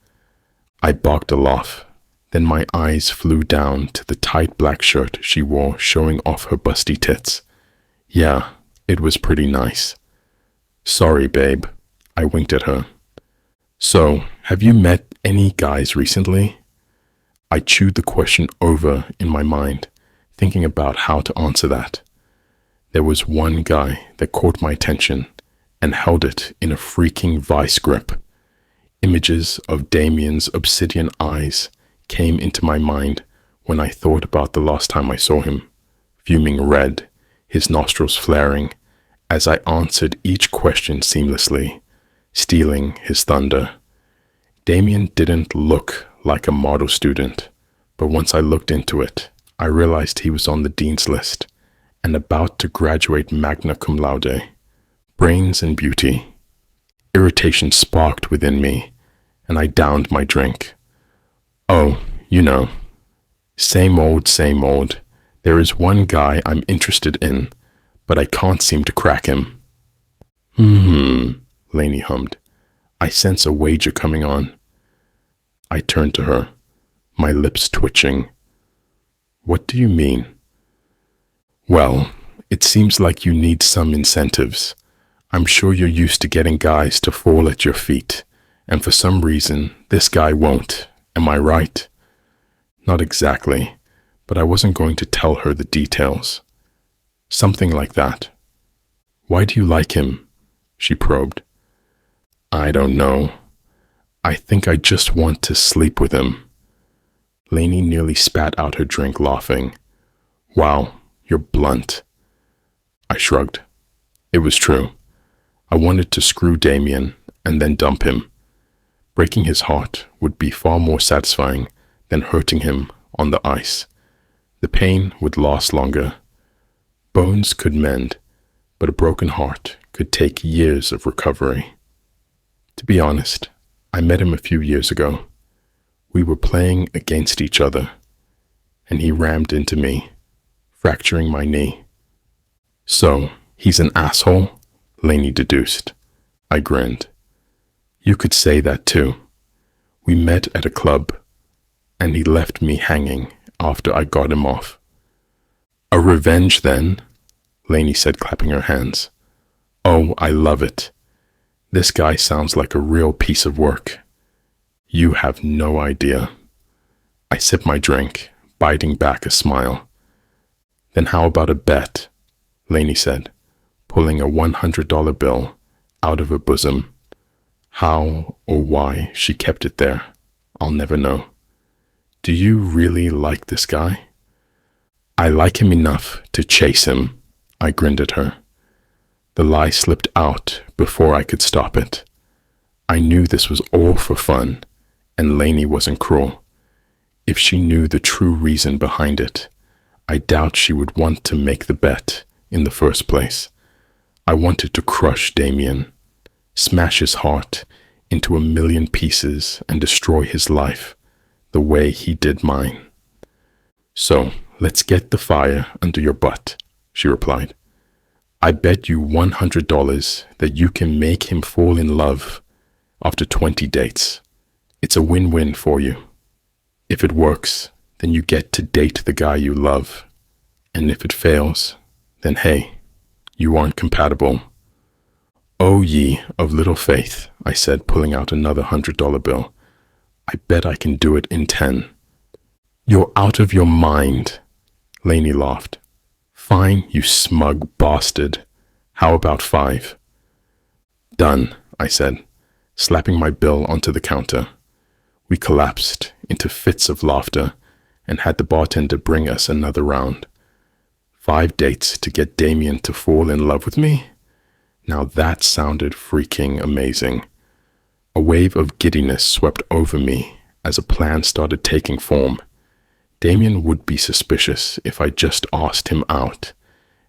I barked a laugh, then my eyes flew down to the tight black shirt she wore showing off her busty tits. Yeah, it was pretty nice. Sorry, babe, I winked at her. So, have you met any guys recently? I chewed the question over in my mind, thinking about how to answer that. There was one guy that caught my attention and held it in a freaking vice grip. Images of Damian's obsidian eyes came into my mind when I thought about the last time I saw him, fuming red, his nostrils flaring, as I answered each question seamlessly, stealing his thunder. Damian didn't look like a model student, but once I looked into it, I realized he was on the dean's list and about to graduate magna cum laude. Brains and beauty. Irritation sparked within me, and I downed my drink. Oh, you know, same old, same old. There is one guy I'm interested in, but I can't seem to crack him. Lainey hummed. I sense a wager coming on. I turned to her, my lips twitching. What do you mean? Well, it seems like you need some incentives. I'm sure you're used to getting guys to fall at your feet, and for some reason, this guy won't. Am I right? Not exactly, but I wasn't going to tell her the details. Something like that. Why do you like him? She probed. I don't know. I think I just want to sleep with him. Lainey nearly spat out her drink, laughing. Wow, you're blunt. I shrugged. It was true. I wanted to screw Damian and then dump him. Breaking his heart would be far more satisfying than hurting him on the ice. The pain would last longer. Bones could mend, but a broken heart could take years of recovery. To be honest, I met him a few years ago. We were playing against each other, and he rammed into me, fracturing my knee. So, he's an asshole? Lainey deduced. I grinned. You could say that too. We met at a club, and he left me hanging after I got him off. A revenge then? Lainey said, clapping her hands. Oh, I love it. This guy sounds like a real piece of work. You have no idea. I sipped my drink, biting back a smile. Then how about a bet? Lainey said, pulling a $100 bill out of her bosom. How or why she kept it there, I'll never know. Do you really like this guy? I like him enough to chase him, I grinned at her. The lie slipped out before I could stop it. I knew this was all for fun, and Lainey wasn't cruel. If she knew the true reason behind it, I doubt she would want to make the bet in the first place. I wanted to crush Damian, smash his heart into a million pieces and destroy his life the way he did mine. So, let's get the fire under your butt, she replied. I bet you $100 that you can make him fall in love after 20 dates. It's a win-win for you. If it works, then you get to date the guy you love. And if it fails, then hey, you aren't compatible. O ye of little faith, I said, pulling out another $100 bill. I bet I can do it in 10. You're out of your mind, Lainey laughed. Fine, you smug bastard. How about 5? Done, I said, slapping my bill onto the counter. We collapsed into fits of laughter and had the bartender bring us another round. 5 dates to get Damian to fall in love with me? Now that sounded freaking amazing. A wave of giddiness swept over me as a plan started taking form. Damian would be suspicious if I just asked him out,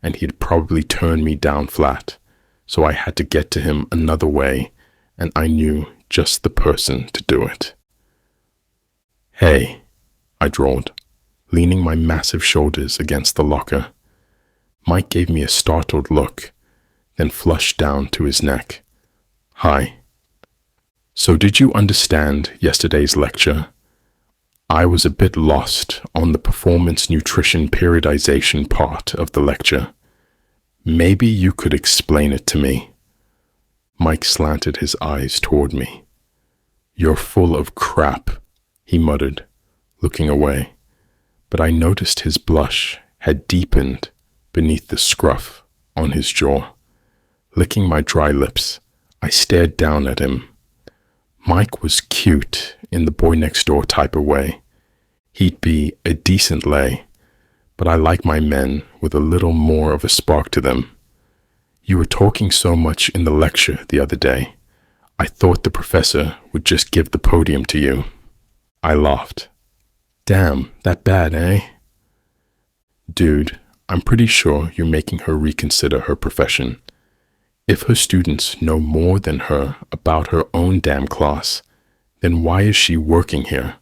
and he'd probably turn me down flat, so I had to get to him another way, and I knew just the person to do it. Hey, I drawled, leaning my massive shoulders against the locker. Mike gave me a startled look, then flushed down to his neck. Hi. So did you understand yesterday's lecture? I was a bit lost on the performance nutrition periodization part of the lecture. Maybe you could explain it to me. Mike slanted his eyes toward me. You're full of crap, he muttered, looking away, but I noticed his blush had deepened beneath the scruff on his jaw. Licking my dry lips, I stared down at him. Mike was cute in the boy-next-door type of way. He'd be a decent lay, but I like my men with a little more of a spark to them. You were talking so much in the lecture the other day. I thought the professor would just give the podium to you. I laughed. Damn, that bad, eh? Dude, I'm pretty sure you're making her reconsider her profession. If her students know more than her about her own damn class, then why is she working here?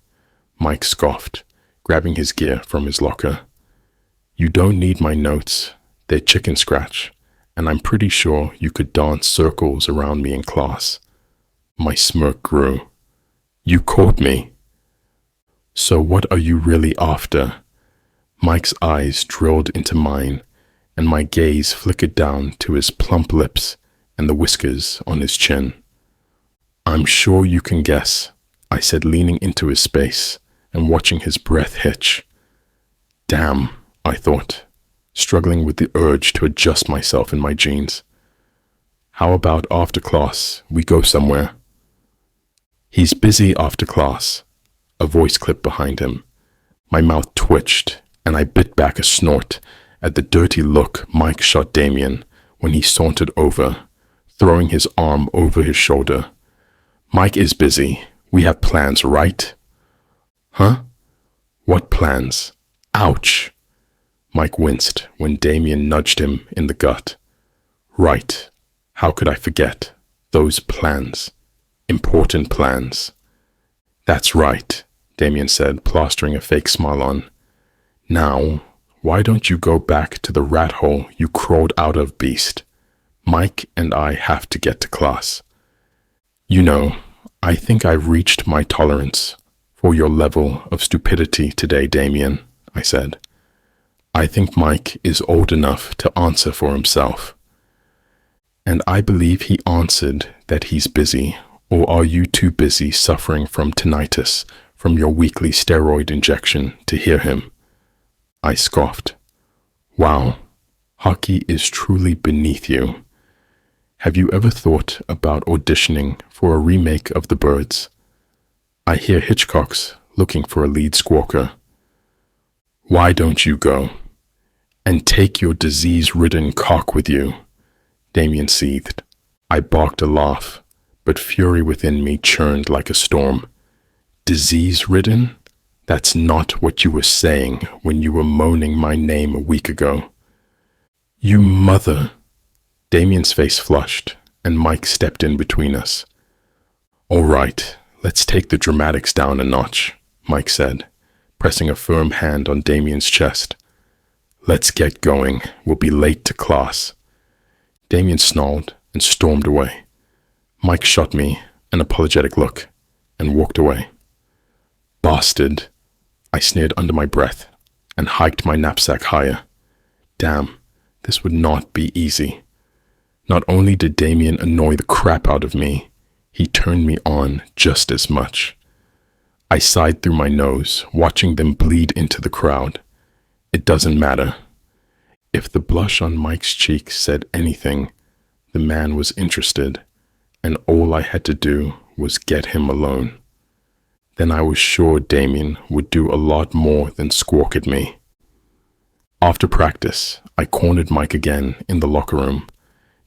Mike scoffed, grabbing his gear from his locker. You don't need my notes. They're chicken scratch, and I'm pretty sure you could dance circles around me in class. My smirk grew. You caught me. So what are you really after? Mike's eyes drilled into mine, and my gaze flickered down to his plump lips and the whiskers on his chin. I'm sure you can guess, I said, leaning into his space and watching his breath hitch. Damn, I thought, struggling with the urge to adjust myself in my jeans. How about after class we go somewhere? He's busy after class, a voice clipped behind him. My mouth twitched, and I bit back a snort at the dirty look Mike shot Damian when he sauntered over, throwing his arm over his shoulder. Mike is busy. We have plans, right? Huh? What plans? Ouch! Mike winced when Damian nudged him in the gut. Right. How could I forget? Those plans. Important plans. That's right, Damian said, plastering a fake smile on. Now, why don't you go back to the rat hole you crawled out of, beast? Mike and I have to get to class. You know, I think I've reached my tolerance for your level of stupidity today, Damian, I said. I think Mike is old enough to answer for himself. And I believe he answered that he's busy, or are you too busy suffering from tinnitus from your weekly steroid injection to hear him? I scoffed. Wow, hockey is truly beneath you. Have you ever thought about auditioning for a remake of The Birds? I hear Hitchcock's looking for a lead squawker. Why don't you go? And take your disease-ridden cock with you, Damian seethed. I barked a laugh, but fury within me churned like a storm. Disease-ridden? That's not what you were saying when you were moaning my name a week ago. You mother! Damian's face flushed, and Mike stepped in between us. All right, let's take the dramatics down a notch, Mike said, pressing a firm hand on Damian's chest. Let's get going. We'll be late to class. Damian snarled and stormed away. Mike shot me an apologetic look and walked away. Bastard, I sneered under my breath and hiked my knapsack higher. Damn, this would not be easy. Not only did Damian annoy the crap out of me, he turned me on just as much. I sighed through my nose, watching them bleed into the crowd. It doesn't matter. If the blush on Mike's cheek said anything, the man was interested, and all I had to do was get him alone. Then I was sure Damian would do a lot more than squawk at me. After practice, I cornered Mike again in the locker room,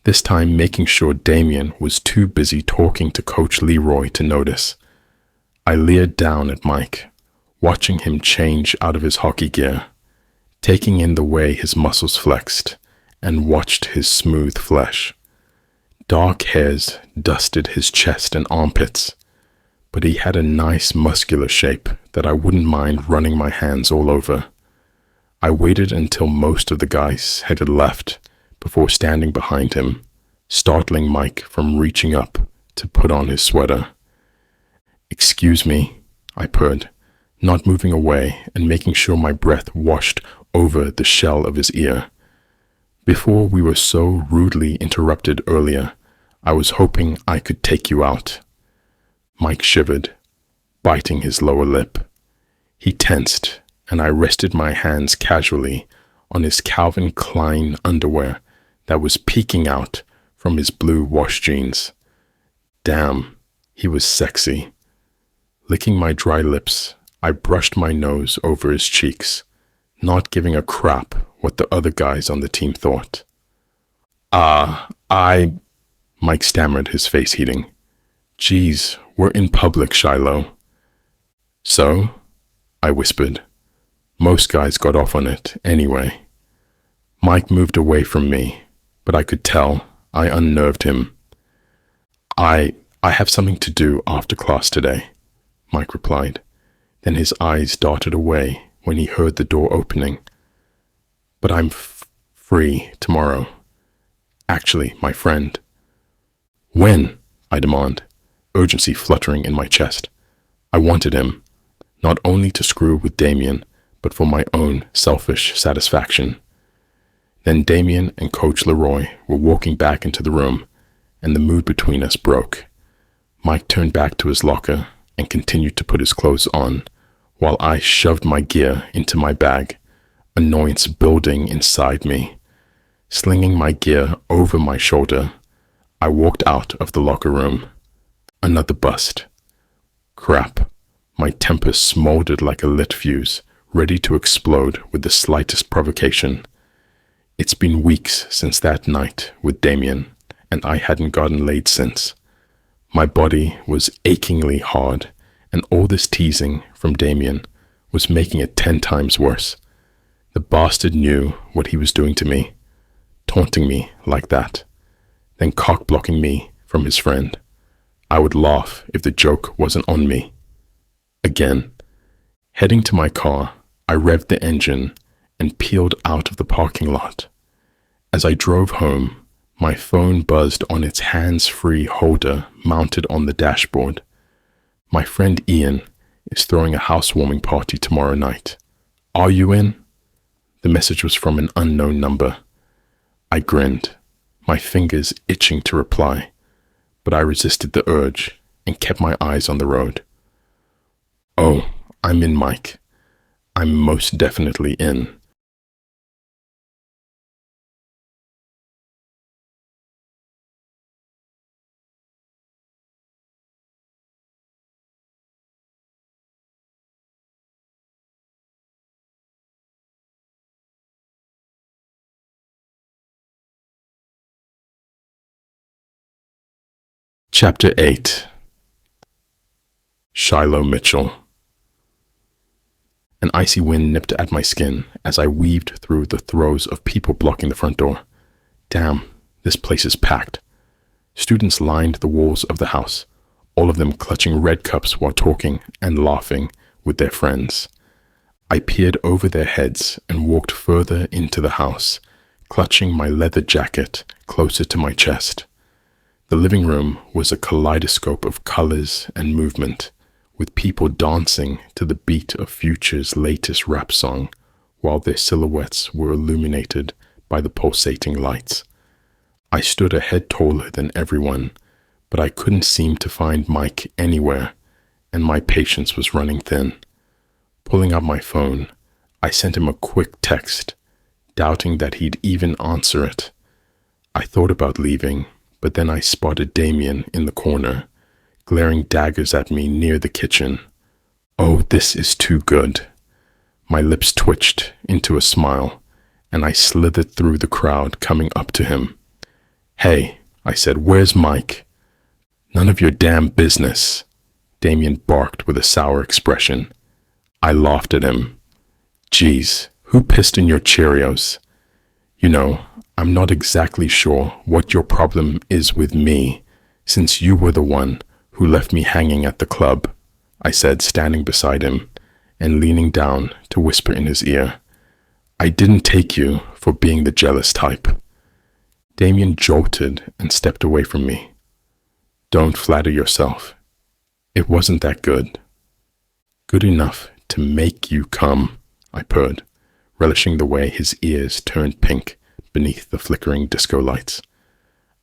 this time making sure Damian was too busy talking to Coach Leroy to notice. I leered down at Mike, watching him change out of his hockey gear, taking in the way his muscles flexed, and watched his smooth flesh. Dark hairs dusted his chest and armpits, but he had a nice muscular shape that I wouldn't mind running my hands all over. I waited until most of the guys had left before standing behind him, startling Mike from reaching up to put on his sweater. Excuse me, I purred, not moving away and making sure my breath washed over the shell of his ear. Before we were so rudely interrupted earlier, I was hoping I could take you out. Mike shivered, biting his lower lip. He tensed, and I rested my hands casually on his Calvin Klein underwear that was peeking out from his blue wash jeans. Damn, he was sexy. Licking my dry lips, I brushed my nose over his cheeks, not giving a crap what the other guys on the team thought. Mike stammered, his face heating. Geez, we're in public, Shiloh. So? I whispered. Most guys got off on it anyway. Mike moved away from me, but I could tell I unnerved him. I have something to do after class today, Mike replied. Then his eyes darted away when he heard the door opening. But I'm free tomorrow. Actually, my friend. When? I demand, urgency fluttering in my chest. I wanted him, not only to screw with Damian, but for my own selfish satisfaction. Then Damian and Coach Leroy were walking back into the room, and the mood between us broke. Mike turned back to his locker and continued to put his clothes on, while I shoved my gear into my bag, annoyance building inside me. Slinging my gear over my shoulder, I walked out of the locker room. Another bust. Crap. My temper smoldered like a lit fuse, ready to explode with the slightest provocation. It's been weeks since that night with Damian, and I hadn't gotten laid since. My body was achingly hard, and all this teasing from Damian was making it 10 times worse. The bastard knew what he was doing to me, taunting me like that, then cock-blocking me from his friend. I would laugh if the joke wasn't on me. Again, heading to my car, I revved the engine and peeled out of the parking lot. As I drove home, my phone buzzed on its hands-free holder mounted on the dashboard. My friend Ian is throwing a housewarming party tomorrow night. Are you in? The message was from an unknown number. I grinned, my fingers itching to reply, but I resisted the urge and kept my eyes on the road. Oh, I'm in, Mike. I'm most definitely in. Chapter 8. Shiloh Mitchell. An icy wind nipped at my skin as I weaved through the throes of people blocking the front door. Damn, this place is packed. Students lined the walls of the house, all of them clutching red cups while talking and laughing with their friends. I peered over their heads and walked further into the house, clutching my leather jacket closer to my chest. The living room was a kaleidoscope of colors and movement, with people dancing to the beat of Future's latest rap song, while their silhouettes were illuminated by the pulsating lights. I stood a head taller than everyone, but I couldn't seem to find Mike anywhere, and my patience was running thin. Pulling out my phone, I sent him a quick text, doubting that he'd even answer it. I thought about leaving, but then I spotted Damian in the corner, glaring daggers at me near the kitchen. Oh, this is too good. My lips twitched into a smile, and I slithered through the crowd coming up to him. "Hey," I said, "where's Mike?" "None of your damn business," Damian barked with a sour expression. I laughed at him. "Geez, who pissed in your Cheerios? You know, I'm not exactly sure what your problem is with me, since you were the one who left me hanging at the club," I said, standing beside him and leaning down to whisper in his ear. "I didn't take you for being the jealous type." Damian jolted and stepped away from me. "Don't flatter yourself. It wasn't that good." "Good enough to make you come," I purred, relishing the way his ears turned pink beneath the flickering disco lights.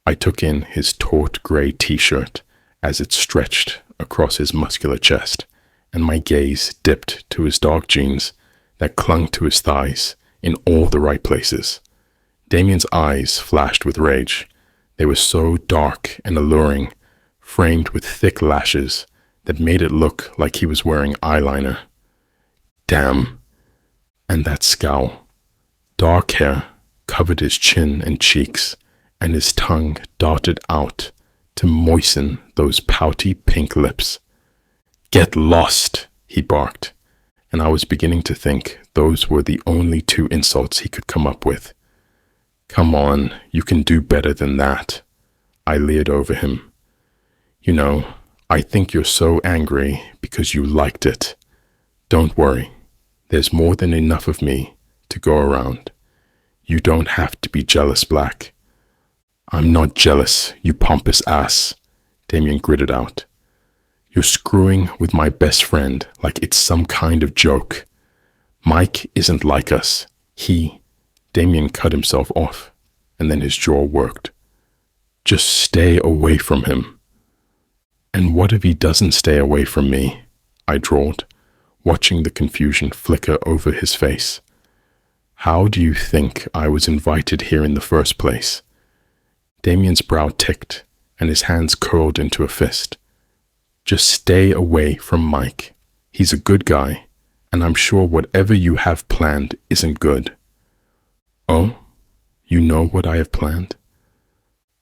I took in his taut gray t-shirt as it stretched across his muscular chest, and my gaze dipped to his dark jeans that clung to his thighs in all the right places. Damian's eyes flashed with rage. They were so dark and alluring, framed with thick lashes that made it look like he was wearing eyeliner. Damn. And that scowl. Dark hair covered his chin and cheeks, and his tongue darted out to moisten those pouty pink lips. "Get lost," he barked, and I was beginning to think those were the only two insults he could come up with. "Come on, you can do better than that," I leered over him. "You know, I think you're so angry because you liked it. Don't worry, there's more than enough of me to go around. You don't have to be jealous, Black." "I'm not jealous, you pompous ass," Damian gritted out. "You're screwing with my best friend like it's some kind of joke. Mike isn't like us. Damian cut himself off, and then his jaw worked. "Just stay away from him." "And what if he doesn't stay away from me?" I drawled, watching the confusion flicker over his face. "How do you think I was invited here in the first place?" Damian's brow ticked, and his hands curled into a fist. "Just stay away from Mike. He's a good guy, and I'm sure whatever you have planned isn't good." "Oh, you know what I have planned?"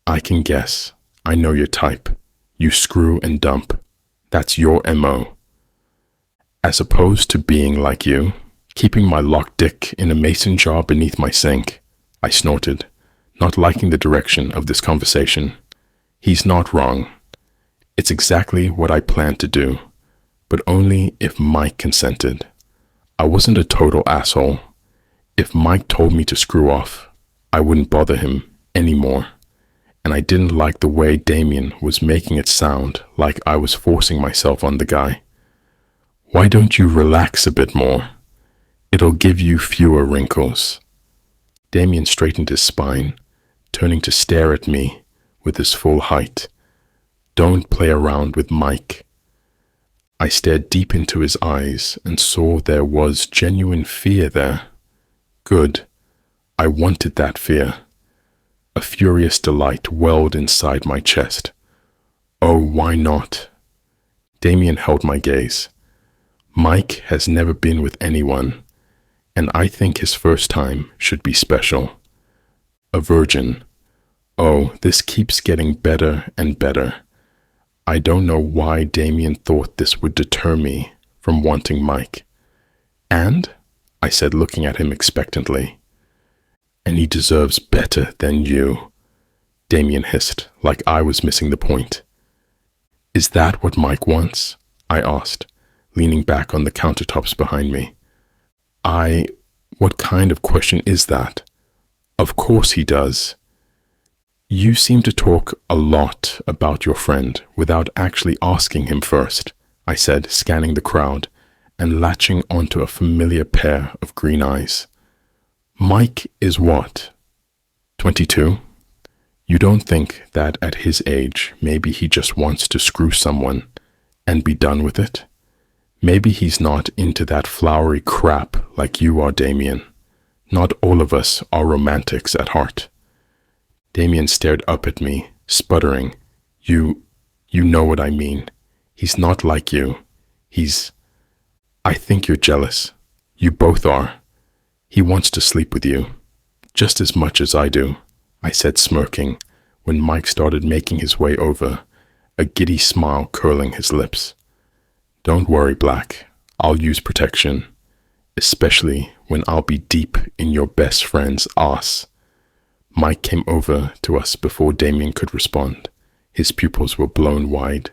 "I can guess. I know your type. You screw and dump. That's your MO. As opposed to being like you, keeping my locked dick in a mason jar beneath my sink," I snorted, not liking the direction of this conversation. "He's not wrong. It's exactly what I planned to do, but only if Mike consented. I wasn't a total asshole. If Mike told me to screw off, I wouldn't bother him anymore. And I didn't like the way Damian was making it sound like I was forcing myself on the guy. Why don't you relax a bit more? It'll give you fewer wrinkles." Damian straightened his spine, turning to stare at me with his full height. "Don't play around with Mike." I stared deep into his eyes and saw there was genuine fear there. Good. I wanted that fear. A furious delight welled inside my chest. Oh, why not? Damian held my gaze. Mike has never been with anyone, and I think his first time should be special. A virgin. Oh, this keeps getting better and better. I don't know why Damian thought this would deter me from wanting Mike. And? I said, looking at him expectantly. And he deserves better than you, Damian hissed, like I was missing the point. Is that what Mike wants? I asked, leaning back on the countertops behind me. What kind of question is that? Of course he does. You seem to talk a lot about your friend without actually asking him first, I said, scanning the crowd and latching onto a familiar pair of green eyes. Mike is what? 22? You don't think that at his age, maybe he just wants to screw someone and be done with it? Maybe he's not into that flowery crap like you are, Damian. Not all of us are romantics at heart. Damian stared up at me, sputtering. You know what I mean. He's not like you. I think you're jealous. You both are. He wants to sleep with you, just as much as I do, I said, smirking, when Mike started making his way over, a giddy smile curling his lips. Don't worry, Black. I'll use protection, especially when I'll be deep in your best friend's ass. Mike came over to us before Damian could respond. His pupils were blown wide,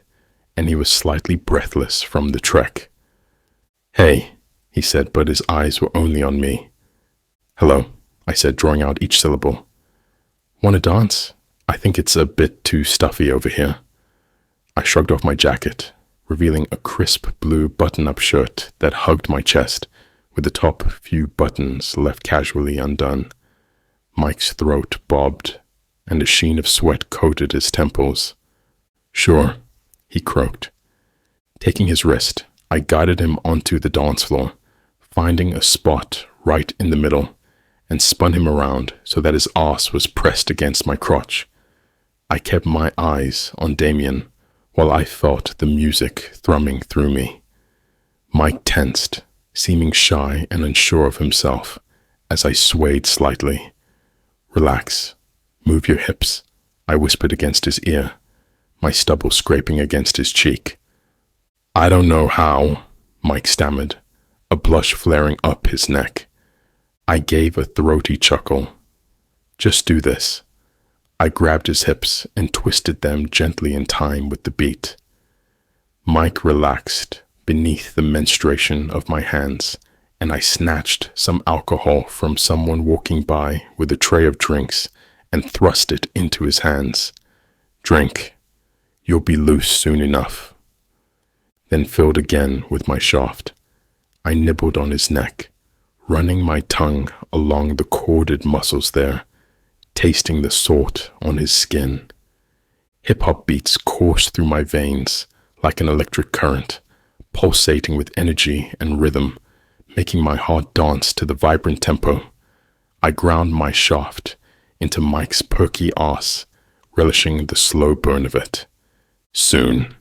and he was slightly breathless from the trek. Hey, he said, but his eyes were only on me. Hello, I said, drawing out each syllable. Want to dance? I think it's a bit too stuffy over here. I shrugged off my jacket, revealing a crisp blue button-up shirt that hugged my chest, with the top few buttons left casually undone. Mike's throat bobbed, and a sheen of sweat coated his temples. Sure, he croaked. Taking his wrist, I guided him onto the dance floor, finding a spot right in the middle, and spun him around so that his ass was pressed against my crotch. I kept my eyes on Damian, while I felt the music thrumming through me. Mike tensed, seeming shy and unsure of himself, as I swayed slightly. Relax. Move your hips, I whispered against his ear, my stubble scraping against his cheek. I don't know how, Mike stammered, a blush flaring up his neck. I gave a throaty chuckle. Just do this. I grabbed his hips and twisted them gently in time with the beat. Mike relaxed beneath the menstruation of my hands, and I snatched some alcohol from someone walking by with a tray of drinks and thrust it into his hands. Drink. You'll be loose soon enough. Then filled again with my shaft. I nibbled on his neck, running my tongue along the corded muscles there, tasting the salt on his skin. Hip-hop beats coursed through my veins like an electric current, pulsating with energy and rhythm, making my heart dance to the vibrant tempo. I ground my shaft into Mike's perky ass, relishing the slow burn of it. Soon,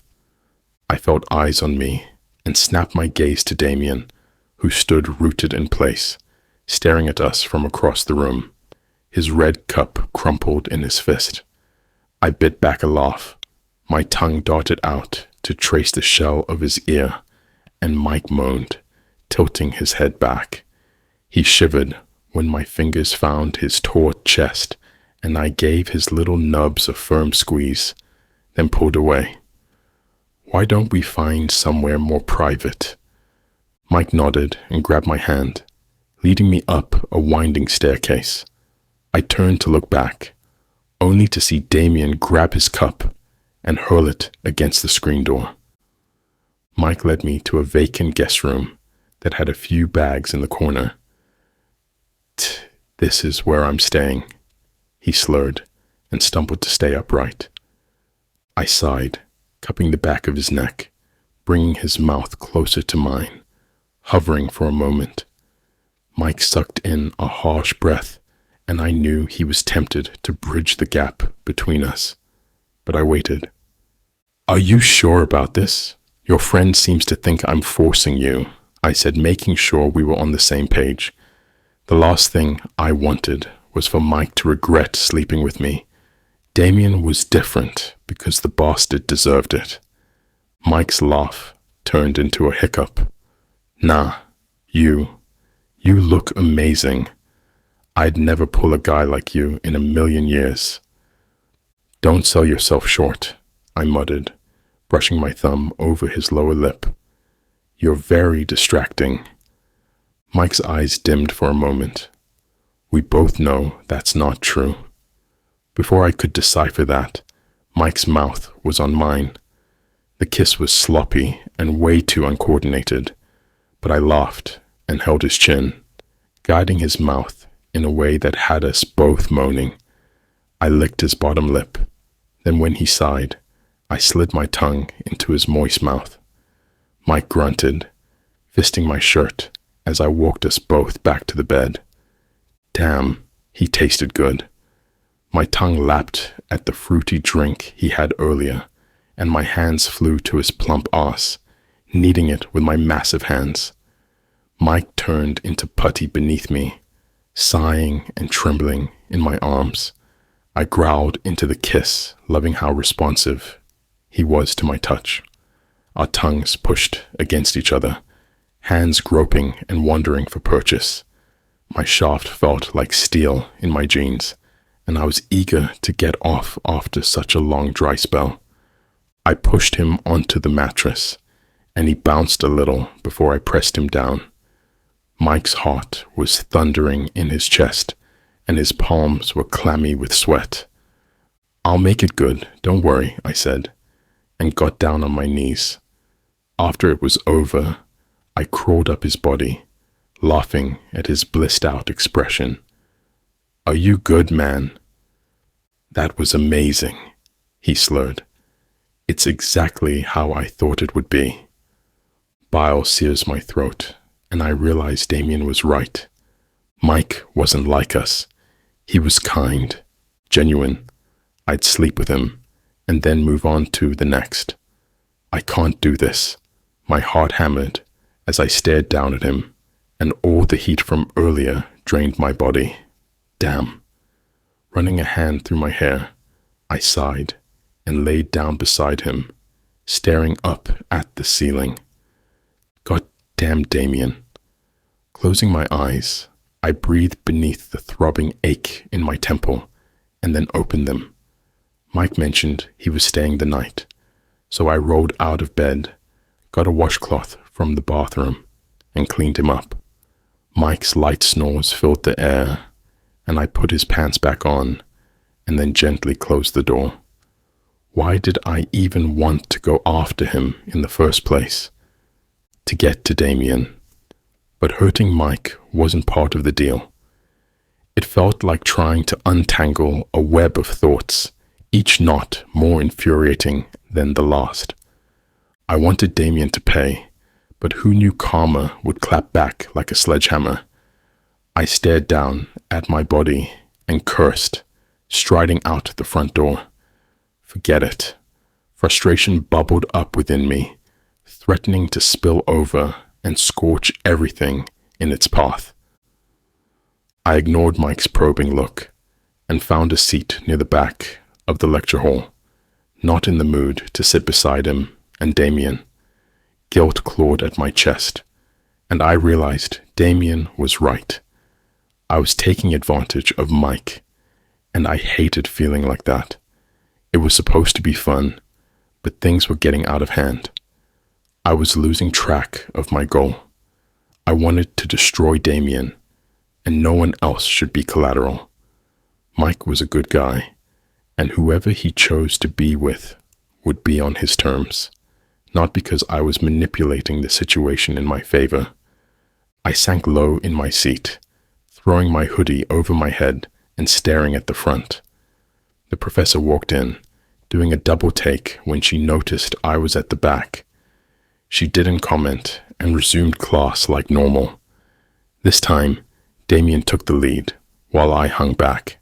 I felt eyes on me and snapped my gaze to Damian, who stood rooted in place, staring at us from across the room, his red cup crumpled in his fist. I bit back a laugh. My tongue darted out to trace the shell of his ear, and Mike moaned, tilting his head back. He shivered when my fingers found his taut chest, and I gave his little nubs a firm squeeze, then pulled away. Why don't we find somewhere more private? Mike nodded and grabbed my hand, leading me up a winding staircase. I turned to look back, only to see Damian grab his cup and hurl it against the screen door. Mike led me to a vacant guest room that had a few bags in the corner. This is where I'm staying, he slurred and stumbled to stay upright. I sighed, cupping the back of his neck, bringing his mouth closer to mine, hovering for a moment. Mike sucked in a harsh breath, and I knew he was tempted to bridge the gap between us. But I waited. Are you sure about this? Your friend seems to think I'm forcing you, I said, making sure we were on the same page. The last thing I wanted was for Mike to regret sleeping with me. Damian was different because the bastard deserved it. Mike's laugh turned into a hiccup. Nah, you look amazing. I'd never pull a guy like you in a million years. Don't sell yourself short, I muttered, brushing my thumb over his lower lip. You're very distracting. Mike's eyes dimmed for a moment. We both know that's not true. Before I could decipher that, Mike's mouth was on mine. The kiss was sloppy and way too uncoordinated, but I laughed and held his chin, guiding his mouth in a way that had us both moaning. I licked his bottom lip. Then when he sighed, I slid my tongue into his moist mouth. Mike grunted, fisting my shirt as I walked us both back to the bed. Damn, he tasted good. My tongue lapped at the fruity drink he had earlier, and my hands flew to his plump ass, kneading it with my massive hands. Mike turned into putty beneath me, sighing and trembling in my arms. I growled into the kiss, loving how responsive he was to my touch. Our tongues pushed against each other, hands groping and wandering for purchase. My shaft felt like steel in my jeans, and I was eager to get off after such a long dry spell. I pushed him onto the mattress, and he bounced a little before I pressed him down. Mike's heart was thundering in his chest, and his palms were clammy with sweat. I'll make it good, don't worry, I said, and got down on my knees. After it was over, I crawled up his body, laughing at his blissed-out expression. Are you good, man? That was amazing, he slurred. It's exactly how I thought it would be. Bile sears my throat, and I realized Damian was right. Mike wasn't like us. He was kind, genuine. I'd sleep with him, and then move on to the next. I can't do this. My heart hammered as I stared down at him, and all the heat from earlier drained my body. Damn. Running a hand through my hair, I sighed and laid down beside him, staring up at the ceiling. God damn, Damian. Closing my eyes, I breathed beneath the throbbing ache in my temple and then opened them. Mike mentioned he was staying the night, so I rolled out of bed, got a washcloth from the bathroom, and cleaned him up. Mike's light snores filled the air, and I put his pants back on and then gently closed the door. Why did I even want to go after him in the first place? To get to Damian. But hurting Mike wasn't part of the deal. It felt like trying to untangle a web of thoughts, each knot more infuriating than the last. I wanted Damian to pay, but who knew karma would clap back like a sledgehammer? I stared down at my body and cursed, striding out the front door. Forget it. Frustration bubbled up within me, threatening to spill over and scorch everything in its path. I ignored Mike's probing look and found a seat near the back of the lecture hall, not in the mood to sit beside him and Damian. Guilt clawed at my chest, and I realized Damian was right. I was taking advantage of Mike, and I hated feeling like that. It was supposed to be fun, but things were getting out of hand. I was losing track of my goal. I wanted to destroy Damian, and no one else should be collateral. Mike was a good guy, and whoever he chose to be with would be on his terms, not because I was manipulating the situation in my favor. I sank low in my seat, throwing my hoodie over my head and staring at the front. The professor walked in, doing a double take when she noticed I was at the back. She didn't comment and resumed class like normal. This time, Damian took the lead, while I hung back.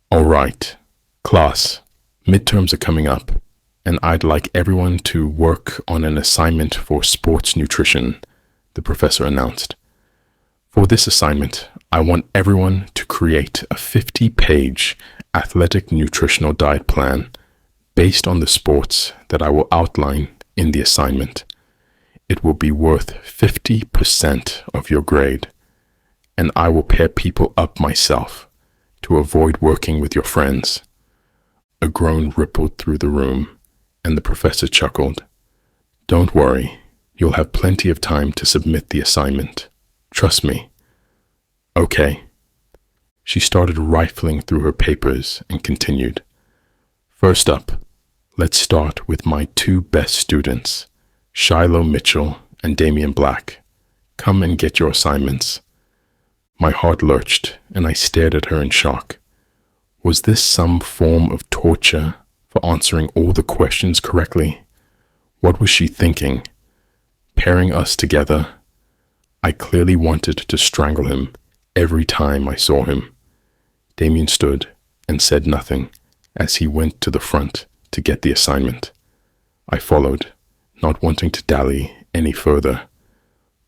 All right, class, midterms are coming up, and I'd like everyone to work on an assignment for sports nutrition, the professor announced. For this assignment, I want everyone to create a 50-page athletic nutritional diet plan based on the sports that I will outline in the assignment. It will be worth 50% of your grade, and I will pair people up myself to avoid working with your friends." A groan rippled through the room, and the professor chuckled. "Don't worry, you'll have plenty of time to submit the assignment. Trust me." "Okay." She started rifling through her papers and continued. "First up, let's start with my two best students, Shiloh Mitchell and Damian Black. Come and get your assignments." My heart lurched, and I stared at her in shock. Was this some form of torture for answering all the questions correctly? What was she thinking? Pairing us together? I clearly wanted to strangle him every time I saw him. Damian stood and said nothing as he went to the front to get the assignment. I followed, not wanting to dally any further.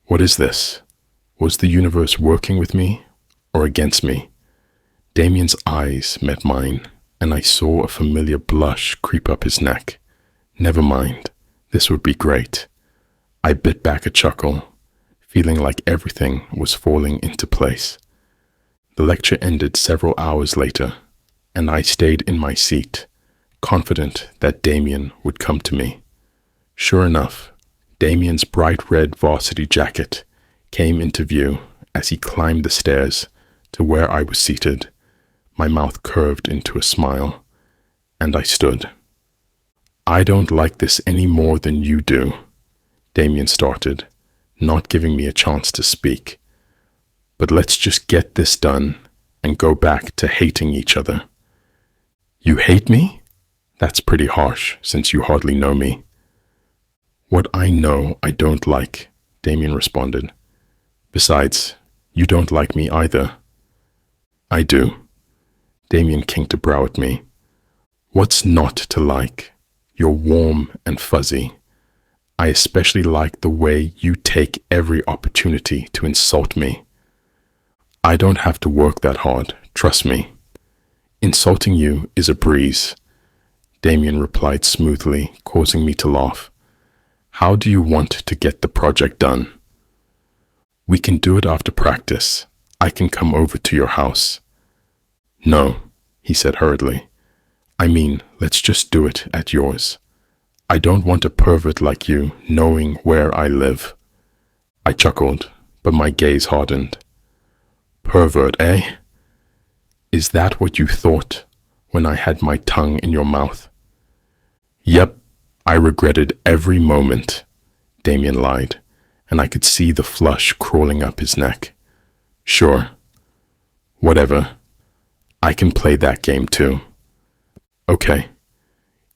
What is this? Was the universe working with me or against me? Damian's eyes met mine, and I saw a familiar blush creep up his neck. Never mind, this would be great. I bit back a chuckle, feeling like everything was falling into place. The lecture ended several hours later, and I stayed in my seat, confident that Damian would come to me. Sure enough, Damian's bright red varsity jacket came into view as he climbed the stairs to where I was seated. My mouth curved into a smile, and I stood. "I don't like this any more than you do," Damian started, not giving me a chance to speak. "But let's just get this done and go back to hating each other." "You hate me? That's pretty harsh, since you hardly know me." "What I know I don't like," Damian responded. "Besides, you don't like me either." "I do." Damian kinked a brow at me. "What's not to like? You're warm and fuzzy. I especially like the way you take every opportunity to insult me." "I don't have to work that hard, trust me. Insulting you is a breeze," Damian replied smoothly, causing me to laugh. "How do you want to get the project done?" "We can do it after practice. I can come over to your house." "No," he said hurriedly. "I mean, let's just do it at yours. I don't want a pervert like you knowing where I live." I chuckled, but my gaze hardened. "Pervert, eh? Is that what you thought when I had my tongue in your mouth?" "Yep, I regretted every moment," Damian lied, and I could see the flush crawling up his neck. "Sure. Whatever. I can play that game too." "Okay.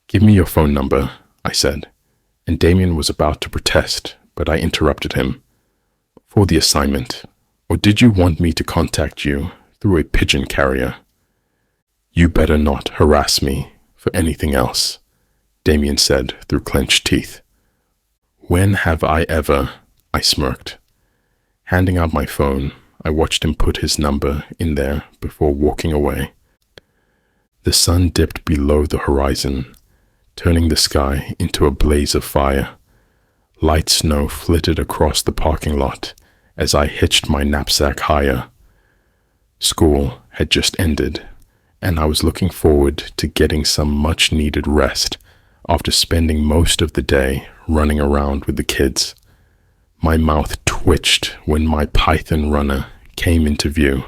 Give me your phone number," I said, and Damian was about to protest, but I interrupted him. "For the assignment, or did you want me to contact you through a pigeon carrier?" "You better not harass me for anything else," Damian said through clenched teeth. "When have I ever?" I smirked. Handing out my phone, I watched him put his number in there before walking away. The sun dipped below the horizon, turning the sky into a blaze of fire. Light snow flitted across the parking lot as I hitched my knapsack higher. School had just ended, and I was looking forward to getting some much-needed rest after spending most of the day running around with the kids. My mouth twitched when my Python runner came into view,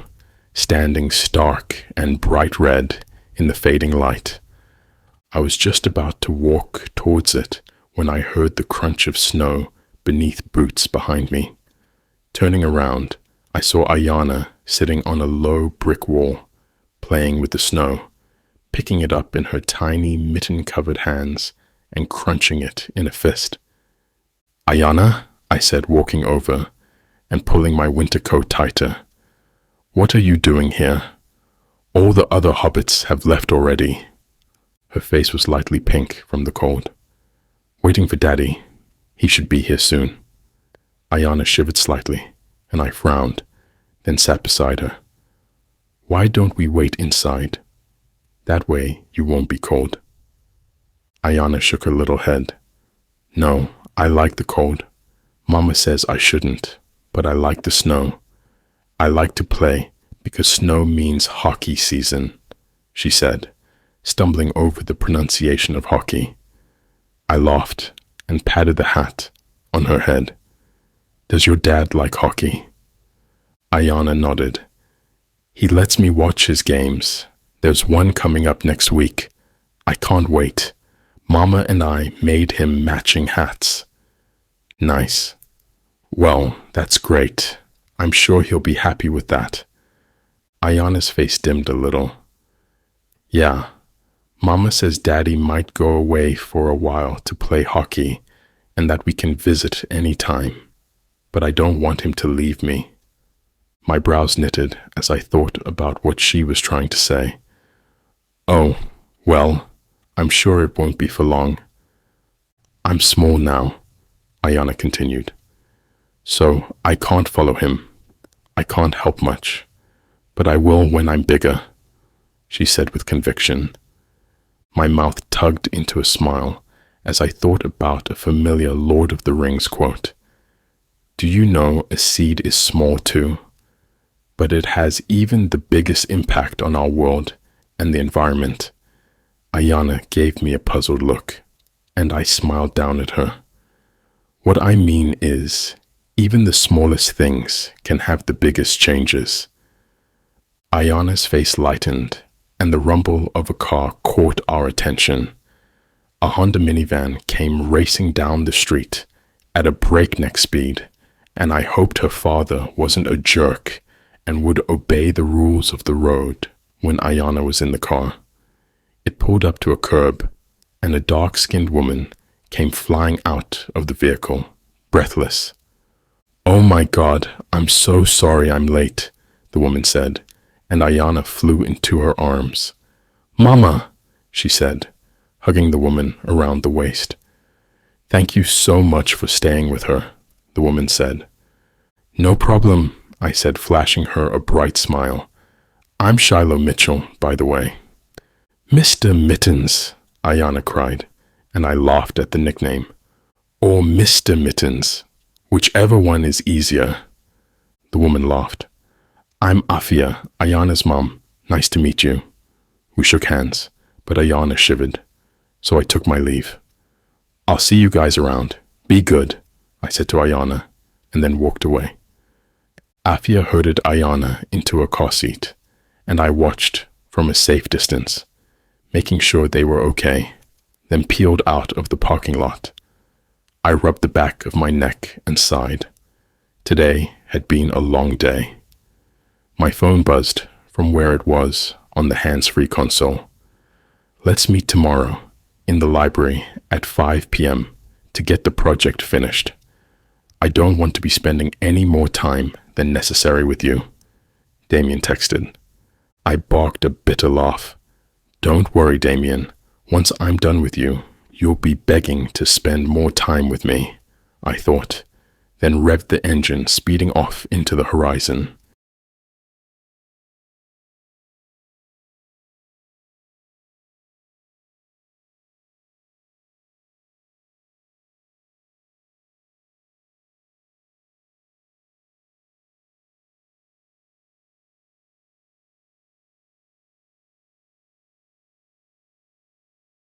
standing stark and bright red in the fading light. I was just about to walk towards it when I heard the crunch of snow beneath boots behind me. Turning around, I saw Ayana sitting on a low brick wall, playing with the snow, picking it up in her tiny mitten-covered hands and crunching it in a fist. "Ayana," I said, walking over and pulling my winter coat tighter. "What are you doing here? All the other hobbits have left already." Her face was lightly pink from the cold. "Waiting for Daddy. He should be here soon." Ayana shivered slightly, and I frowned, then sat beside her. "Why don't we wait inside? That way you won't be cold." Ayana shook her little head. No, I like the cold. Mama says I shouldn't, but I like the snow. I like to play because snow means hockey season, she said, stumbling over the pronunciation of hockey. I laughed and patted the hat on her head. Does your dad like hockey? Ayana nodded. He lets me watch his games. There's one coming up next week. I can't wait. Mama and I made him matching hats. Nice. Well, that's great. I'm sure he'll be happy with that. Ayana's face dimmed a little. Yeah, Mama says Daddy might go away for a while to play hockey and that we can visit any time, but I don't want him to leave me. My brows knitted as I thought about what she was trying to say. Oh, well, I'm sure it won't be for long. I'm small now, Ayana continued. So I can't follow him. I can't help much, but I will when I'm bigger, she said with conviction. My mouth tugged into a smile as I thought about a familiar Lord of the Rings quote. Do you know a seed is small too, but it has even the biggest impact on our world and the environment? Ayana gave me a puzzled look, and I smiled down at her. What I mean is, even the smallest things can have the biggest changes. Ayana's face lightened, and the rumble of a car caught our attention. A Honda minivan came racing down the street at a breakneck speed, and I hoped her father wasn't a jerk and would obey the rules of the road when Ayana was in the car. It pulled up to a curb, and a dark-skinned woman came flying out of the vehicle, breathless. Oh my God, I'm so sorry I'm late, the woman said, and Ayana flew into her arms. Mama, she said, hugging the woman around the waist. Thank you so much for staying with her, the woman said. No problem, I said, flashing her a bright smile. I'm Shiloh Mitchell, by the way. Mr. Mittens, Ayana cried, and I laughed at the nickname. Or Mr. Mittens, whichever one is easier. The woman laughed. I'm Afia, Ayana's mom. Nice to meet you. We shook hands, but Ayana shivered, so I took my leave. I'll see you guys around. Be good, I said to Ayana, and then walked away. Afia herded Ayana into a car seat, and I watched from a safe distance, making sure they were okay, then peeled out of the parking lot. I rubbed the back of my neck and sighed. Today had been a long day. My phone buzzed from where it was on the hands-free console. Let's meet tomorrow in the library at 5 p.m. to get the project finished. I don't want to be spending any more time than necessary with you, Damian texted. I barked a bitter laugh. Don't worry, Damian. Once I'm done with you, you'll be begging to spend more time with me, I thought, then revved the engine, speeding off into the horizon.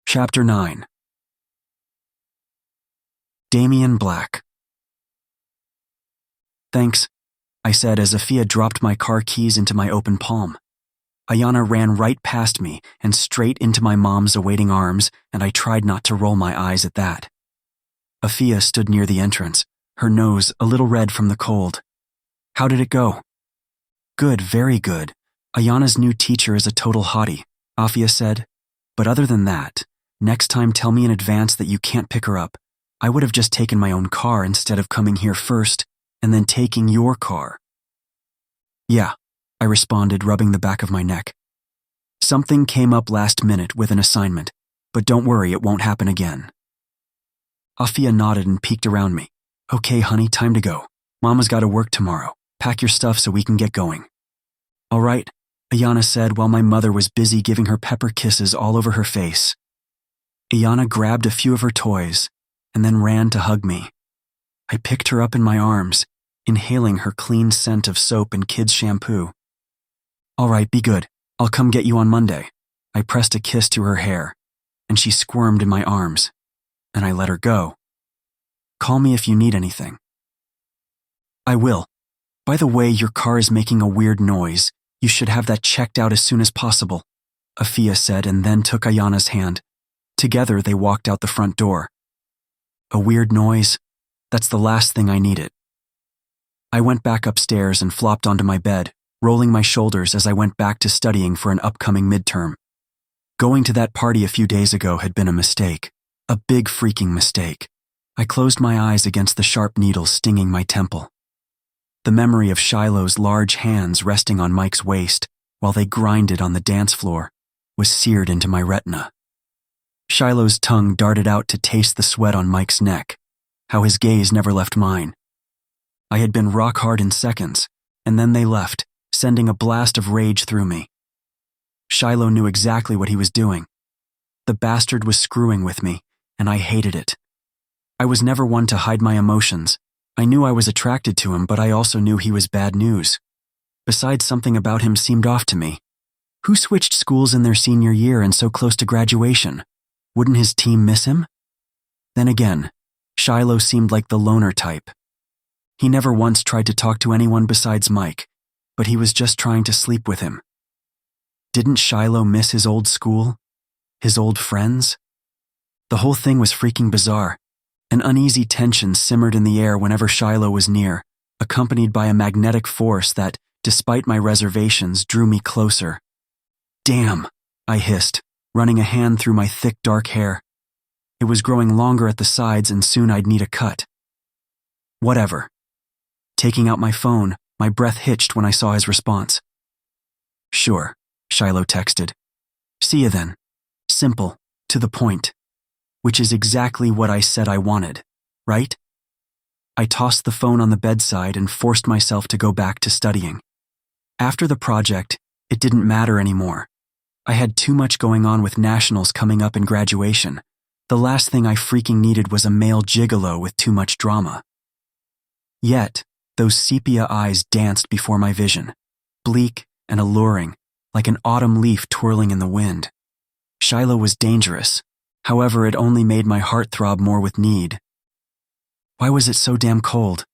Chapter 9. Damian Black. Thanks, I said as Afia dropped my car keys into my open palm. Ayana ran right past me and straight into my mom's awaiting arms, and I tried not to roll my eyes at that. Afia stood near the entrance, her nose a little red from the cold. How did it go? Good, very good. Ayana's new teacher is a total hottie, Afia said. But other than that, next time tell me in advance that you can't pick her up. I would have just taken my own car instead of coming here first and then taking your car. Yeah, I responded, rubbing the back of my neck. Something came up last minute with an assignment, but don't worry, it won't happen again. Afia nodded and peeked around me. Okay, honey, time to go. Mama's got to work tomorrow. Pack your stuff so we can get going. All right, Ayana said while my mother was busy giving her pepper kisses all over her face. Ayana grabbed a few of her toys, and then ran to hug me. I picked her up in my arms, inhaling her clean scent of soap and kids' shampoo. "All right, be good. I'll come get you on Monday." I pressed a kiss to her hair, and she squirmed in my arms, and I let her go. "Call me if you need anything." "I will. By the way, your car is making a weird noise. You should have that checked out as soon as possible," Afia said, and then took Ayana's hand. Together, they walked out the front door. A weird noise? That's the last thing I needed. I went back upstairs and flopped onto my bed, rolling my shoulders as I went back to studying for an upcoming midterm. Going to that party a few days ago had been a mistake. A big freaking mistake. I closed my eyes against the sharp needle stinging my temple. The memory of Shiloh's large hands resting on Mike's waist while they grinded on the dance floor was seared into my retina. Shiloh's tongue darted out to taste the sweat on Mike's neck, how his gaze never left mine. I had been rock hard in seconds, and then they left, sending a blast of rage through me. Shiloh knew exactly what he was doing. The bastard was screwing with me, and I hated it. I was never one to hide my emotions. I knew I was attracted to him, but I also knew he was bad news. Besides, something about him seemed off to me. Who switched schools in their senior year and so close to graduation? Wouldn't his team miss him? Then again, Shiloh seemed like the loner type. He never once tried to talk to anyone besides Mike, but he was just trying to sleep with him. Didn't Shiloh miss his old school? His old friends? The whole thing was freaking bizarre. An uneasy tension simmered in the air whenever Shiloh was near, accompanied by a magnetic force that, despite my reservations, drew me closer. "Damn," I hissed, running a hand through my thick dark hair. It was growing longer at the sides and soon I'd need a cut. Whatever. Taking out my phone, my breath hitched when I saw his response. "Sure," Shiloh texted. "See you then. Simple, to the point. Which is exactly what I said I wanted, right?" I tossed the phone on the bedside and forced myself to go back to studying. After the project, it didn't matter anymore. I had too much going on with nationals coming up in graduation. The last thing I freaking needed was a male gigolo with too much drama. Yet, those sepia eyes danced before my vision, bleak and alluring, like an autumn leaf twirling in the wind. Shiloh was dangerous. However, it only made my heart throb more with need. Why was it so damn cold?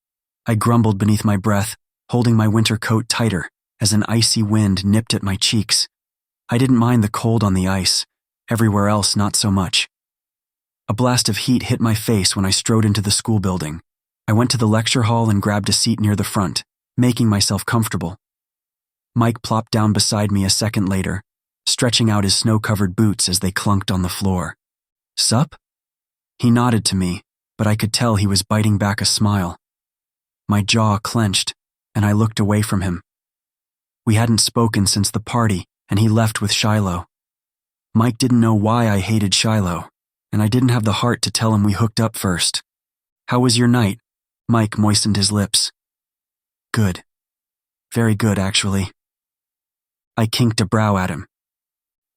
I grumbled beneath my breath, holding my winter coat tighter as an icy wind nipped at my cheeks. I didn't mind the cold on the ice. Everywhere else, not so much. A blast of heat hit my face when I strode into the school building. I went to the lecture hall and grabbed a seat near the front, making myself comfortable. Mike plopped down beside me a second later, stretching out his snow-covered boots as they clunked on the floor. "Sup?" He nodded to me, but I could tell he was biting back a smile. My jaw clenched, and I looked away from him. We hadn't spoken since the party, and he left with Shiloh. Mike didn't know why I hated Shiloh, and I didn't have the heart to tell him we hooked up first. "How was your night?" Mike moistened his lips. "Good. Very good, actually." I kinked a brow at him.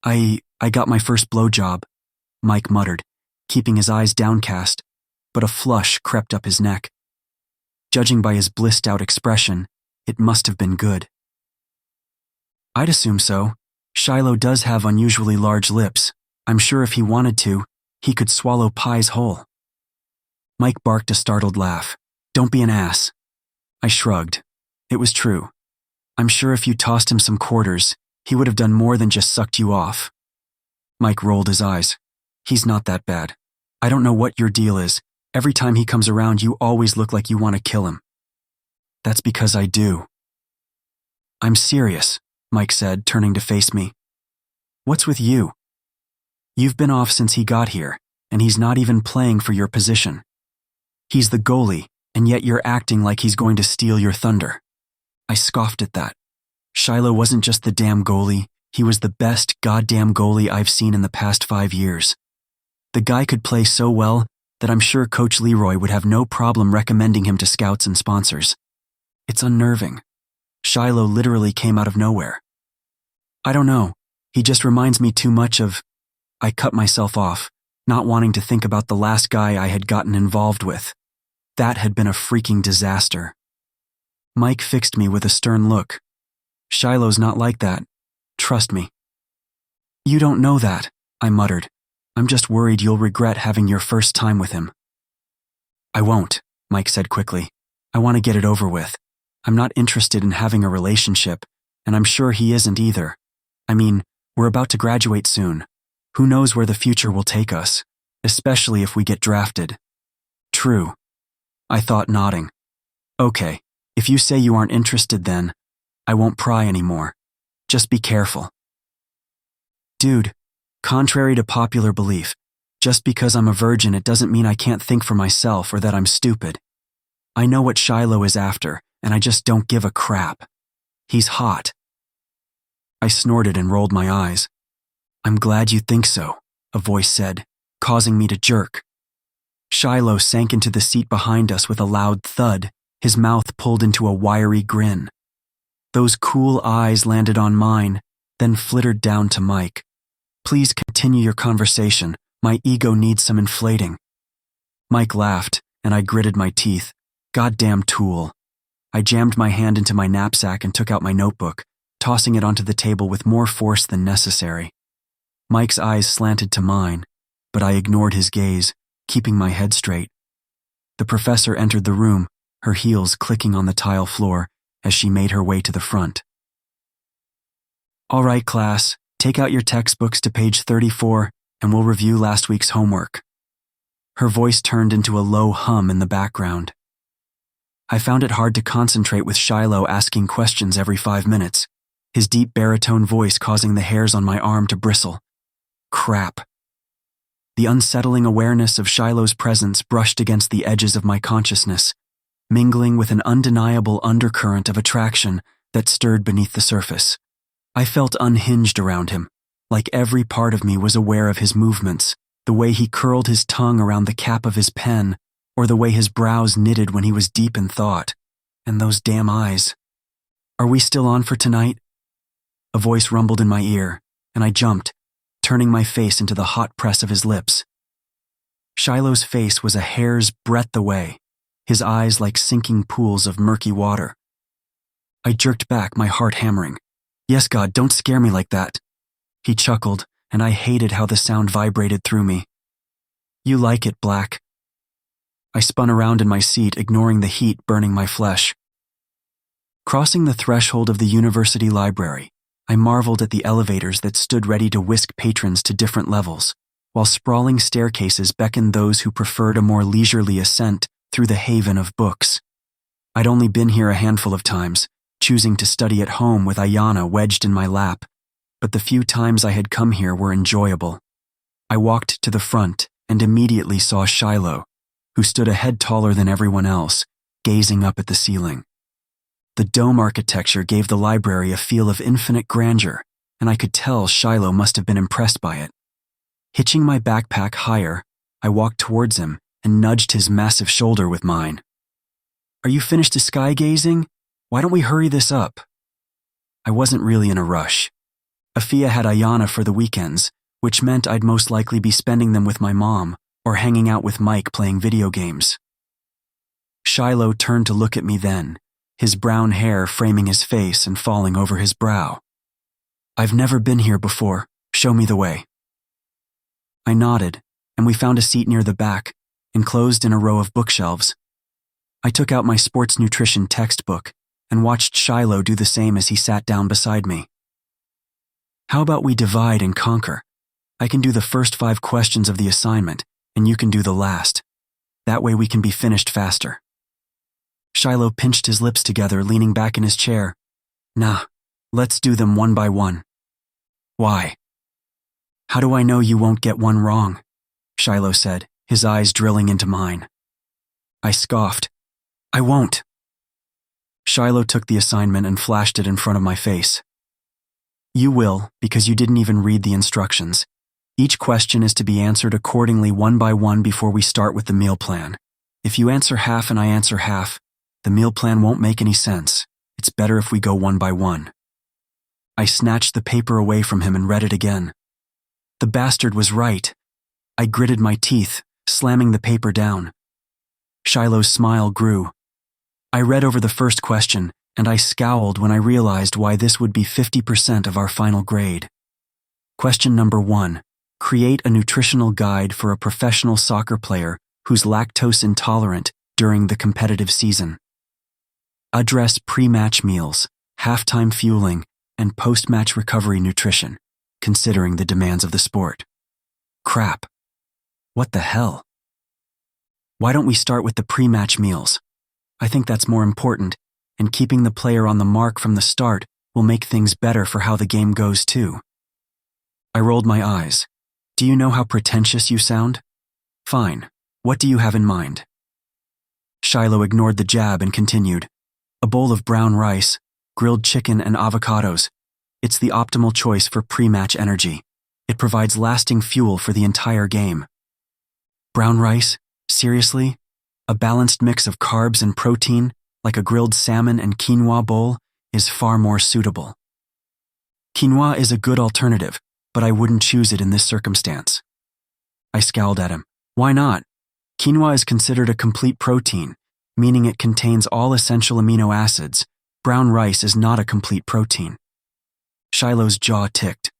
I got my first blowjob," Mike muttered, keeping his eyes downcast, but a flush crept up his neck. Judging by his blissed-out expression, it must have been good. "I'd assume so. Shiloh does have unusually large lips. I'm sure if he wanted to, he could swallow pies whole." Mike barked a startled laugh. "Don't be an ass." I shrugged. It was true. I'm sure if you tossed him some quarters, he would have done more than just sucked you off. Mike rolled his eyes. "He's not that bad. I don't know what your deal is. Every time he comes around, you always look like you want to kill him." "That's because I do." "I'm serious," Mike said, turning to face me. "What's with you? You've been off since he got here, and he's not even playing for your position. He's the goalie, and yet you're acting like he's going to steal your thunder." I scoffed at that. Shiloh wasn't just the damn goalie, he was the best goddamn goalie I've seen in the past 5 years. The guy could play so well that I'm sure Coach Leroy would have no problem recommending him to scouts and sponsors. It's unnerving. Shiloh literally came out of nowhere. "I don't know, he just reminds me too much of..." I cut myself off, not wanting to think about the last guy I had gotten involved with. That had been a freaking disaster. Mike fixed me with a stern look. Shiloh's not like that. Trust me. You don't know that, I muttered. I'm just worried you'll regret having your first time with him. I won't, Mike said quickly. I want to get it over with. I'm not interested in having a relationship, and I'm sure he isn't either. I mean, we're about to graduate soon. Who knows where the future will take us, especially if we get drafted. True, I thought, nodding. Okay, if you say you aren't interested then, I won't pry anymore. Just be careful. Dude, contrary to popular belief, just because I'm a virgin it doesn't mean I can't think for myself or that I'm stupid. I know what Shiloh is after, and I just don't give a crap. He's hot. I snorted and rolled my eyes. I'm glad you think so, a voice said, causing me to jerk. Shiloh sank into the seat behind us with a loud thud, his mouth pulled into a wiry grin. Those cool eyes landed on mine, then flittered down to Mike. Please continue your conversation. My ego needs some inflating. Mike laughed, and I gritted my teeth. Goddamn tool. I jammed my hand into my knapsack and took out my notebook, tossing it onto the table with more force than necessary. Mike's eyes slanted to mine, but I ignored his gaze, keeping my head straight. The professor entered the room, her heels clicking on the tile floor as she made her way to the front. All right, class, take out your textbooks to page 34 and we'll review last week's homework. Her voice turned into a low hum in the background. I found it hard to concentrate with Shiloh asking questions every 5 minutes, his deep baritone voice causing the hairs on my arm to bristle. Crap. The unsettling awareness of Shiloh's presence brushed against the edges of my consciousness, mingling with an undeniable undercurrent of attraction that stirred beneath the surface. I felt unhinged around him, like every part of me was aware of his movements, the way he curled his tongue around the cap of his pen, or the way his brows knitted when he was deep in thought. And those damn eyes. Are we still on for tonight? A voice rumbled in my ear, and I jumped, turning my face into the hot press of his lips. Shiloh's face was a hair's breadth away, his eyes like sinking pools of murky water. I jerked back, my heart hammering. Yes, God, don't scare me like that. He chuckled, and I hated how the sound vibrated through me. You like it, Black. I spun around in my seat, ignoring the heat burning my flesh. Crossing the threshold of the university library, I marveled at the elevators that stood ready to whisk patrons to different levels, while sprawling staircases beckoned those who preferred a more leisurely ascent through the haven of books. I'd only been here a handful of times, choosing to study at home with Ayana wedged in my lap, but the few times I had come here were enjoyable. I walked to the front and immediately saw Shiloh, who stood a head taller than everyone else, gazing up at the ceiling. The dome architecture gave the library a feel of infinite grandeur, and I could tell Shiloh must have been impressed by it. Hitching my backpack higher, I walked towards him and nudged his massive shoulder with mine. Are you finished sky gazing? Why don't we hurry this up? I wasn't really in a rush. Afia had Ayana for the weekends, which meant I'd most likely be spending them with my mom or hanging out with Mike playing video games. Shiloh turned to look at me then, his brown hair framing his face and falling over his brow. I've never been here before. Show me the way. I nodded, and we found a seat near the back, enclosed in a row of bookshelves. I took out my sports nutrition textbook and watched Shiloh do the same as he sat down beside me. How about we divide and conquer? I can do the first 5 questions of the assignment, and you can do the last. That way we can be finished faster. Shiloh pinched his lips together, leaning back in his chair. Nah, let's do them one by one. Why? How do I know you won't get one wrong? Shiloh said, his eyes drilling into mine. I scoffed. I won't. Shiloh took the assignment and flashed it in front of my face. You will, because you didn't even read the instructions. Each question is to be answered accordingly one by one before we start with the meal plan. If you answer half and I answer half, the meal plan won't make any sense. It's better if we go one by one. I snatched the paper away from him and read it again. The bastard was right. I gritted my teeth, slamming the paper down. Shiloh's smile grew. I read over the first question, and I scowled when I realized why this would be 50% of our final grade. Question number 1. Create a nutritional guide for a professional soccer player who's lactose intolerant during the competitive season. Address pre-match meals, halftime fueling, and post-match recovery nutrition, considering the demands of the sport. Crap. What the hell? Why don't we start with the pre-match meals? I think that's more important, and keeping the player on the mark from the start will make things better for how the game goes too. I rolled my eyes. Do you know how pretentious you sound? Fine. What do you have in mind? Shiloh ignored the jab and continued. A bowl of brown rice, grilled chicken, and avocados. It's the optimal choice for pre-match energy. It provides lasting fuel for the entire game. Brown rice? Seriously? A balanced mix of carbs and protein, like a grilled salmon and quinoa bowl, is far more suitable. Quinoa is a good alternative, but I wouldn't choose it in this circumstance. I scowled at him. Why not? Quinoa is considered a complete protein, meaning it contains all essential amino acids. Brown rice is not a complete protein. Shiloh's jaw ticked.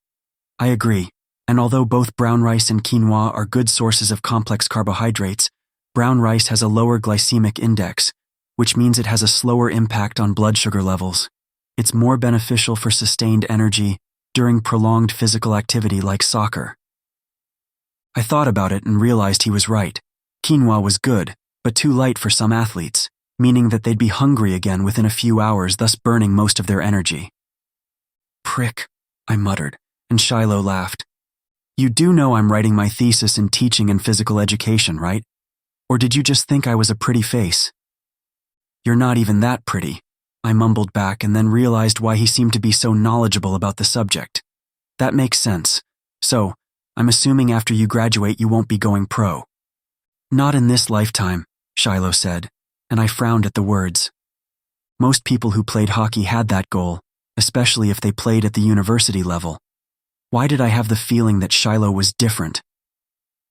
I agree, and although both brown rice and quinoa are good sources of complex carbohydrates, brown rice has a lower glycemic index, which means it has a slower impact on blood sugar levels. It's more beneficial for sustained energy during prolonged physical activity like soccer. I thought about it and realized he was right. Quinoa was good, but too light for some athletes, meaning that they'd be hungry again within a few hours, thus burning most of their energy. Prick, I muttered, and Shiloh laughed. You do know I'm writing my thesis in teaching and physical education, right? Or did you just think I was a pretty face? You're not even that pretty, I mumbled back and then realized why he seemed to be so knowledgeable about the subject. That makes sense. So, I'm assuming after you graduate you won't be going pro. Not in this lifetime, Shiloh said, and I frowned at the words. Most people who played hockey had that goal, especially if they played at the university level. Why did I have the feeling that Shiloh was different?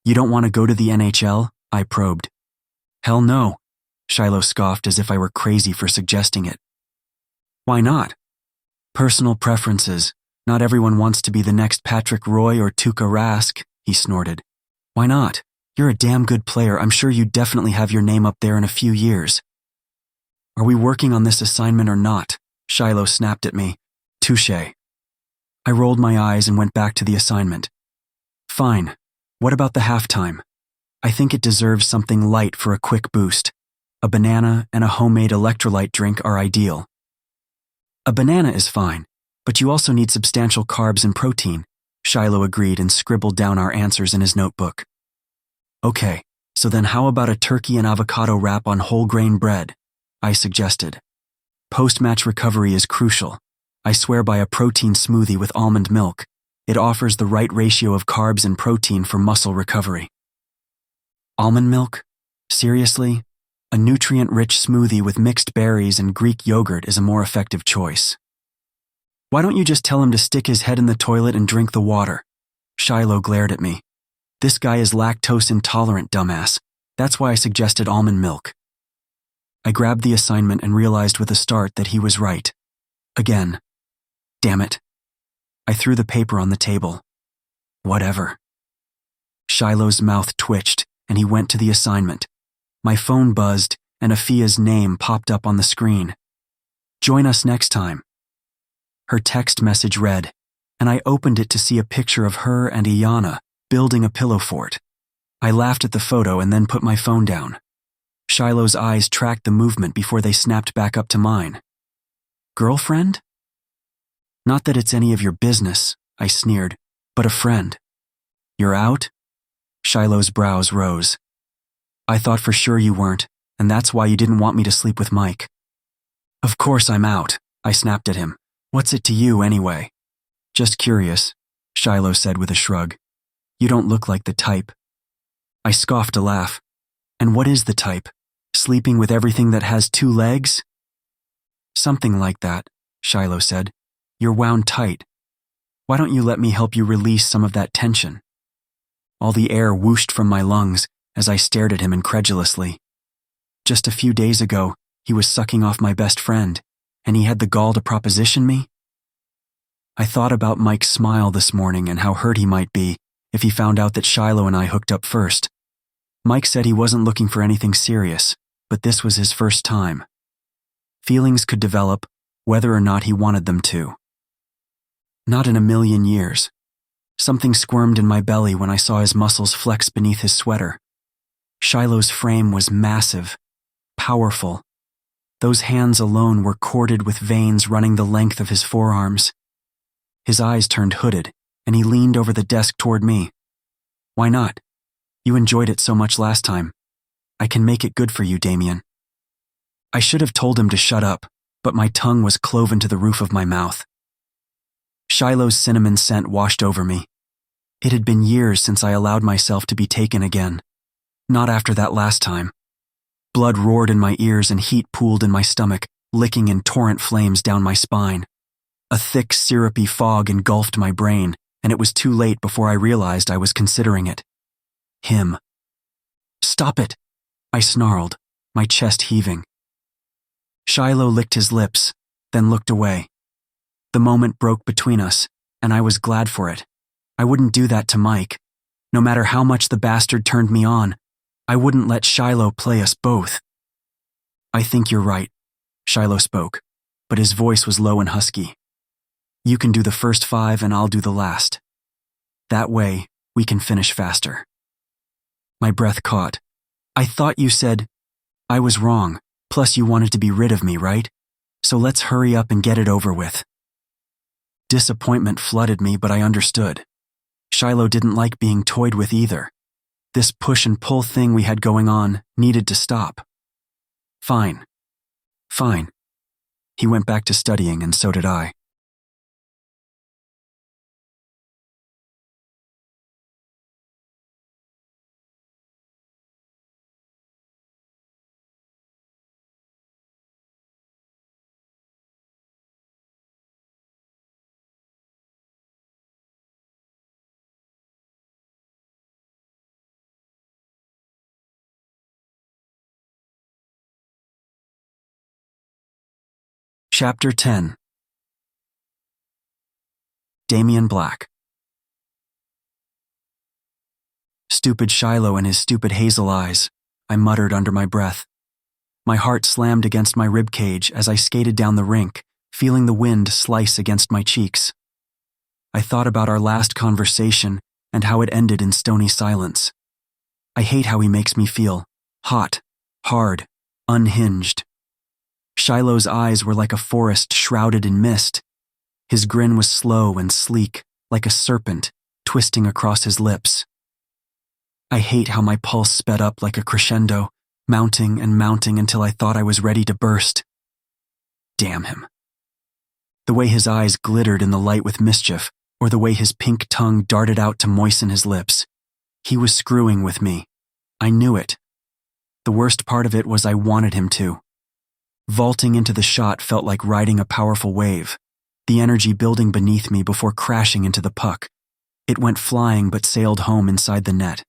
You don't want to go to the NHL? I probed. Hell no, Shiloh scoffed as if I were crazy for suggesting it. Why not? Personal preferences. Not everyone wants to be the next Patrick Roy or Tuukka Rask, he snorted. Why not? You're a damn good player. I'm sure you definitely have your name up there in a few years. Are we working on this assignment or not? Shiloh snapped at me. Touché. I rolled my eyes and went back to the assignment. Fine. What about the halftime? I think it deserves something light for a quick boost. A banana and a homemade electrolyte drink are ideal. A banana is fine, but you also need substantial carbs and protein, Shiloh agreed and scribbled down our answers in his notebook. Okay, so then how about a turkey and avocado wrap on whole grain bread? I suggested. Post-match recovery is crucial. I swear by a protein smoothie with almond milk. It offers the right ratio of carbs and protein for muscle recovery. Almond milk? Seriously? A nutrient-rich smoothie with mixed berries and Greek yogurt is a more effective choice. Why don't you just tell him to stick his head in the toilet and drink the water? Shiloh glared at me. This guy is lactose intolerant, dumbass. That's why I suggested almond milk. I grabbed the assignment and realized with a start that he was right. Again. Damn it. I threw the paper on the table. Whatever. Shiloh's mouth twitched, and he went to the assignment. My phone buzzed, and Afia's name popped up on the screen. Join us next time. Her text message read, and I opened it to see a picture of her and Iyana building a pillow fort. I laughed at the photo and then put my phone down. Shiloh's eyes tracked the movement before they snapped back up to mine. Girlfriend? Not that it's any of your business, I sneered, but a friend. You're out? Shiloh's brows rose. I thought for sure you weren't, and that's why you didn't want me to sleep with Mike. Of course I'm out, I snapped at him. What's it to you anyway? Just curious, Shiloh said with a shrug. You don't look like the type. I scoffed a laugh. And what is the type? Sleeping with everything that has two legs? Something like that, Shiloh said. You're wound tight. Why don't you let me help you release some of that tension? All the air whooshed from my lungs as I stared at him incredulously. Just a few days ago, he was sucking off my best friend, and he had the gall to proposition me? I thought about Mike's smile this morning and how hurt he might be if he found out that Shiloh and I hooked up first. Mike said he wasn't looking for anything serious, but this was his first time. Feelings could develop whether or not he wanted them to. Not in a million years. Something squirmed in my belly when I saw his muscles flex beneath his sweater. Shiloh's frame was massive, powerful. Those hands alone were corded with veins running the length of his forearms. His eyes turned hooded, and he leaned over the desk toward me. Why not? You enjoyed it so much last time. I can make it good for you, Damian. I should have told him to shut up, but my tongue was cloven to the roof of my mouth. Shiloh's cinnamon scent washed over me. It had been years since I allowed myself to be taken again. Not after that last time. Blood roared in my ears and heat pooled in my stomach, licking in torrent flames down my spine. A thick, syrupy fog engulfed my brain, and it was too late before I realized I was considering it. Him. Stop it! I snarled, my chest heaving. Shiloh licked his lips, then looked away. The moment broke between us, and I was glad for it. I wouldn't do that to Mike. No matter how much the bastard turned me on, I wouldn't let Shiloh play us both. I think you're right, Shiloh spoke, but his voice was low and husky. You can do the first 5 and I'll do the last. That way, we can finish faster. My breath caught. I thought you said, I was wrong, plus you wanted to be rid of me, right? So let's hurry up and get it over with. Disappointment flooded me, but I understood. Shiloh didn't like being toyed with either. This push and pull thing we had going on needed to stop. Fine. He went back to studying, and so did I. Chapter 10. Damian Black. Stupid Shiloh and his stupid hazel eyes, I muttered under my breath. My heart slammed against my ribcage as I skated down the rink, feeling the wind slice against my cheeks. I thought about our last conversation and how it ended in stony silence. I hate how he makes me feel. Hot, hard, unhinged. Shiloh's eyes were like a forest shrouded in mist. His grin was slow and sleek, like a serpent, twisting across his lips. I hate how my pulse sped up like a crescendo, mounting and mounting until I thought I was ready to burst. Damn him. The way his eyes glittered in the light with mischief, or the way his pink tongue darted out to moisten his lips. He was screwing with me. I knew it. The worst part of it was I wanted him to. Vaulting into the shot felt like riding a powerful wave, the energy building beneath me before crashing into the puck. It went flying but sailed home inside the net.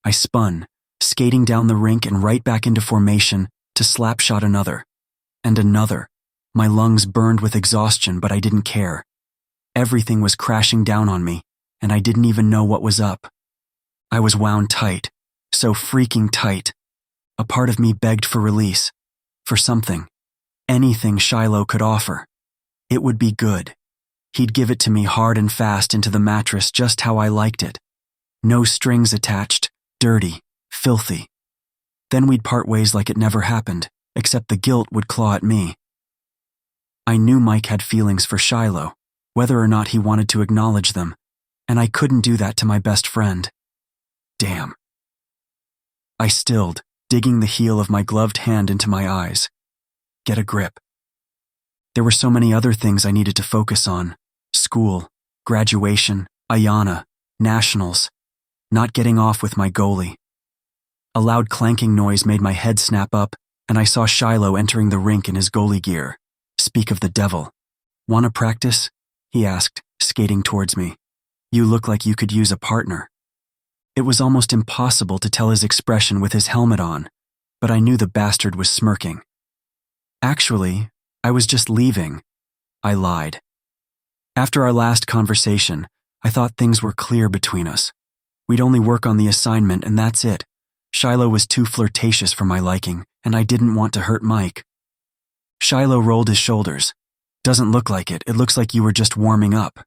I spun, skating down the rink and right back into formation to slap shot another. And another. My lungs burned with exhaustion, but I didn't care. Everything was crashing down on me, and I didn't even know what was up. I was wound tight, so freaking tight. A part of me begged for release. For something. Anything Shiloh could offer. It would be good. He'd give it to me hard and fast into the mattress just how I liked it. No strings attached, dirty, filthy. Then we'd part ways like it never happened, except the guilt would claw at me. I knew Mike had feelings for Shiloh, whether or not he wanted to acknowledge them, and I couldn't do that to my best friend. Damn. I stilled, digging the heel of my gloved hand into my eyes. Get a grip. There were so many other things I needed to focus on. School, graduation, Ayana, nationals, not getting off with my goalie. A loud clanking noise made my head snap up, and I saw Shiloh entering the rink in his goalie gear. Speak of the devil. "Wanna practice?" he asked, skating towards me. "You look like you could use a partner." It was almost impossible to tell his expression with his helmet on, but I knew the bastard was smirking. Actually, I was just leaving. I lied. After our last conversation, I thought things were clear between us. We'd only work on the assignment and that's it. Shiloh was too flirtatious for my liking, and I didn't want to hurt Mike. Shiloh rolled his shoulders. Doesn't look like it. It looks like you were just warming up.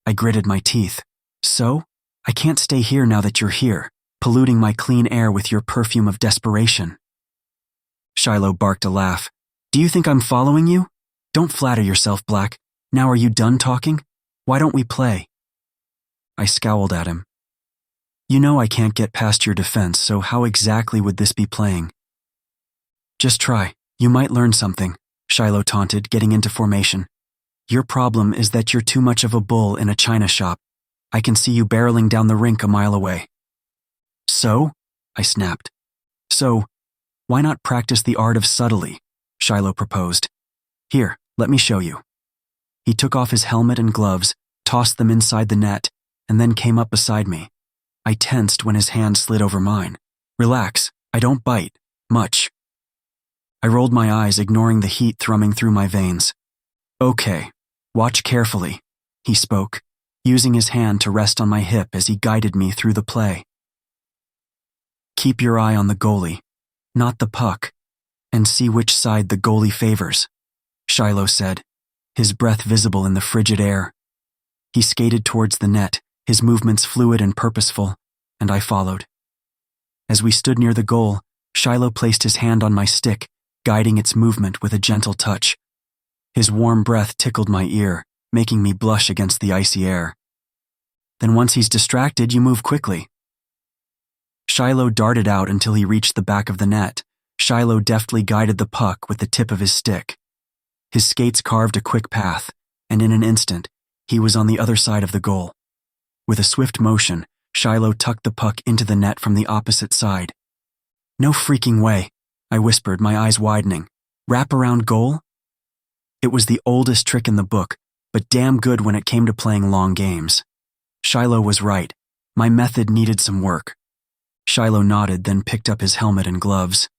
I gritted my teeth. So? I can't stay here now that you're here, polluting my clean air with your perfume of desperation. Shiloh barked a laugh. Do you think I'm following you? Don't flatter yourself, Black. Now are you done talking? Why don't we play? I scowled at him. You know I can't get past your defense, so how exactly would this be playing? Just try. You might learn something, Shiloh taunted, getting into formation. Your problem is that you're too much of a bull in a china shop. I can see you barreling down the rink a mile away. So? I snapped. So, why not practice the art of subtlety? Shiloh proposed. Here, let me show you. He took off his helmet and gloves, tossed them inside the net, and then came up beside me. I tensed when his hand slid over mine. Relax, I don't bite. Much. I rolled my eyes, ignoring the heat thrumming through my veins. Okay, watch carefully, he spoke, using his hand to rest on my hip as he guided me through the play. Keep your eye on the goalie, not the puck, and see which side the goalie favors, Shiloh said, his breath visible in the frigid air. He skated towards the net, his movements fluid and purposeful, and I followed. As we stood near the goal, Shiloh placed his hand on my stick, guiding its movement with a gentle touch. His warm breath tickled my ear, making me blush against the icy air. Then once he's distracted, you move quickly. Shiloh darted out until he reached the back of the net. Shiloh deftly guided the puck with the tip of his stick. His skates carved a quick path, and in an instant, he was on the other side of the goal. With a swift motion, Shiloh tucked the puck into the net from the opposite side. No freaking way, I whispered, my eyes widening. Wrap around goal? It was the oldest trick in the book, but damn good when it came to playing long games. Shiloh was right. My method needed some work. Shiloh nodded, then picked up his helmet and gloves.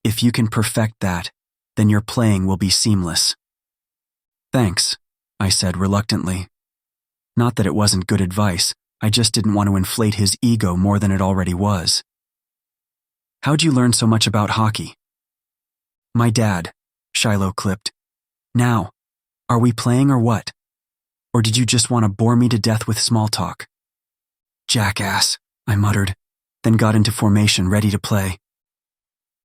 If you can perfect that, then your playing will be seamless. Thanks, I said reluctantly. Not that it wasn't good advice, I just didn't want to inflate his ego more than it already was. How'd you learn so much about hockey? My dad, Shiloh clipped. Now, are we playing or what? Or did you just want to bore me to death with small talk? Jackass, I muttered, then got into formation ready to play.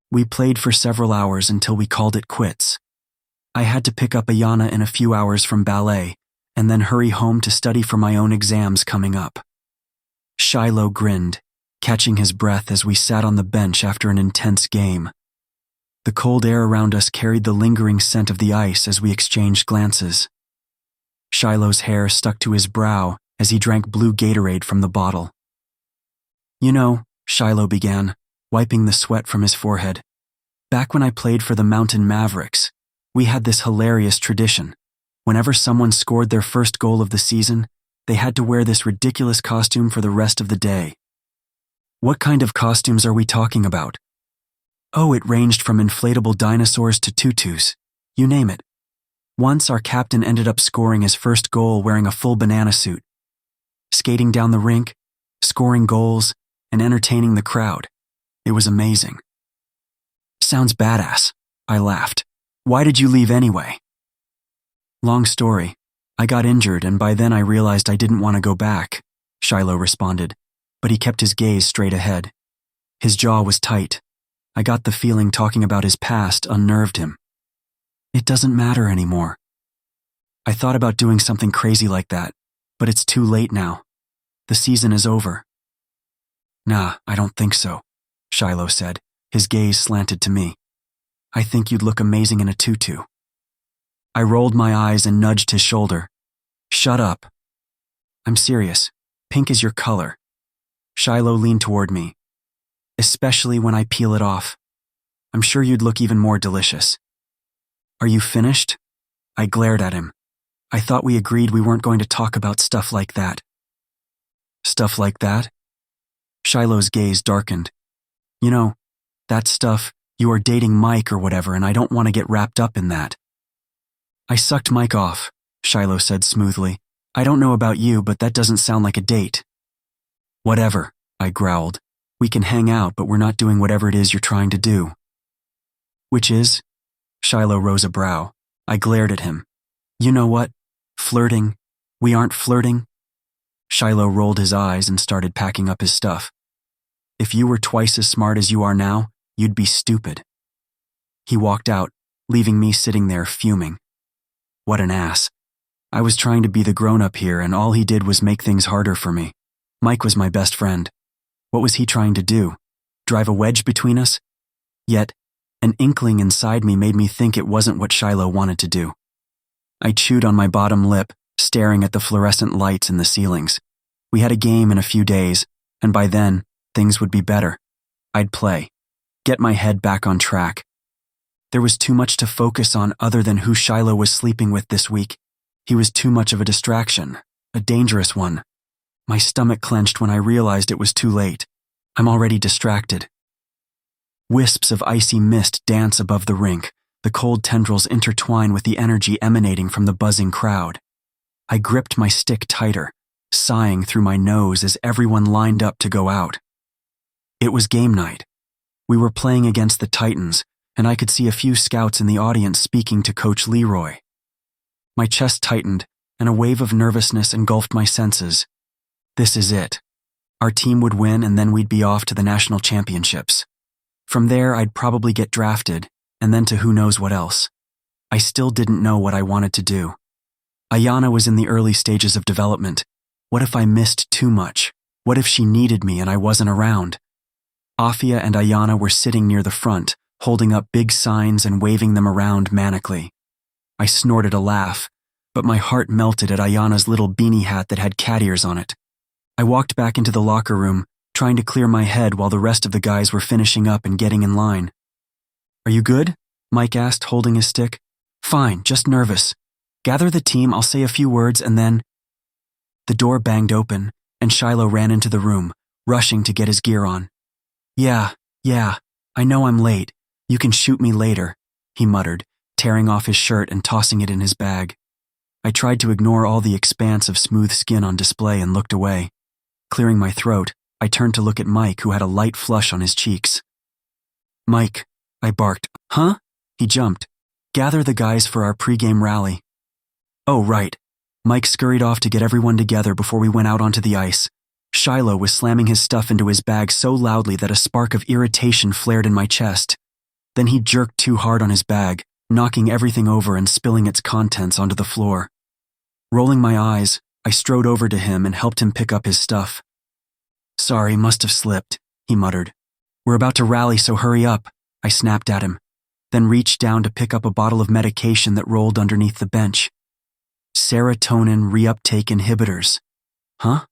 We played for several hours until we called it quits. I had to pick up Ayana in a few hours from ballet, and then hurry home to study for my own exams coming up. Shiloh grinned, catching his breath as we sat on the bench after an intense game. The cold air around us carried the lingering scent of the ice as we exchanged glances. Shiloh's hair stuck to his brow as he drank blue Gatorade from the bottle. You know, Shiloh began, wiping the sweat from his forehead. Back when I played for the Mountain Mavericks, we had this hilarious tradition. Whenever someone scored their first goal of the season, they had to wear this ridiculous costume for the rest of the day. What kind of costumes are we talking about? Oh, it ranged from inflatable dinosaurs to tutus. You name it. Once our captain ended up scoring his first goal wearing a full banana suit. Skating down the rink, scoring goals, and entertaining the crowd. It was amazing. Sounds badass, I laughed. Why did you leave anyway? Long story. I got injured and by then I realized I didn't want to go back, Shiloh responded, but he kept his gaze straight ahead. His jaw was tight. I got the feeling talking about his past unnerved him. It doesn't matter anymore. I thought about doing something crazy like that, but it's too late now. The season is over. Nah, I don't think so, Shiloh said, his gaze slanted to me. I think you'd look amazing in a tutu. I rolled my eyes and nudged his shoulder. Shut up. I'm serious. Pink is your color. Shiloh leaned toward me. Especially when I peel it off. I'm sure you'd look even more delicious. Are you finished? I glared at him. I thought we agreed we weren't going to talk about stuff like that. Stuff like that? Shiloh's gaze darkened. You know, that stuff, you are dating Mike or whatever, and I don't want to get wrapped up in that. I sucked Mike off, Shiloh said smoothly. I don't know about you, but that doesn't sound like a date. Whatever, I growled. We can hang out, but we're not doing whatever it is you're trying to do. Which is? Shiloh rose a brow. I glared at him. You know what? Flirting. We aren't flirting. Shiloh rolled his eyes and started packing up his stuff. If you were twice as smart as you are now, you'd be stupid. He walked out, leaving me sitting there fuming. What an ass. I was trying to be the grown-up here, and all he did was make things harder for me. Mike was my best friend. What was he trying to do? Drive a wedge between us? Yet, an inkling inside me made me think it wasn't what Shiloh wanted to do. I chewed on my bottom lip, staring at the fluorescent lights in the ceilings. We had a game in a few days, and by then, things would be better. I'd play. Get my head back on track. There was too much to focus on other than who Shiloh was sleeping with this week. He was too much of a distraction, a dangerous one. My stomach clenched when I realized it was too late. I'm already distracted. Wisps of icy mist dance above the rink. The cold tendrils intertwine with the energy emanating from the buzzing crowd. I gripped my stick tighter, sighing through my nose as everyone lined up to go out. It was game night. We were playing against the Titans, and I could see a few scouts in the audience speaking to Coach Leroy. My chest tightened, and a wave of nervousness engulfed my senses. This is it. Our team would win, and then we'd be off to the national championships. From there, I'd probably get drafted, and then to who knows what else. I still didn't know what I wanted to do. Ayana was in the early stages of development. What if I missed too much? What if she needed me and I wasn't around? Afia and Ayana were sitting near the front, holding up big signs and waving them around manically. I snorted a laugh, but my heart melted at Ayana's little beanie hat that had cat ears on it. I walked back into the locker room, trying to clear my head while the rest of the guys were finishing up and getting in line. Are you good? Mike asked, holding his stick. Fine, just nervous. Gather the team, I'll say a few words, and then… The door banged open, and Shiloh ran into the room, rushing to get his gear on. Yeah, I know I'm late. You can shoot me later, he muttered, tearing off his shirt and tossing it in his bag. I tried to ignore all the expanse of smooth skin on display and looked away. Clearing my throat, I turned to look at Mike, who had a light flush on his cheeks. Mike, I barked. Huh? He jumped. Gather the guys for our pregame rally. Oh, right. Mike scurried off to get everyone together before we went out onto the ice. Shiloh was slamming his stuff into his bag so loudly that a spark of irritation flared in my chest. Then he jerked too hard on his bag, knocking everything over and spilling its contents onto the floor. Rolling my eyes, I strode over to him and helped him pick up his stuff. Sorry, must have slipped, he muttered. We're about to rally, so hurry up, I snapped at him, then reached down to pick up a bottle of medication that rolled underneath the bench. Serotonin reuptake inhibitors. Huh?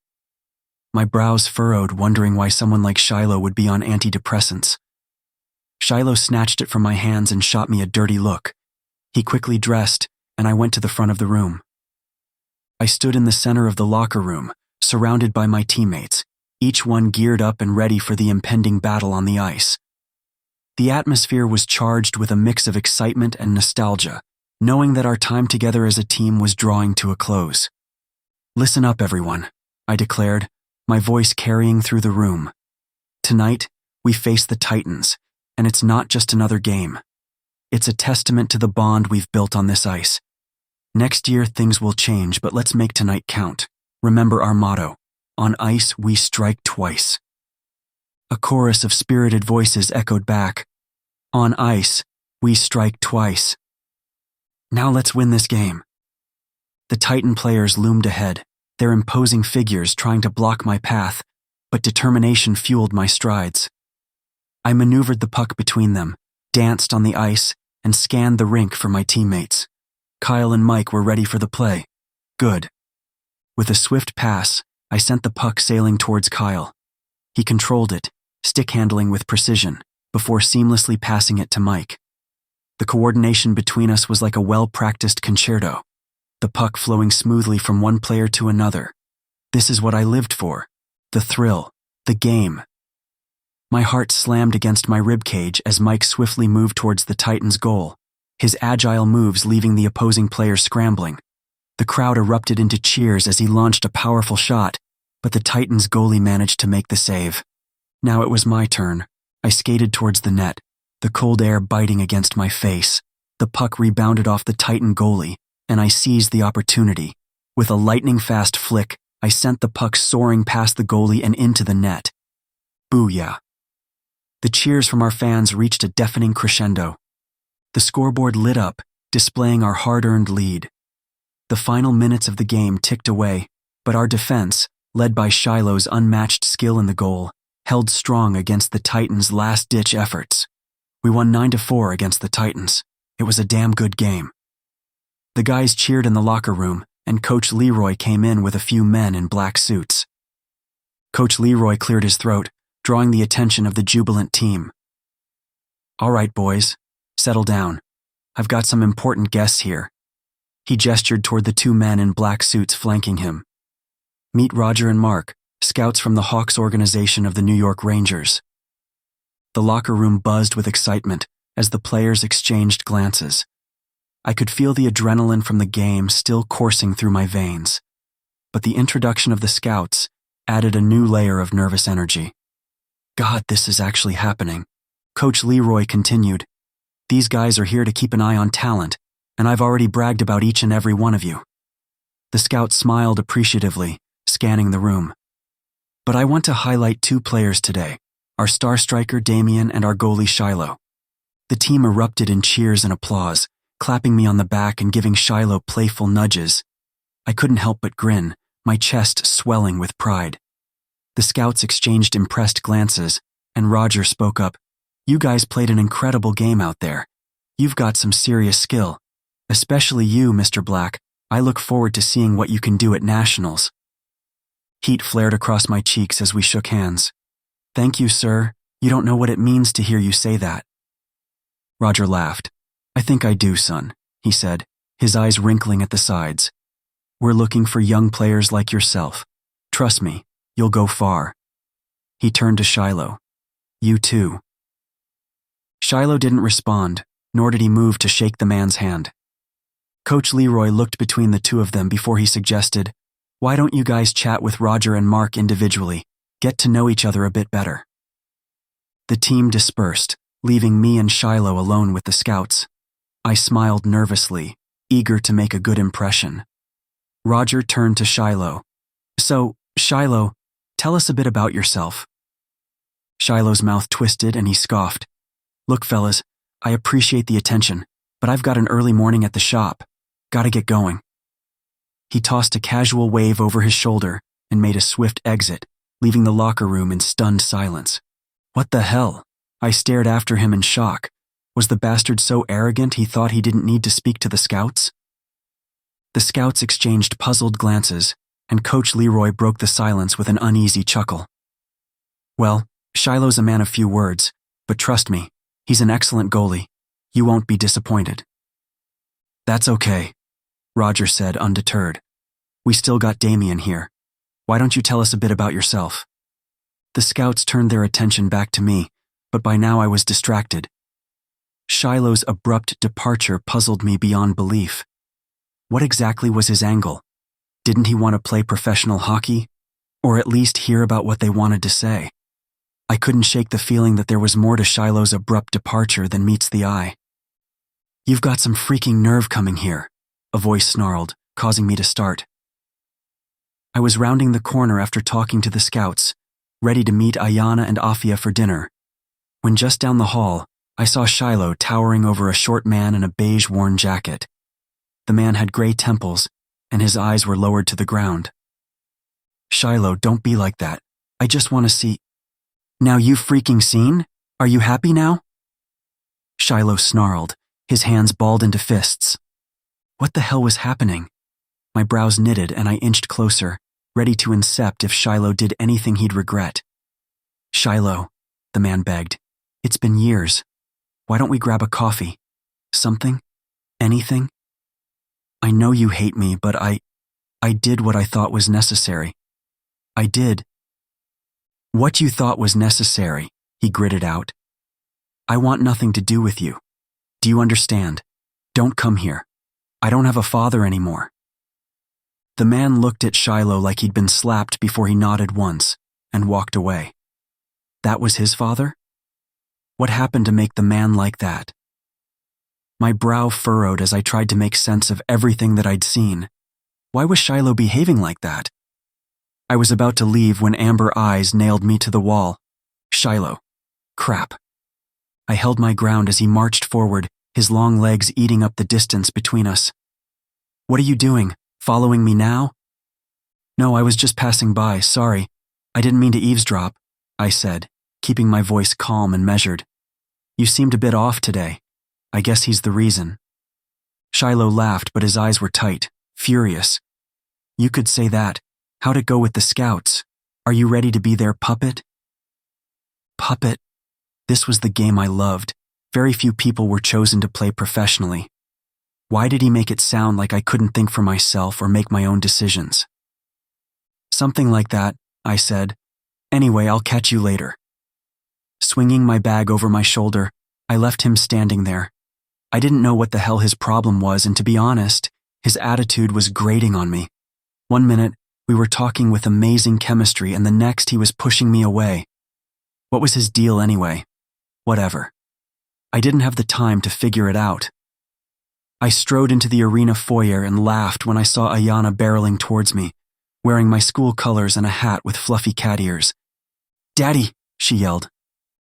My brows furrowed, wondering why someone like Shiloh would be on antidepressants. Shiloh snatched it from my hands and shot me a dirty look. He quickly dressed, and I went to the front of the room. I stood in the center of the locker room, surrounded by my teammates, each one geared up and ready for the impending battle on the ice. The atmosphere was charged with a mix of excitement and nostalgia, knowing that our time together as a team was drawing to a close. Listen up, everyone, I declared, my voice carrying through the room. Tonight, we face the Titans, and it's not just another game. It's a testament to the bond we've built on this ice. Next year, things will change, but let's make tonight count. Remember our motto, on ice, we strike twice. A chorus of spirited voices echoed back, on ice, we strike twice. Now let's win this game. The Titan players loomed ahead, their imposing figures trying to block my path, but determination fueled my strides. I maneuvered the puck between them, danced on the ice, and scanned the rink for my teammates. Kyle and Mike were ready for the play. Good. With a swift pass, I sent the puck sailing towards Kyle. He controlled it, stick handling with precision, before seamlessly passing it to Mike. The coordination between us was like a well-practiced concerto, the puck flowing smoothly from one player to another. This is what I lived for. The thrill, the The game. My heart slammed against my ribcage as Mike swiftly moved towards the Titans' goal, his agile moves leaving the opposing players scrambling. The crowd erupted into cheers as he launched a powerful shot, but the Titans' goalie managed to make the save. Now it was my turn. I skated towards the net, the cold air biting against my face. The puck rebounded off the Titan goalie, and I seized the opportunity. With a lightning-fast flick, I sent the puck soaring past the goalie and into the net. Booyah! The cheers from our fans reached a deafening crescendo. The scoreboard lit up, displaying our hard-earned lead. The final minutes of the game ticked away, but our defense, led by Shiloh's unmatched skill in the goal, held strong against the Titans' last-ditch efforts. We won 9-4 against the Titans. It was a damn good game. The guys cheered in the locker room, and Coach Leroy came in with a few men in black suits. Coach Leroy cleared his throat, drawing the attention of the jubilant team. "All right, boys, settle down. I've got some important guests here." He gestured toward the two men in black suits flanking him. "Meet Roger and Mark, scouts from the Hawks organization of the New York Rangers." The locker room buzzed with excitement as the players exchanged glances. I could feel the adrenaline from the game still coursing through my veins, but the introduction of the scouts added a new layer of nervous energy. "God, this is actually happening." Coach Leroy continued, "These guys are here to keep an eye on talent, and I've already bragged about each and every one of you." The scout smiled appreciatively, scanning the room. "But I want to highlight two players today, our star striker Damian and our goalie Shiloh." The team erupted in cheers and applause, clapping me on the back and giving Shiloh playful nudges. I couldn't help but grin, my chest swelling with pride. The scouts exchanged impressed glances, and Roger spoke up, "You guys played an incredible game out there. You've got some serious skill. Especially you, Mr. Black. I look forward to seeing what you can do at Nationals." Heat flared across my cheeks as we shook hands. "Thank you, sir. You don't know what it means to hear you say that." Roger laughed. "I think I do, son," he said, his eyes wrinkling at the sides. "We're looking for young players like yourself. Trust me, you'll go far." He turned to Shiloh. "You too." Shiloh didn't respond, nor did he move to shake the man's hand. Coach Leroy looked between the two of them before he suggested, "Why don't you guys chat with Roger and Mark individually, get to know each other a bit better?" The team dispersed, leaving me and Shiloh alone with the scouts. I smiled nervously, eager to make a good impression. Roger turned to Shiloh. "So, Shiloh, tell us a bit about yourself." Shiloh's mouth twisted and he scoffed. "Look, fellas, I appreciate the attention, but I've got an early morning at the shop. Gotta get going." He tossed a casual wave over his shoulder and made a swift exit, leaving the locker room in stunned silence. What the hell? I stared after him in shock. Was the bastard so arrogant he thought he didn't need to speak to the scouts? The scouts exchanged puzzled glances, and Coach Leroy broke the silence with an uneasy chuckle. "Well, Shiloh's a man of few words, but trust me, he's an excellent goalie. You won't be disappointed." "That's okay," Roger said, undeterred. "We still got Damian here. Why don't you tell us a bit about yourself?" The scouts turned their attention back to me, but by now I was distracted. Shiloh's abrupt departure puzzled me beyond belief. What exactly was his angle? Didn't he want to play professional hockey? Or at least hear about what they wanted to say? I couldn't shake the feeling that there was more to Shiloh's abrupt departure than meets the eye. "You've got some freaking nerve coming here," a voice snarled, causing me to start. I was rounding the corner after talking to the scouts, ready to meet Ayana and Afia for dinner, when just down the hall, I saw Shiloh towering over a short man in a beige-worn jacket. The man had gray temples, and his eyes were lowered to the ground. "Shiloh, don't be like that. I just want to see—" "Now you've freaking seen? Are you happy now?" Shiloh snarled, his hands balled into fists. What the hell was happening? My brows knitted and I inched closer, ready to incept if Shiloh did anything he'd regret. "Shiloh," the man begged, "it's been years. Why don't we grab a coffee? Something? Anything? I know you hate me, but I did what I thought was necessary. I did." What you thought was necessary, he gritted out. I want nothing to do with you. Do you understand? Don't come here. I don't have a father anymore. The man looked at Shiloh like he'd been slapped before he nodded once and walked away. That was his father? What happened to make the man like that? My brow furrowed as I tried to make sense of everything that I'd seen. Why was Shiloh behaving like that? I was about to leave when amber eyes nailed me to the wall. Shiloh. Crap. I held my ground as he marched forward, his long legs eating up the distance between us. What are you doing? Following me now? No, I was just passing by, sorry. I didn't mean to eavesdrop, I said, keeping my voice calm and measured. You seemed a bit off today. I guess he's the reason. Shiloh laughed, but his eyes were tight, furious. You could say that. How'd it go with the scouts? Are you ready to be their puppet? Puppet? This was the game I loved. Very few people were chosen to play professionally. Why did he make it sound like I couldn't think for myself or make my own decisions? Something like that, I said. Anyway, I'll catch you later. Swinging my bag over my shoulder, I left him standing there. I didn't know what the hell his problem was, and to be honest, his attitude was grating on me. One minute, we were talking with amazing chemistry, and the next he was pushing me away. What was his deal anyway? Whatever. I didn't have the time to figure it out. I strode into the arena foyer and laughed when I saw Ayana barreling towards me, wearing my school colors and a hat with fluffy cat ears. Daddy, she yelled.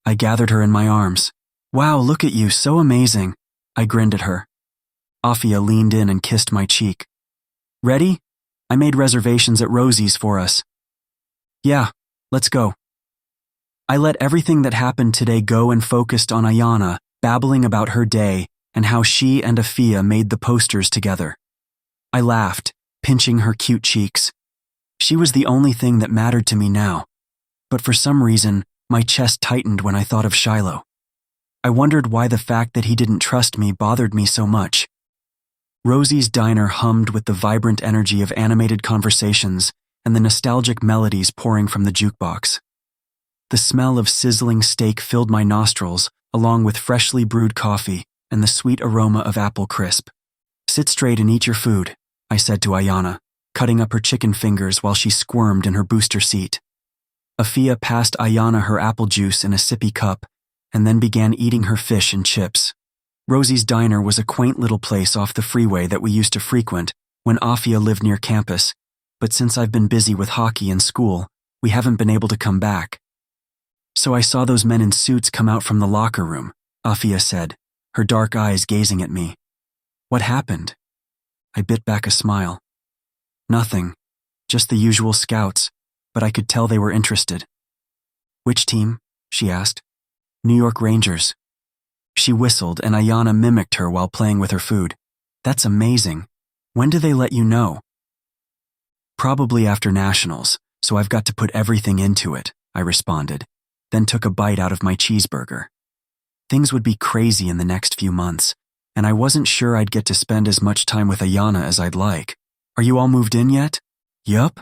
I gathered her in my arms. Wow, look at you, so amazing. I grinned at her. Afia leaned in and kissed my cheek. Ready? I made reservations at Rosie's for us. Yeah, let's go. I let everything that happened today go and focused on Ayana, babbling about her day and how she and Afia made the posters together. I laughed, pinching her cute cheeks. She was the only thing that mattered to me now, but for some reason, my chest tightened when I thought of Shiloh. I wondered why the fact that he didn't trust me bothered me so much. Rosie's diner hummed with the vibrant energy of animated conversations and the nostalgic melodies pouring from the jukebox. The smell of sizzling steak filled my nostrils, along with freshly brewed coffee and the sweet aroma of apple crisp. Sit straight and eat your food, I said to Ayana, cutting up her chicken fingers while she squirmed in her booster seat. Afia passed Ayana her apple juice in a sippy cup and then began eating her fish and chips. Rosie's diner was a quaint little place off the freeway that we used to frequent when Afia lived near campus, but since I've been busy with hockey and school, we haven't been able to come back. So I saw those men in suits come out from the locker room, Afia said, her dark eyes gazing at me. What happened? I bit back a smile. Nothing, just the usual scouts, but I could tell they were interested. Which team? She asked. New York Rangers. She whistled and Ayana mimicked her while playing with her food. That's amazing. When do they let you know? Probably after nationals, so I've got to put everything into it, I responded, then took a bite out of my cheeseburger. Things would be crazy in the next few months, and I wasn't sure I'd get to spend as much time with Ayana as I'd like. Are you all moved in yet? Yup.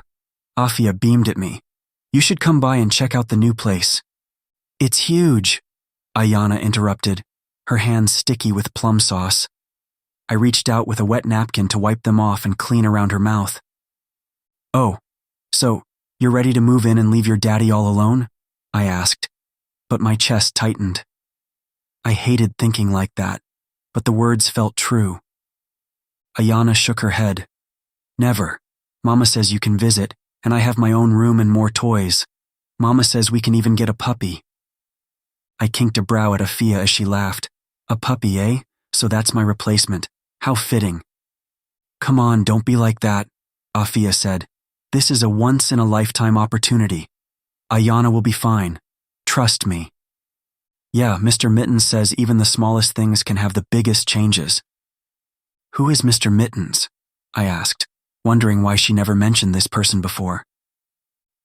Afia beamed at me. You should come by and check out the new place. It's huge, Ayana interrupted, her hands sticky with plum sauce. I reached out with a wet napkin to wipe them off and clean around her mouth. Oh, so you're ready to move in and leave your daddy all alone? I asked, but my chest tightened. I hated thinking like that, but the words felt true. Ayana shook her head. Never. Mama says you can visit, and I have my own room and more toys. Mama says we can even get a puppy. I kinked a brow at Afia as she laughed. A puppy, eh? So that's my replacement. How fitting. Come on, don't be like that, Afia said. This is a once-in-a-lifetime opportunity. Ayana will be fine. Trust me. Yeah, Mr. Mittens says even the smallest things can have the biggest changes. Who is Mr. Mittens? I asked, wondering why she never mentioned this person before.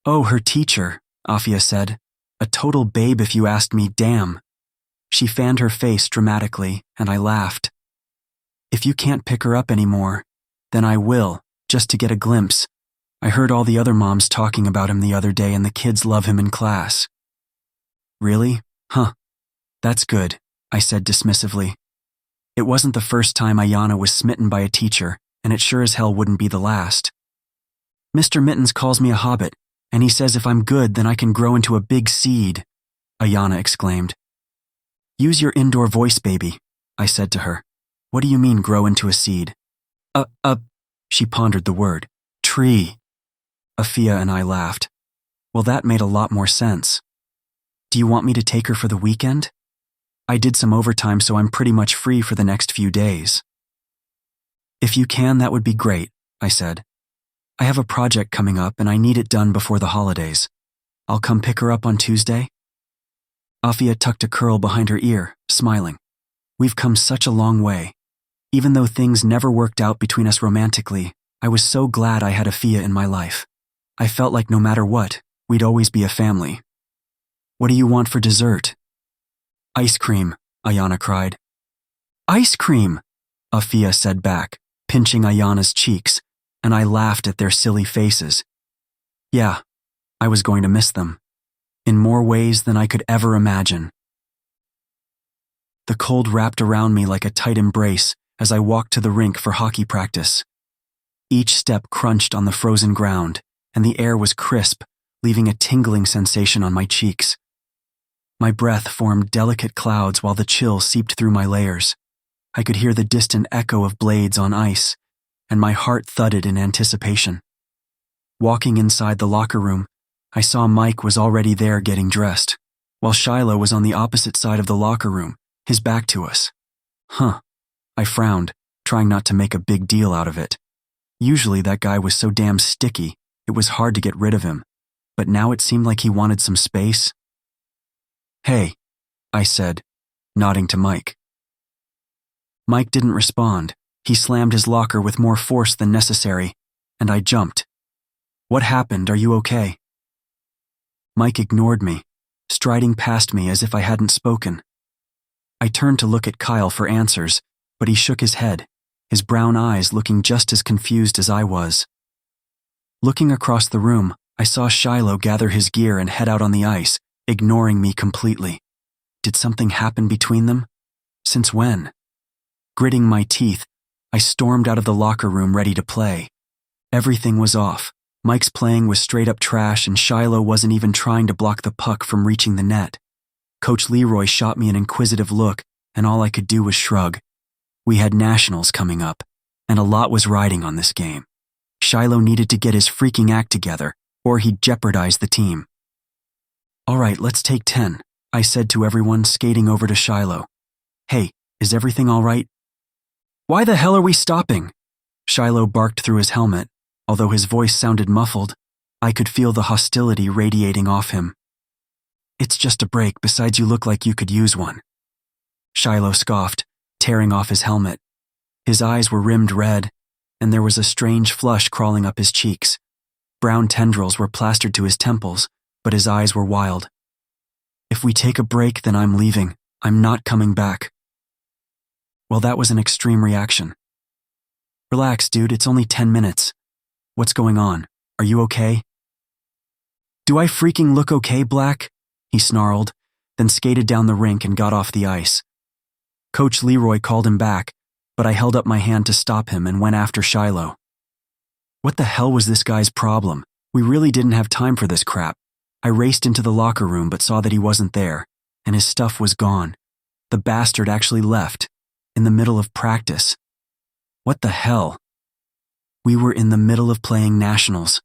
Oh, her teacher, Afia said. A total babe if you asked me, damn. She fanned her face dramatically, and I laughed. If you can't pick her up anymore, then I will, just to get a glimpse. I heard all the other moms talking about him the other day and the kids love him in class. Really? Huh. That's good, I said dismissively. It wasn't the first time Ayana was smitten by a teacher, and it sure as hell wouldn't be the last. Mr. Mittens calls me a hobbit, and he says if I'm good then I can grow into a big seed, Ayana exclaimed. Use your indoor voice, baby, I said to her. What do you mean grow into a seed? She pondered the word. Tree. Afia and I laughed. Well, that made a lot more sense. Do you want me to take her for the weekend? I did some overtime, so I'm pretty much free for the next few days. If you can, that would be great, I said. I have a project coming up and I need it done before the holidays. I'll come pick her up on Tuesday. Afia tucked a curl behind her ear, smiling. We've come such a long way. Even though things never worked out between us romantically, I was so glad I had Afia in my life. I felt like no matter what, we'd always be a family. What do you want for dessert? Ice cream, Ayana cried. Ice cream, Afia said back, pinching Ayana's cheeks, and I laughed at their silly faces. Yeah, I was going to miss them. In more ways than I could ever imagine. The cold wrapped around me like a tight embrace as I walked to the rink for hockey practice. Each step crunched on the frozen ground, and the air was crisp, leaving a tingling sensation on my cheeks. My breath formed delicate clouds while the chill seeped through my layers. I could hear the distant echo of blades on ice, and my heart thudded in anticipation. Walking inside the locker room, I saw Mike was already there getting dressed, while Shiloh was on the opposite side of the locker room, his back to us. Huh. I frowned, trying not to make a big deal out of it. Usually that guy was so damn sticky, it was hard to get rid of him, but now it seemed like he wanted some space. Hey, I said, nodding to Mike. Mike didn't respond. He slammed his locker with more force than necessary, and I jumped. What happened? Are you okay? Mike ignored me, striding past me as if I hadn't spoken. I turned to look at Kyle for answers, but he shook his head, his brown eyes looking just as confused as I was. Looking across the room, I saw Shiloh gather his gear and head out on the ice, ignoring me completely. Did something happen between them? Since when? Gritting my teeth, I stormed out of the locker room ready to play. Everything was off. Mike's playing was straight up trash and Shiloh wasn't even trying to block the puck from reaching the net. Coach Leroy shot me an inquisitive look, and all I could do was shrug. We had nationals coming up, and a lot was riding on this game. Shiloh needed to get his freaking act together, or he'd jeopardize the team. All right, let's take 10, I said to everyone, skating over to Shiloh. Hey, is everything all right? Why the hell are we stopping? Shiloh barked through his helmet. Although his voice sounded muffled, I could feel the hostility radiating off him. It's just a break, besides you look like you could use one. Shiloh scoffed, tearing off his helmet. His eyes were rimmed red, and there was a strange flush crawling up his cheeks. Brown tendrils were plastered to his temples, but his eyes were wild. If we take a break, then I'm leaving. I'm not coming back. Well, that was an extreme reaction. Relax, dude, it's only 10 minutes. What's going on? Are you okay? Do I freaking look okay, Black? He snarled, then skated down the rink and got off the ice. Coach Leroy called him back, but I held up my hand to stop him and went after Shiloh. What the hell was this guy's problem? We really didn't have time for this crap. I raced into the locker room but saw that he wasn't there, and his stuff was gone. The bastard actually left, in the middle of practice. What the hell? We were in the middle of playing nationals.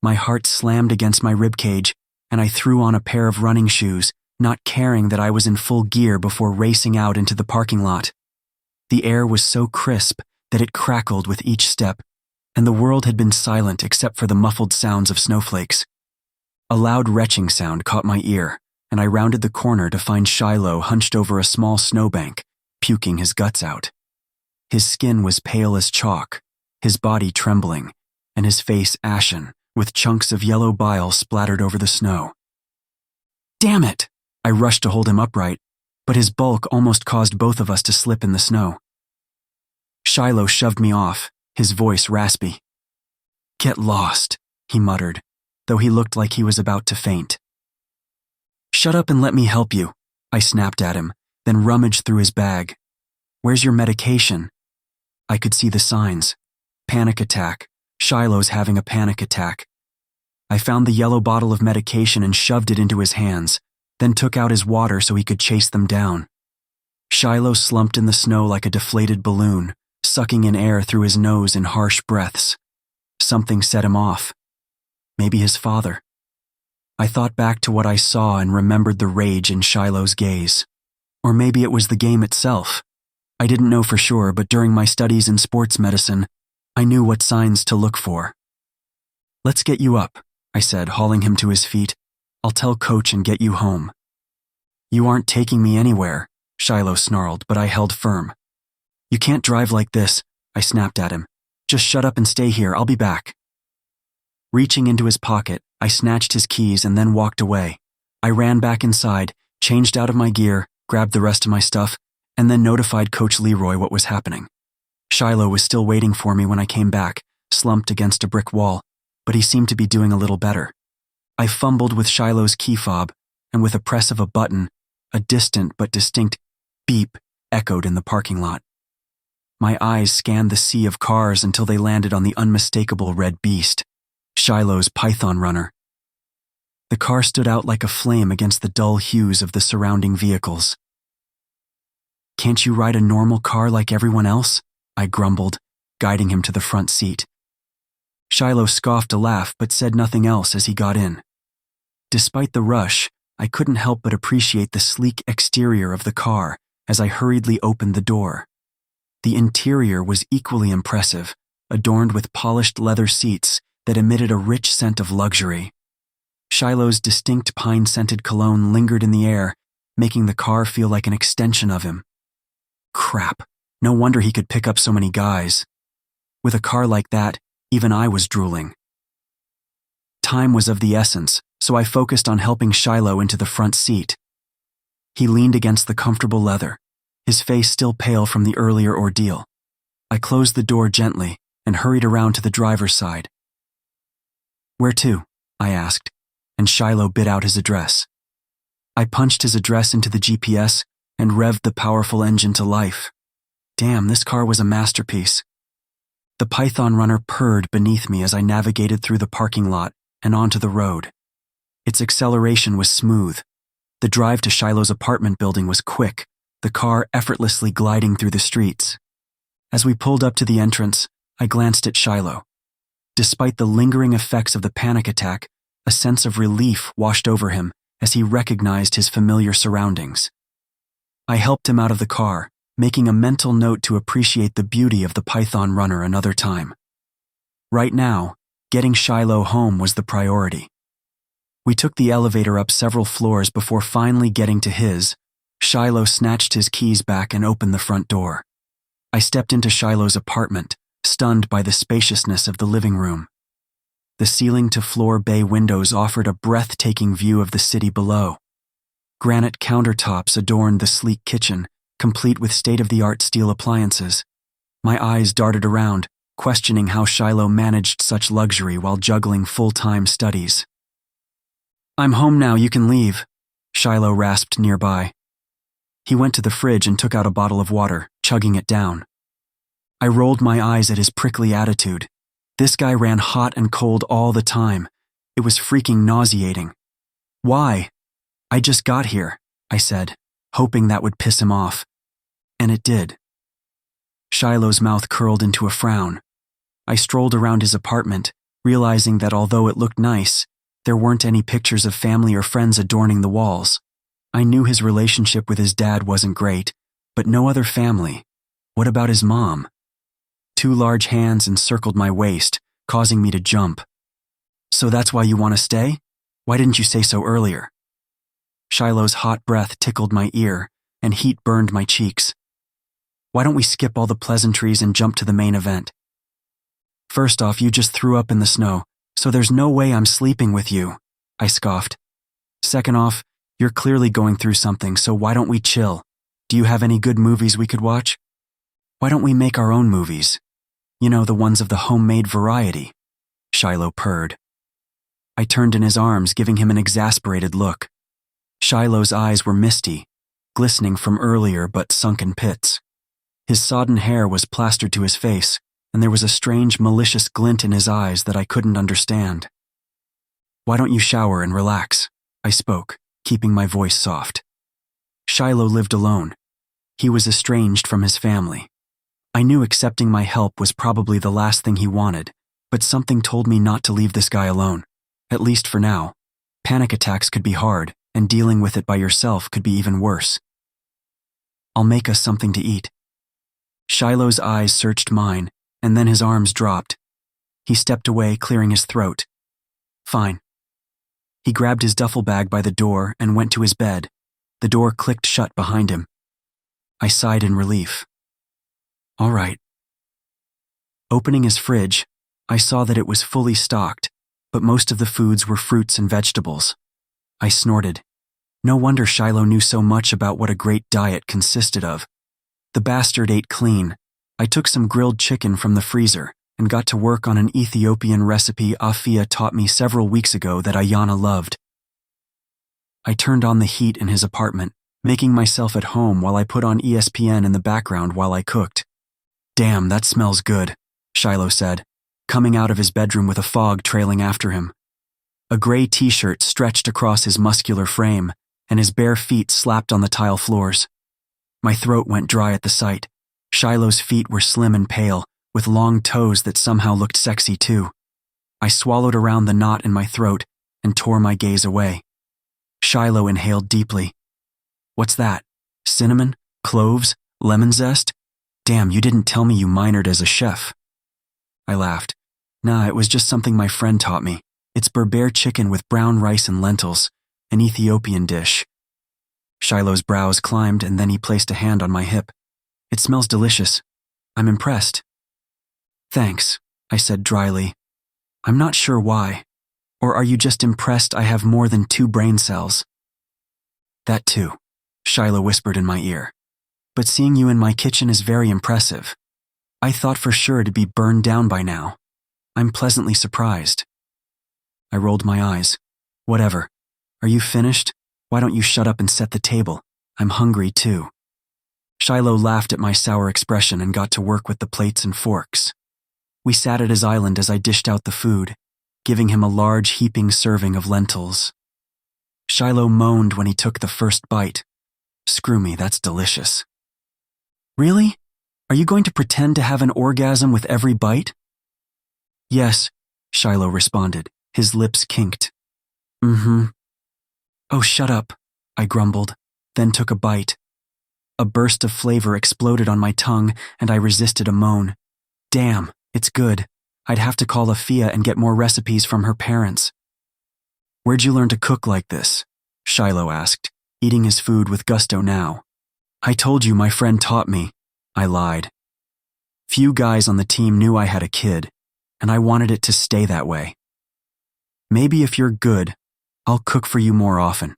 My heart slammed against my ribcage, and I threw on a pair of running shoes, not caring that I was in full gear before racing out into the parking lot. The air was so crisp that it crackled with each step, and the world had been silent except for the muffled sounds of snowflakes. A loud retching sound caught my ear, and I rounded the corner to find Shiloh hunched over a small snowbank, puking his guts out. His skin was pale as chalk, his body trembling, and his face ashen, with chunks of yellow bile splattered over the snow. Damn it! I rushed to hold him upright, but his bulk almost caused both of us to slip in the snow. Shiloh shoved me off, his voice raspy. Get lost, he muttered, though he looked like he was about to faint. Shut up and let me help you, I snapped at him, then rummaged through his bag. Where's your medication? I could see the signs. Panic attack. Shiloh's having a panic attack. I found the yellow bottle of medication and shoved it into his hands, then took out his water so he could chase them down. Shiloh slumped in the snow like a deflated balloon, sucking in air through his nose in harsh breaths. Something set him off. Maybe his father. I thought back to what I saw and remembered the rage in Shiloh's gaze. Or maybe it was the game itself. I didn't know for sure, but during my studies in sports medicine, I knew what signs to look for. Let's get you up, I said, hauling him to his feet. I'll tell Coach and get you home. You aren't taking me anywhere, Shiloh snarled, but I held firm. You can't drive like this, I snapped at him. Just shut up and stay here, I'll be back. Reaching into his pocket, I snatched his keys and then walked away. I ran back inside, changed out of my gear, grabbed the rest of my stuff, and then notified Coach Leroy what was happening. Shiloh was still waiting for me when I came back, slumped against a brick wall, but he seemed to be doing a little better. I fumbled with Shiloh's key fob, and with a press of a button, a distant but distinct beep echoed in the parking lot. My eyes scanned the sea of cars until they landed on the unmistakable red beast, Shiloh's Python runner. The car stood out like a flame against the dull hues of the surrounding vehicles. Can't you ride a normal car like everyone else? I grumbled, guiding him to the front seat. Shiloh scoffed a laugh but said nothing else as he got in. Despite the rush, I couldn't help but appreciate the sleek exterior of the car as I hurriedly opened the door. The interior was equally impressive, adorned with polished leather seats that emitted a rich scent of luxury. Shiloh's distinct pine-scented cologne lingered in the air, making the car feel like an extension of him. Crap, no wonder he could pick up so many guys. With a car like that, even I was drooling. Time was of the essence, so I focused on helping Shiloh into the front seat. He leaned against the comfortable leather, his face still pale from the earlier ordeal. I closed the door gently and hurried around to the driver's side. Where to? I asked, and Shiloh bit out his address. I punched his address into the GPS and revved the powerful engine to life. Damn, this car was a masterpiece. The Python runner purred beneath me as I navigated through the parking lot and onto the road. Its acceleration was smooth. The drive to Shiloh's apartment building was quick, the car effortlessly gliding through the streets. As we pulled up to the entrance, I glanced at Shiloh. Despite the lingering effects of the panic attack, a sense of relief washed over him as he recognized his familiar surroundings. I helped him out of the car, making a mental note to appreciate the beauty of the Python runner another time. Right now, getting Shiloh home was the priority. We took the elevator up several floors before finally getting to his. Shiloh snatched his keys back and opened the front door. I stepped into Shiloh's apartment, stunned by the spaciousness of the living room. The ceiling-to-floor bay windows offered a breathtaking view of the city below. Granite countertops adorned the sleek kitchen, complete with state-of-the-art steel appliances. My eyes darted around, questioning how Shiloh managed such luxury while juggling full-time studies. I'm home now, you can leave, Shiloh rasped nearby. He went to the fridge and took out a bottle of water, chugging it down. I rolled my eyes at his prickly attitude. This guy ran hot and cold all the time. It was freaking nauseating. Why? I just got here, I said, hoping that would piss him off. And it did. Shiloh's mouth curled into a frown. I strolled around his apartment, realizing that although it looked nice, there weren't any pictures of family or friends adorning the walls. I knew his relationship with his dad wasn't great, but no other family. What about his mom? Two large hands encircled my waist, causing me to jump. So that's why you want to stay? Why didn't you say so earlier? Shiloh's hot breath tickled my ear, and heat burned my cheeks. Why don't we skip all the pleasantries and jump to the main event? First off, you just threw up in the snow, so there's no way I'm sleeping with you, I scoffed. Second off, you're clearly going through something, so why don't we chill? Do you have any good movies we could watch? Why don't we make our own movies? You know, the ones of the homemade variety. Shiloh purred. I turned in his arms, giving him an exasperated look. Shiloh's eyes were misty, glistening from earlier but sunken pits. His sodden hair was plastered to his face, and there was a strange, malicious glint in his eyes that I couldn't understand. "Why don't you shower and relax?" I spoke, keeping my voice soft. Shiloh lived alone. He was estranged from his family. I knew accepting my help was probably the last thing he wanted, but something told me not to leave this guy alone, at least for now. Panic attacks could be hard, and dealing with it by yourself could be even worse. "I'll make us something to eat." Shiloh's eyes searched mine, and then his arms dropped. He stepped away, clearing his throat. "Fine." He grabbed his duffel bag by the door and went to his bed. The door clicked shut behind him. I sighed in relief. All right. Opening his fridge, I saw that it was fully stocked, but most of the foods were fruits and vegetables. I snorted. No wonder Shiloh knew so much about what a great diet consisted of. The bastard ate clean. I took some grilled chicken from the freezer and got to work on an Ethiopian recipe Afia taught me several weeks ago that Ayana loved. I turned on the heat in his apartment, making myself at home while I put on ESPN in the background while I cooked. "Damn, that smells good," Shiloh said, coming out of his bedroom with a fog trailing after him. A gray t-shirt stretched across his muscular frame, and his bare feet slapped on the tile floors. My throat went dry at the sight. Shiloh's feet were slim and pale, with long toes that somehow looked sexy too. I swallowed around the knot in my throat and tore my gaze away. Shiloh inhaled deeply. "What's that? Cinnamon? Cloves? Lemon zest? Damn, you didn't tell me you minored as a chef." I laughed. "Nah, it was just something my friend taught me. It's Berber chicken with brown rice and lentils, an Ethiopian dish." Shiloh's brows climbed, and then he placed a hand on my hip. "It smells delicious. I'm impressed." "Thanks," I said dryly. "I'm not sure why. Or are you just impressed I have more than 2 brain cells?" "That too," Shiloh whispered in my ear. "But seeing you in my kitchen is very impressive. I thought for sure it'd be burned down by now. I'm pleasantly surprised." I rolled my eyes. "Whatever. Are you finished? Why don't you shut up and set the table? I'm hungry too." Shiloh laughed at my sour expression and got to work with the plates and forks. We sat at his island as I dished out the food, giving him a large heaping serving of lentils. Shiloh moaned when he took the first bite. "Screw me, that's delicious." "Really? Are you going to pretend to have an orgasm with every bite?" "Yes," Shiloh responded, his lips kinked. "Mm-hmm." "Oh, shut up," I grumbled, then took a bite. A burst of flavor exploded on my tongue, and I resisted a moan. Damn, it's good. I'd have to call Afia and get more recipes from her parents. "Where'd you learn to cook like this?" Shiloh asked, eating his food with gusto now. "I told you my friend taught me," I lied. Few guys on the team knew I had a kid, and I wanted it to stay that way. "Maybe if you're good, I'll cook for you more often."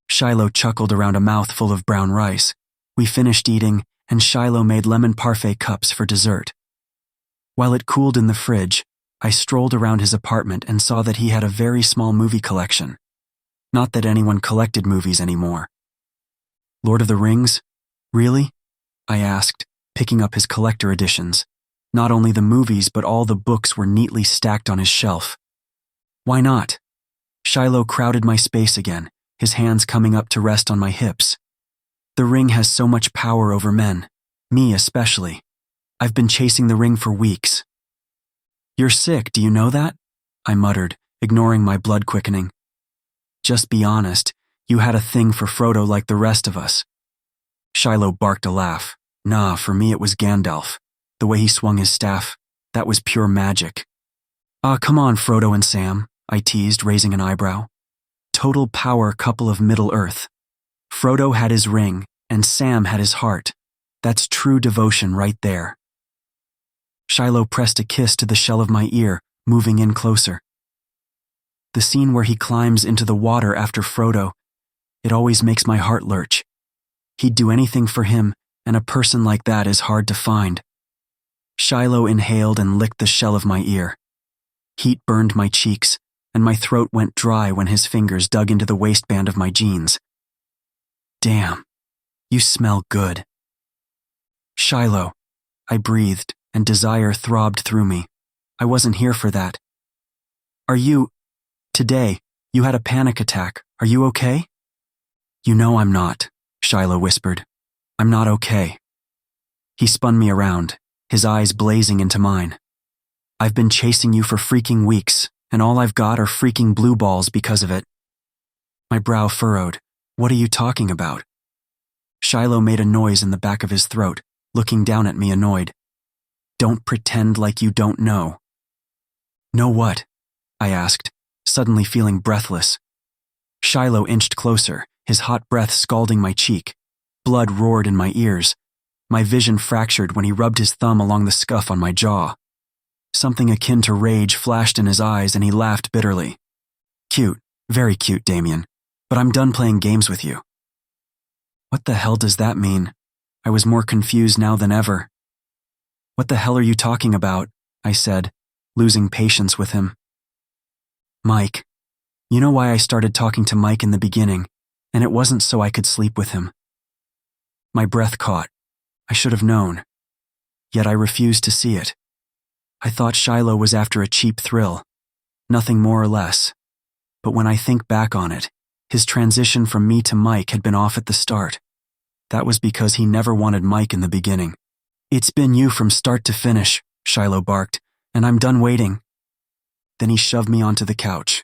Shiloh chuckled around a mouthful of brown rice. We finished eating, and Shiloh made lemon parfait cups for dessert. While it cooled in the fridge, I strolled around his apartment and saw that he had a very small movie collection. Not that anyone collected movies anymore. "Lord of the Rings? Really?" I asked, picking up his collector editions. Not only the movies, but all the books were neatly stacked on his shelf. "Why not?" Shiloh crowded my space again, his hands coming up to rest on my hips. "The ring has so much power over men, me especially. I've been chasing the ring for weeks." "You're sick, do you know that?" I muttered, ignoring my blood quickening. "Just be honest, you had a thing for Frodo like the rest of us." Shiloh barked a laugh. "Nah, for me it was Gandalf. The way he swung his staff, that was pure magic." Come on, Frodo and Sam," I teased, raising an eyebrow. "Total power couple of Middle-earth. Frodo had his ring, and Sam had his heart. That's true devotion right there." Shiloh pressed a kiss to the shell of my ear, moving in closer. "The scene where he climbs into the water after Frodo, it always makes my heart lurch. He'd do anything for him, and a person like that is hard to find." Shiloh inhaled and licked the shell of my ear. Heat burned my cheeks, and my throat went dry when his fingers dug into the waistband of my jeans. Damn, you smell good. Shiloh, I breathed, and desire throbbed through me. I wasn't here for that. Today, you had a panic attack. Are you okay? You know I'm not, Shiloh whispered. I'm not okay. He spun me around, his eyes blazing into mine. I've been chasing you for freaking weeks, and all I've got are freaking blue balls because of it. My brow furrowed. What are you talking about? Shiloh made a noise in the back of his throat, looking down at me annoyed. Don't pretend like you don't know. Know what? I asked, suddenly feeling breathless. Shiloh inched closer, his hot breath scalding my cheek. Blood roared in my ears. My vision fractured when he rubbed his thumb along the scuff on my jaw. Something akin to rage flashed in his eyes and he laughed bitterly. Cute, very cute, Damian, but I'm done playing games with you. What the hell does that mean? I was more confused now than ever. What the hell are you talking about? I said, losing patience with him. Mike. You know why I started talking to Mike in the beginning, and it wasn't so I could sleep with him. My breath caught. I should have known. Yet I refused to see it. I thought Shiloh was after a cheap thrill, nothing more or less. But when I think back on it, his transition from me to Mike had been off at the start. That was because he never wanted Mike in the beginning. It's been you from start to finish, Shiloh barked, and I'm done waiting. Then he shoved me onto the couch.